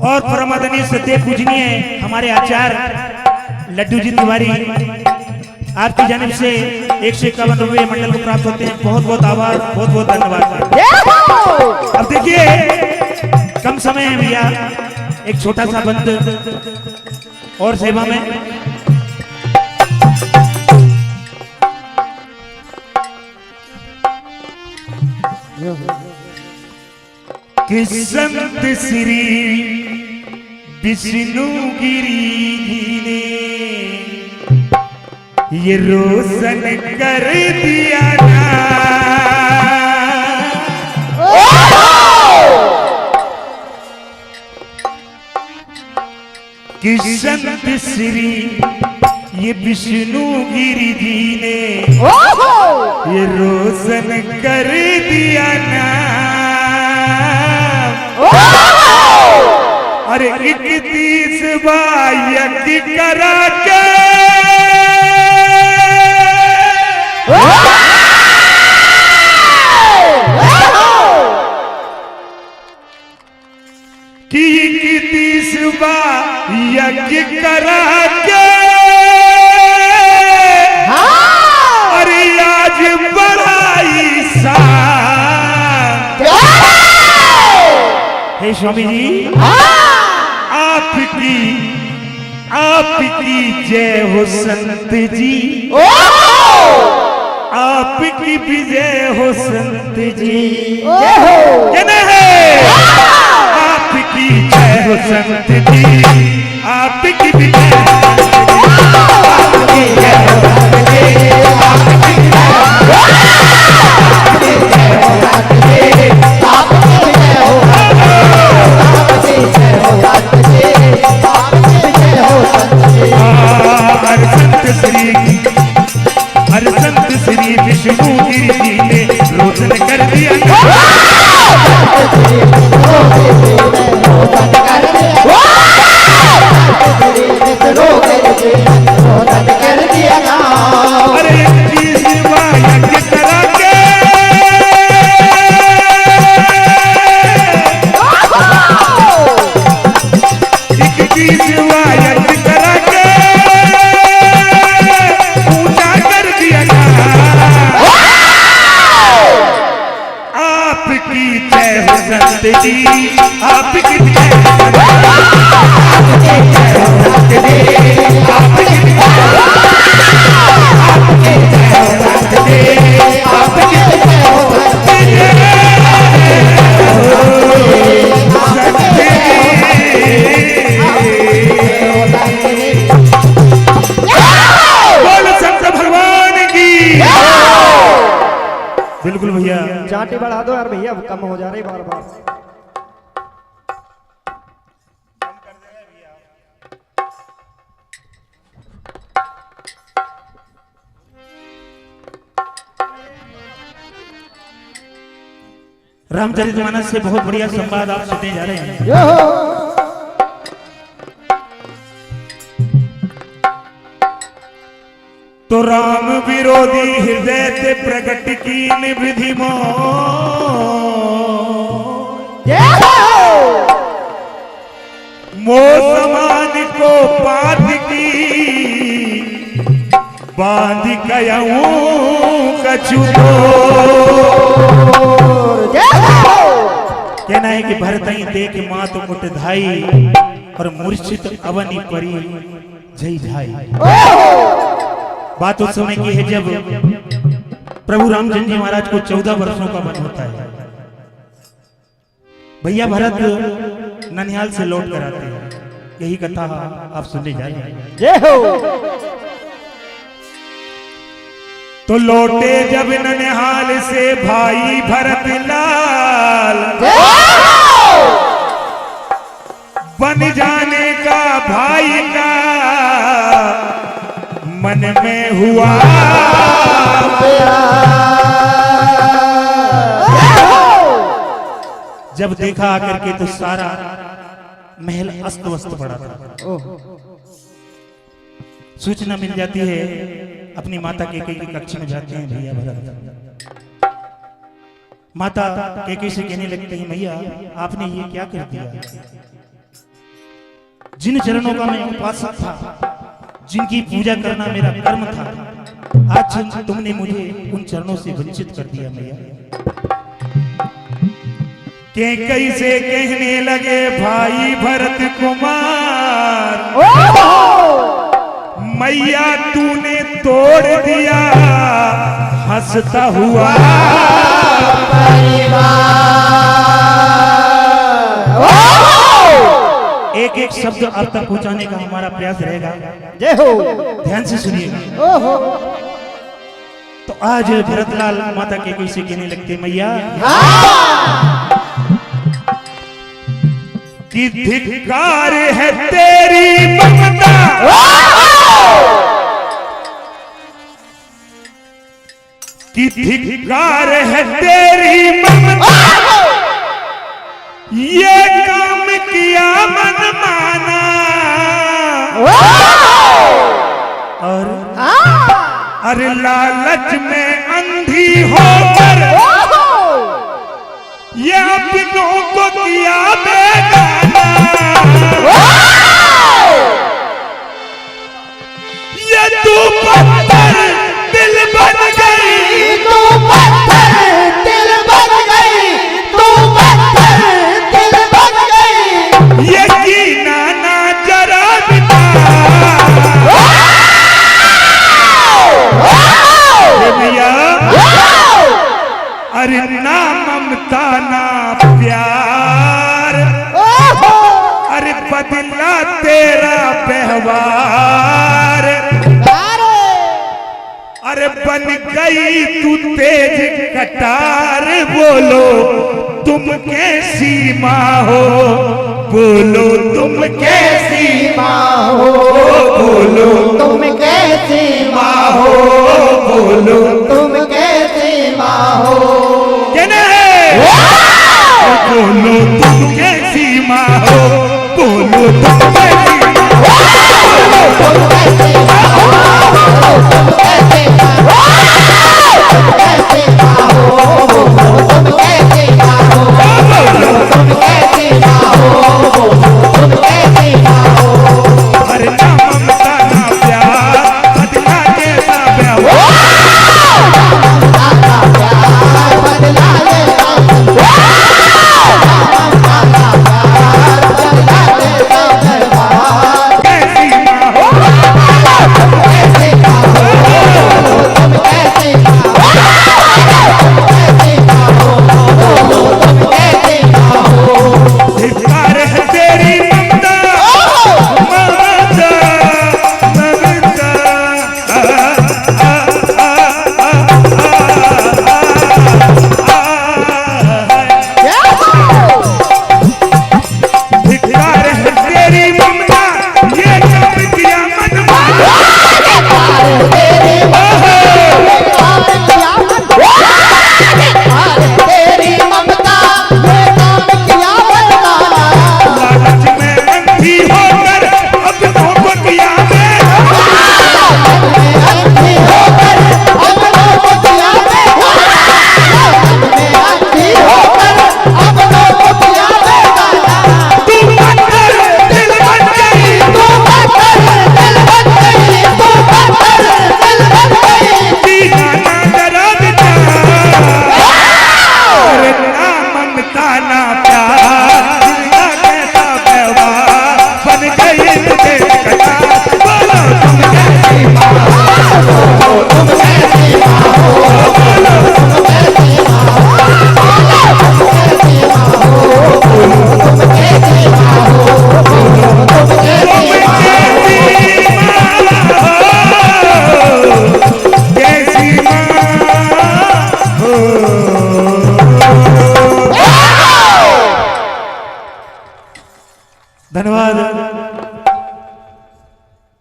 और परमानंदी सिद्धे पूजनीय हमारे आचार्य लड्डू जी तिवारी, आपकी जानिब से 151 रुपए मंडल को प्राप्त होते हैं, बहुत बहुत आभार, बहुत बहुत धन्यवाद। अब देखिए कम समय है भैया, एक छोटा सा बंद और सेवा में कि संत श्री विष्णुगिरी जी ने ये रोशन कर दिया ना, कि संत श्री ये विष्णुगिरी जी ने ये रोशन कर दिया ना। अरे 31 यज्ञ करा के कि 31 यज्ञ करा के अरे आज बढ़ाई सा। हे स्वामी जी आपकी जय हो संत जी, आपकी विजय हो संत जी, आपकी जय हो संत जी, आपकी विजय हो हर संत श्री विष्णु गिरी जी ने रोशन कर दिया, अरे इनकी सेवा यज्ञ करा के इनकी सेवा यज्ञ करा के पूजा कर दिया ना। आपकी जय हो संत जी, आपकी जय हो संत जी, आपकी बिल्कुल भैया चाटी बढ़ा दो यार भैया, कम हो जा रही बार बार। रामचरितमानस से बहुत बढ़िया संवाद आप सुनने जा रहे हैं। तो राम विरोधी हृदय से प्रकट की विधि मोह समान को बात की बांध कयाऊं कछु कहना है कि भरतई देख मात मुट धाई और मूर्छित अवनी परी जय झाई। बात उस समय की है जब प्रभु रामचंद्र जी महाराज को 14 वर्षों का वन होता है। भैया भरत ननिहाल से लौट कर आते हैं, यही कथा आप सुनने जा रहे हैं। तो लौटे जब ननिहाल से भाई भरत लाल, बन जाने का भाई का मन में हुआ जब देखा आकर के तो सारा महल अस्त व्यस्त पड़ा था। सूचना मिल जाती है, अपनी माता केकई की कक्ष में जाते हैं भैया भरत। माता केकई से कहने लगती है, भैया आपने ये क्या कर दिया? जिन चरणों का मैं उपासक था, जिनकी पूजा करना मेरा कर्म था, आज तुमने मुझे उन चरणों से वंचित कर दिया मैया। केकई से कहने लगे भाई भरत कुमार, मैया तूने तोड़ दिया हंसता हुआ एक एक शब्द आप तक पहुंचाने का हमारा प्रयास रहेगा। जय हो, ध्यान से सुनिएगा। तो आज भरतलाल माता के कैसे कहने लगते, मैया कि धिक्कार है तेरी ममता, कि धिक्कार है तेरी ममता, ये काम किया मन माना और अरे लालच में अंधी होकर ये अपनों को किया बेगाना, ये तू पत्थर दिल बन गई, तू पत्थर दिल बन गई, तू पत्थर दिल बन गई, ये कीना ना बदला तेरा व्यवहार, अरे बन गई तू तेज कटार, बोलो तुम कैसी माँ हो, बोलो तुम कैसी माँ हो, बोलो तुम कैसी माँ हो, बोलो तुम कैसी माँ हो, बोलो तुम कैसी माँ हो, बोलो तुम कैसी माँ हो, तुम कैसी माँ हो, तुम कैसी माँ हो, तुम कैसी माँ हो, तुम कैसी माँ हो, तुम कैसी माँ हो, तुम कैसी माँ हो। अरे ना ममता ना प्यार, बदला कैसा व्यवहार, बदला कैसी माँ हो, धिक्कार है तेरी ममता, ममता, ममता, धिक्कार है तेरी ममता, ये जब किया मनवा, तेरी ममता ये काम किया बनवाना, लालच में अंधी होकर अपनों को किया अंधी होकर अपनों को किया अंधी होकर अपनों को किया बेगाना, तू पत्थर दिल बन गई, तू पत्थर दिल बन गई, तू पत्थर दिल बन गई, दीवाना डरा बिचा, अरे ना ममता ना प्यार, दिलका कैसा व्यवहार, बन गई तुझे कटार, बोलो तुम कैसी माँ हो, तुम कैसी माँ हो, बोलो तुम कैसी माँ हो, तुम कैसी माँ हो, तुम कैसी माँ हो, तुम कैसी माँ हो। कैसी माँ हो। धन्यवाद।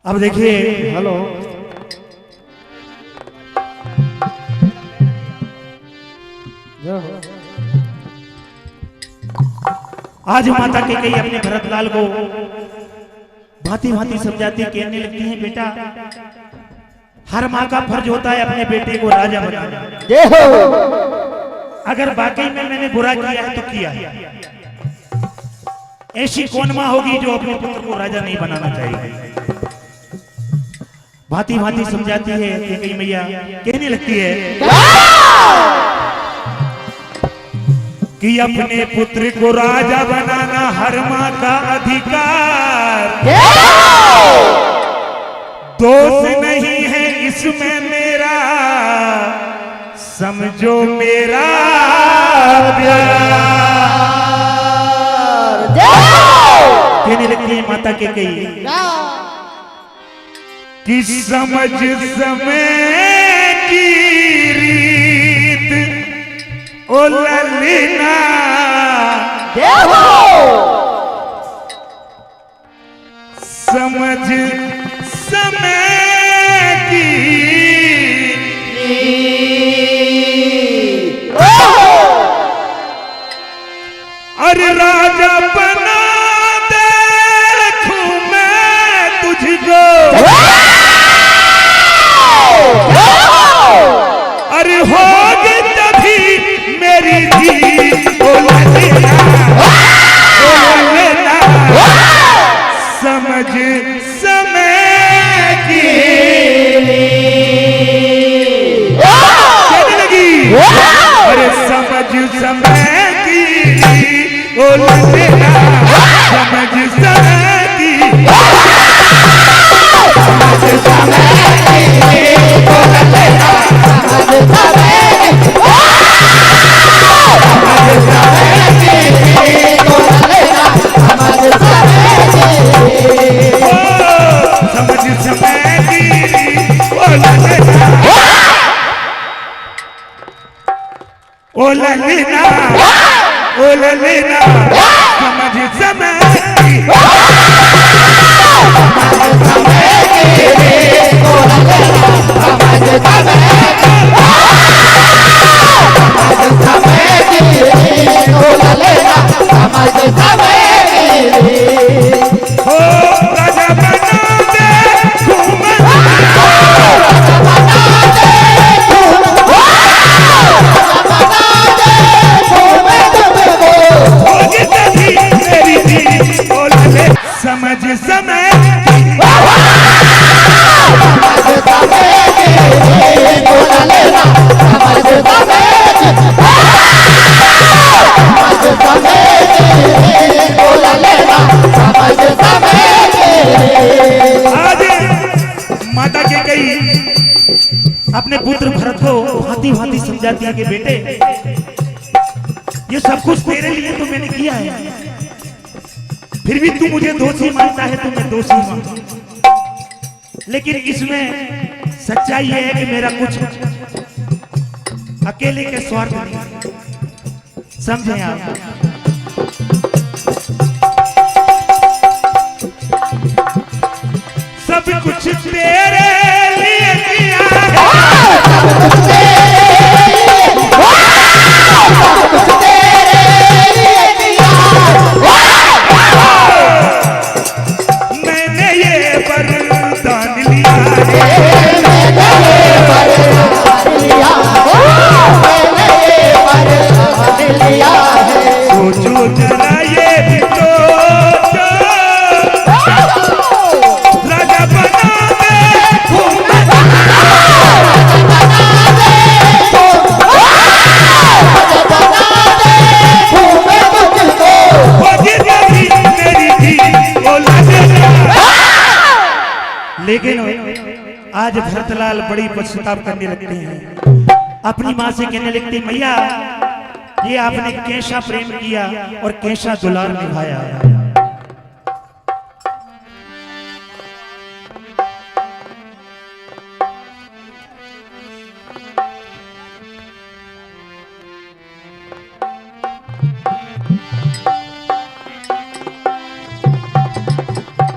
अब देखिए, हेलो आज माता के कई अपने भरतलाल को भांति भांति समझाती कहने लगती हैं, बेटा हर माँ का फर्ज होता है अपने बेटे को राजा बनाना, अगर वाकई में मैंने बुरा किया है तो किया है, ऐसी कौन माँ होगी जो अपने पुत्र को राजा नहीं बनाना चाहिए। भांति भांति समझाती है कि कई मैया कहने लगती है कि अपने पुत्र को राजा बनाना हर माँ का अधिकार, दोष नहीं है इसमें मेरा, समझो मेरा प्यार। कहने लगती है माता के कई कि समझ समय की रीत ओ ललना, समझ समय की अरे राजा बना देखूं मैं तुझको, अरे होगी तभी मेरी जीत, ओ ललना, ओ ललना, समझ समय की कहने लगी, अरे समझ समय की ओ ललना, समझ समय की, समझ समय की ओ ललना, समझ समय की, समझ समय की ओ ललना, समझ समय की ललेना ओ ललेना समझ समय समझ समय आज माता के कई अपने पुत्र भरत को भांति भांति समझाती है कि बेटे ये सब कुछ तेरे लिए तो मैंने किया है, फिर भी तू मुझे दोषी मानता है तो मैं दोषी मानता, लेकिन इसमें सच्चाई ये है कि मेरा कुछ अकेले के स्वार्थ नहीं, समझे आप। सब कुछ तेरे लिए किया मैंने ये वरदान लिया सोचो जरा ये भी तो राजा बना लेकिन आज भरतलाल बड़ी पश्चाताप करने लगते हैं, अपनी माँ से कहने लगते हैं मैया ये आपने कैसा प्रेम किया और कैसा दुलार निभाया।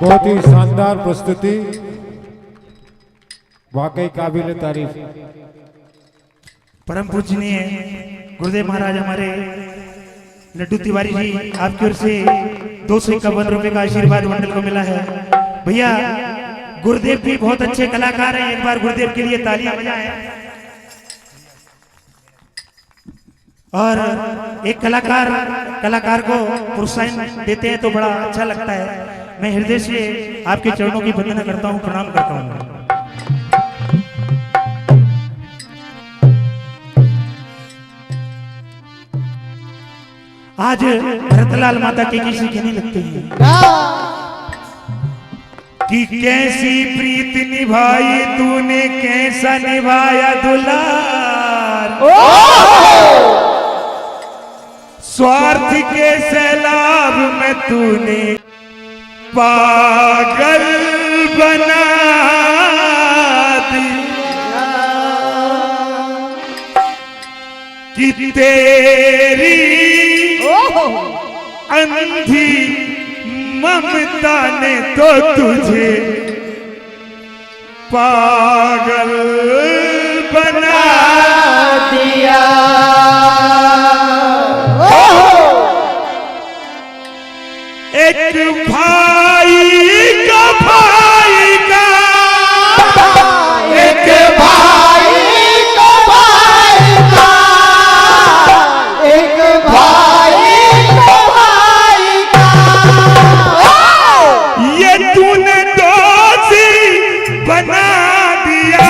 बहुत ही शानदार प्रस्तुति, वाकई काबिल तारीफ। परम पूजनीय गुरुदेव महाराज हमारे लड्डू तिवारी जी आपकी ओर से 251 रुपए का आशीर्वाद मंडल को मिला है। भैया गुरुदेव भी बहुत अच्छे कलाकार हैं, एक बार गुरुदेव के लिए तालियां बजाएं। और एक कलाकार को प्रोत्साहन देते हैं तो बड़ा अच्छा लगता है। मैं हृदय से आपके चरणों की वंदना करता हूं, प्रणाम करता हूं। आज भरतलाल माता के किसी कहने लगते हैं कि कैसी प्रीत निभाई तूने, कैसा निभाया दुलार, स्वार्थ के सैलाब में तूने पागल बना दिया कि तेरी अंधी ममता ने तो तुझे पागल बना दिया। एक भाई का भाई का, एक भाई का भाई का, एक भाई का भाई का, ये तूने दोषी बना दिया।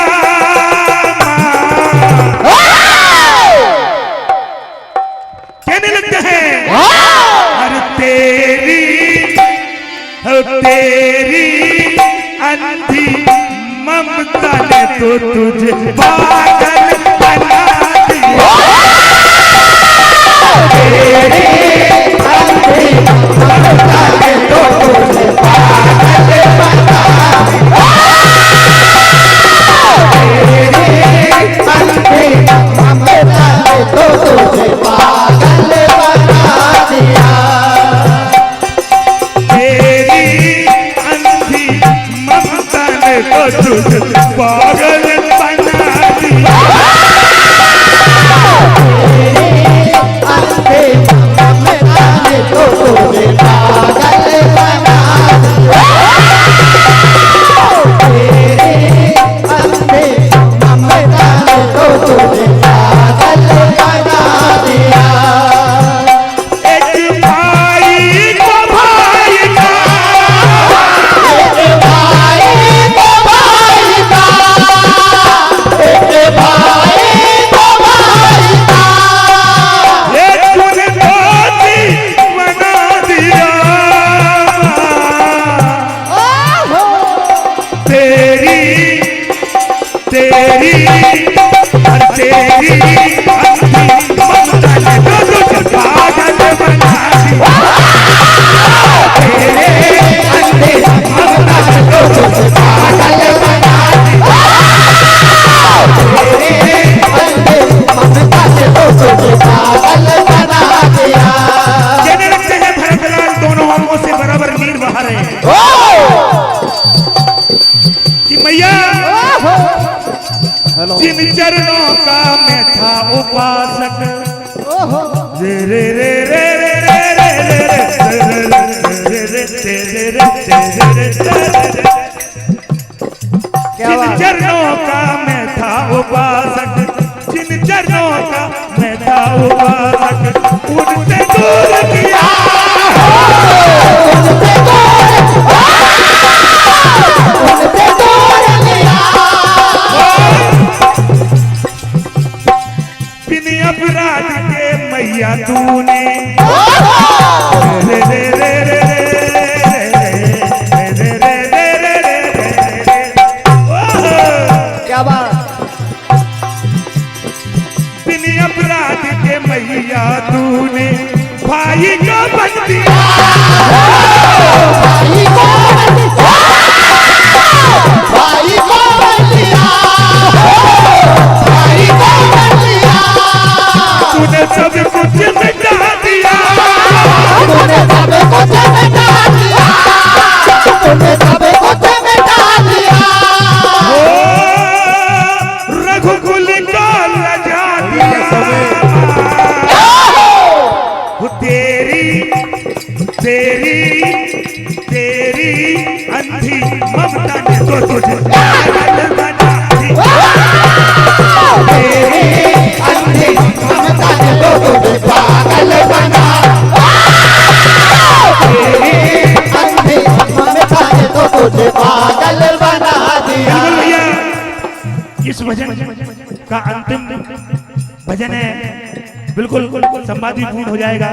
कहने लगते हैं तेरी अंधी ममता ने तो तुझे पागल बना दिया। तेरी अंधी ममता ने तो तुझे पागल बना दिया। तेरी अंधी ममता ने तो तुझे जिन चरणों का मैं था उपासक रे रे रे रे रे रे रे जिन चरणों का मैं था उपासक, जिन चरणों का मैं था उपासक, उनसे दूर किया, उनसे दूर किया, बिन अपराध के मैया तूने रे रे रे रे मैया तूने भाई को बन दिया, भाई को बन दिया, भाई को बन दिया, भाई को बन दिया, तूने सब कुछ मिटा दिया, तूने सब कुछ मिटा दिया, तूने सब कुछ मिटा दिया, रघुकुल को लजा दिया, तेरी तेरी अंधी ममता ने तो तुझे पागल बना दिया, तेरी अंधी ममता ने तो तुझे पागल बना, तेरी अंधी ममता ने तो तुझे पागल बना दिया। भैया इस भजन का अंतिम भजन है, बिल्कुल संवादी पूर्ण हो जाएगा।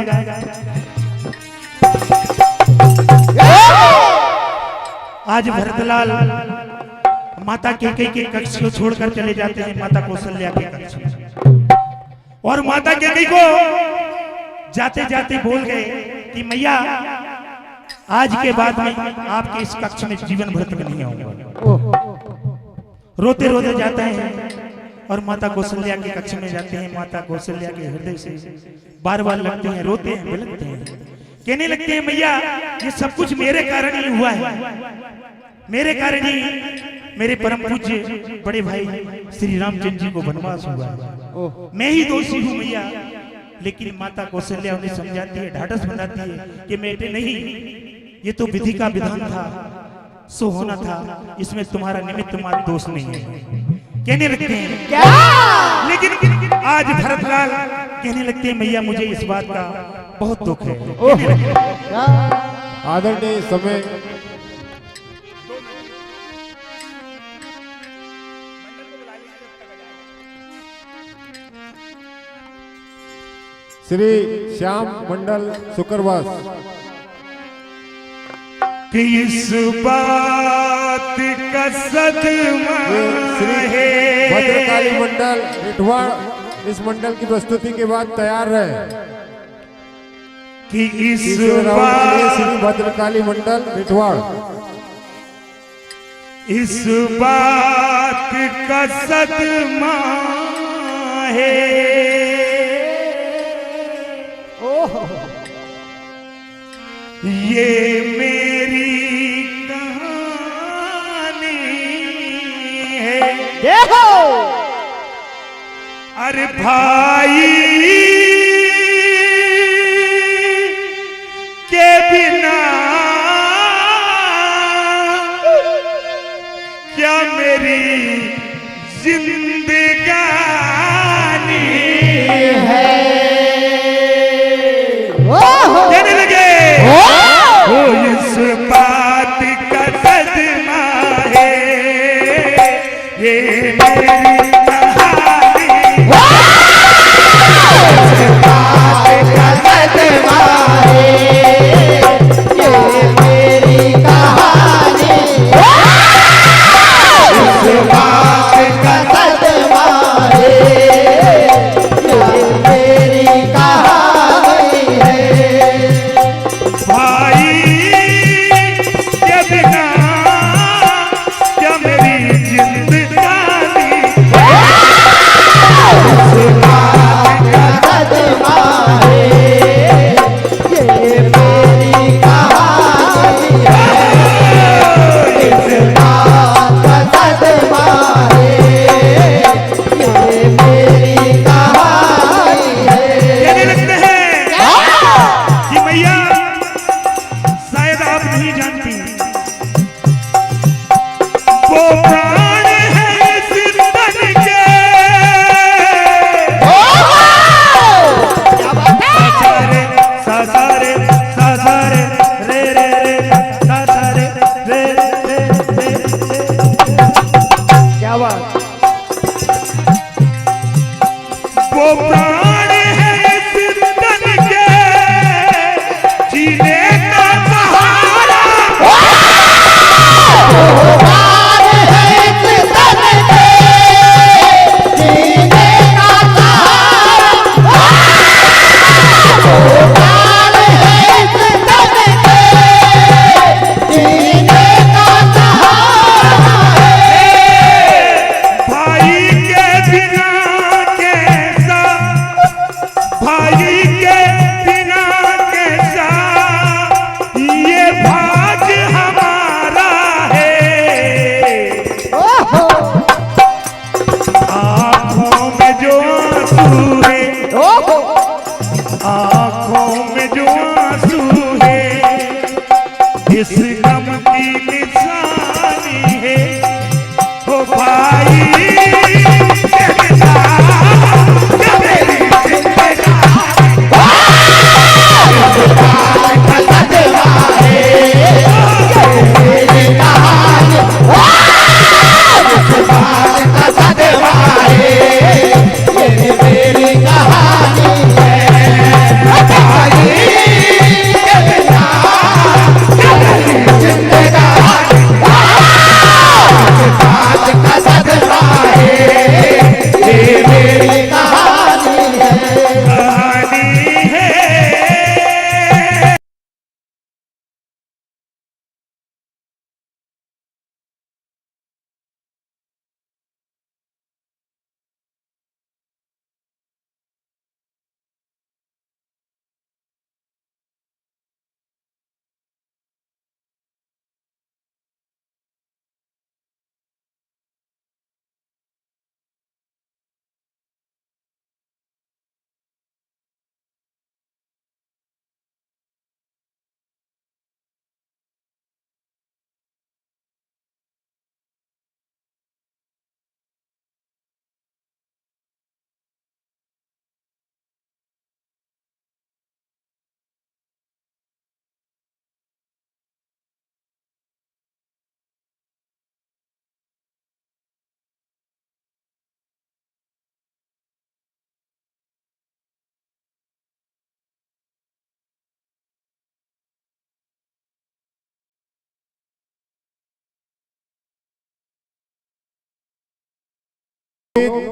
आज भरतलाल माता कैकेयी के कक्ष को छोड़कर चले जाते हैं माता कौशल्या के कक्ष में, और माता कैकेयी को जाते जाते बोल गए कि मैया आज के बाद में आपके इस कक्ष में जीवन भर तक नहीं आऊंगा। रोते रोते जाते हैं और माता कौशल्या के कक्ष में जाते हैं। माता कौशल्या के हृदय से बार बार लगते हैं, रोते हैं, बिलखते हैं, कहने लगते हैं मैया ये सब कुछ मेरे कारण ही हुआ है, मेरे कारण ही मेरे परम पूज्य बड़े भाई श्री रामचंद्र जी को वनवास हुआ, मैं ही दोषी हूँ मैया। लेकिन माता कौशल्या उन्हें समझाती है, ढाढ़स बनाती है कि बेटे नहीं, ये तो विधि का विधान था, सो होना था, इसमें तुम्हारा निमित्त मात्र दोष नहीं है, कहने लगते हैं। लेकिन आज भरतलाल कहने लगते हैं मैया मुझे इस बात का बहुत दुख है। आदरणीय समय श्री श्याम मंडल शुक्रवास कि इस बात का सदमा श्री भद्रकाली मंडल इटवाड़ इस मंडल की प्रस्तुति के बाद तैयार रहे कि इस बात श्री भद्रकाली मंडल इटवाड़ इस बात का सदमा है, ये मेरी कहानी है, देखो अरे भाई के बिना क्या मेरी जिंदगानी है, कहने लगे वो इस बात का सदमा है, ये मेरी कहानी, इस बात का सदमा है, ये नहीं जानती। वो प्राण है इस तन के, सासारे सासारे सासारे रे रे रे सासारे रे रे रे। क्या बात। वो प्राण है इस तन के, जीने का सहारा। भाई के बिना कैसा, भाई के बिना कैसा ये भाग हमारा है। आँखों में जो आंसू है, आँखों में जो आंसू है, इस गम की निशानी है। ओ भाई कहता क्या मेरी जिंदगानी।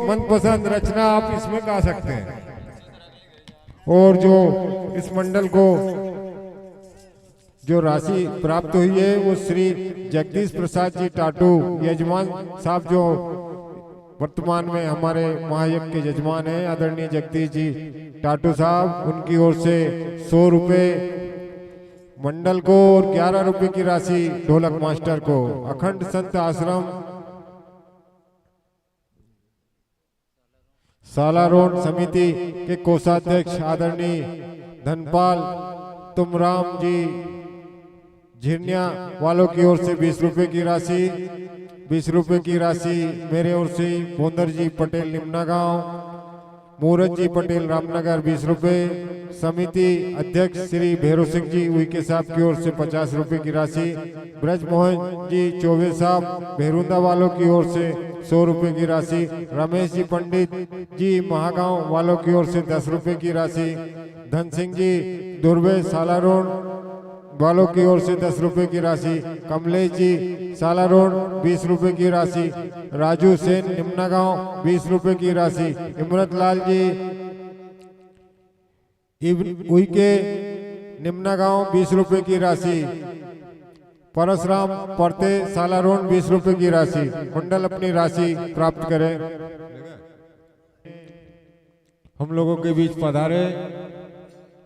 मनपसंद रचना आप इसमें गा सकते हैं। और जो इस मंडल को जो राशि प्राप्त हुई है वो श्री जगदीश प्रसाद जी टाटू यजमान साहब, जो वर्तमान में हमारे महायज्ञ के यजमान हैं, आदरणीय जगदीश जी टाटू साहब, उनकी ओर से 100 रुपए मंडल को और 11 रुपए की राशि ढोलक मास्टर को। अखंड संत आश्रम साला रोड समिति के कोषाध्यक्ष आदरणीय धनपाल तुमराम जी झिरनिया वालों की ओर से 20 रुपए की राशि, 20 रुपए की राशि मेरे ओर से भोंदर जी पटेल निम्ना गांव, मूरत जी पटेल रामनगर 20 रुपए, समिति अध्यक्ष श्री भैरव सिंह जी उइके साहब की ओर से 50 रुपए की राशि, ब्रजमोहन जी चौबे साहब भेरुंदा वालों की ओर से 100 रुपए की राशि, रमेश जी पंडित जी महागांव वालों की ओर से 10 रुपए की राशि, धन सिंह जी दुर्वे साला रोड वालों की ओर से 10 रुपए की राशि, कमलेश जी साला रोड 20 रुपए की राशि, राजू सेन निम्ना गांव 20 रुपए की राशि, इमरत लाल जी उइके निम्ना गांव 20 रुपए की राशि, परशुराम परते साला रोड 20 रुपए की राशि। मंडल अपनी राशि प्राप्त करें। हम लोगों के बीच पधारे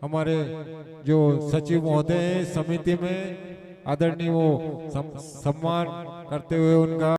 हमारे जो सचिव महोदय हैं समिति में, आदरणीय वो सम्मान करते हुए उनका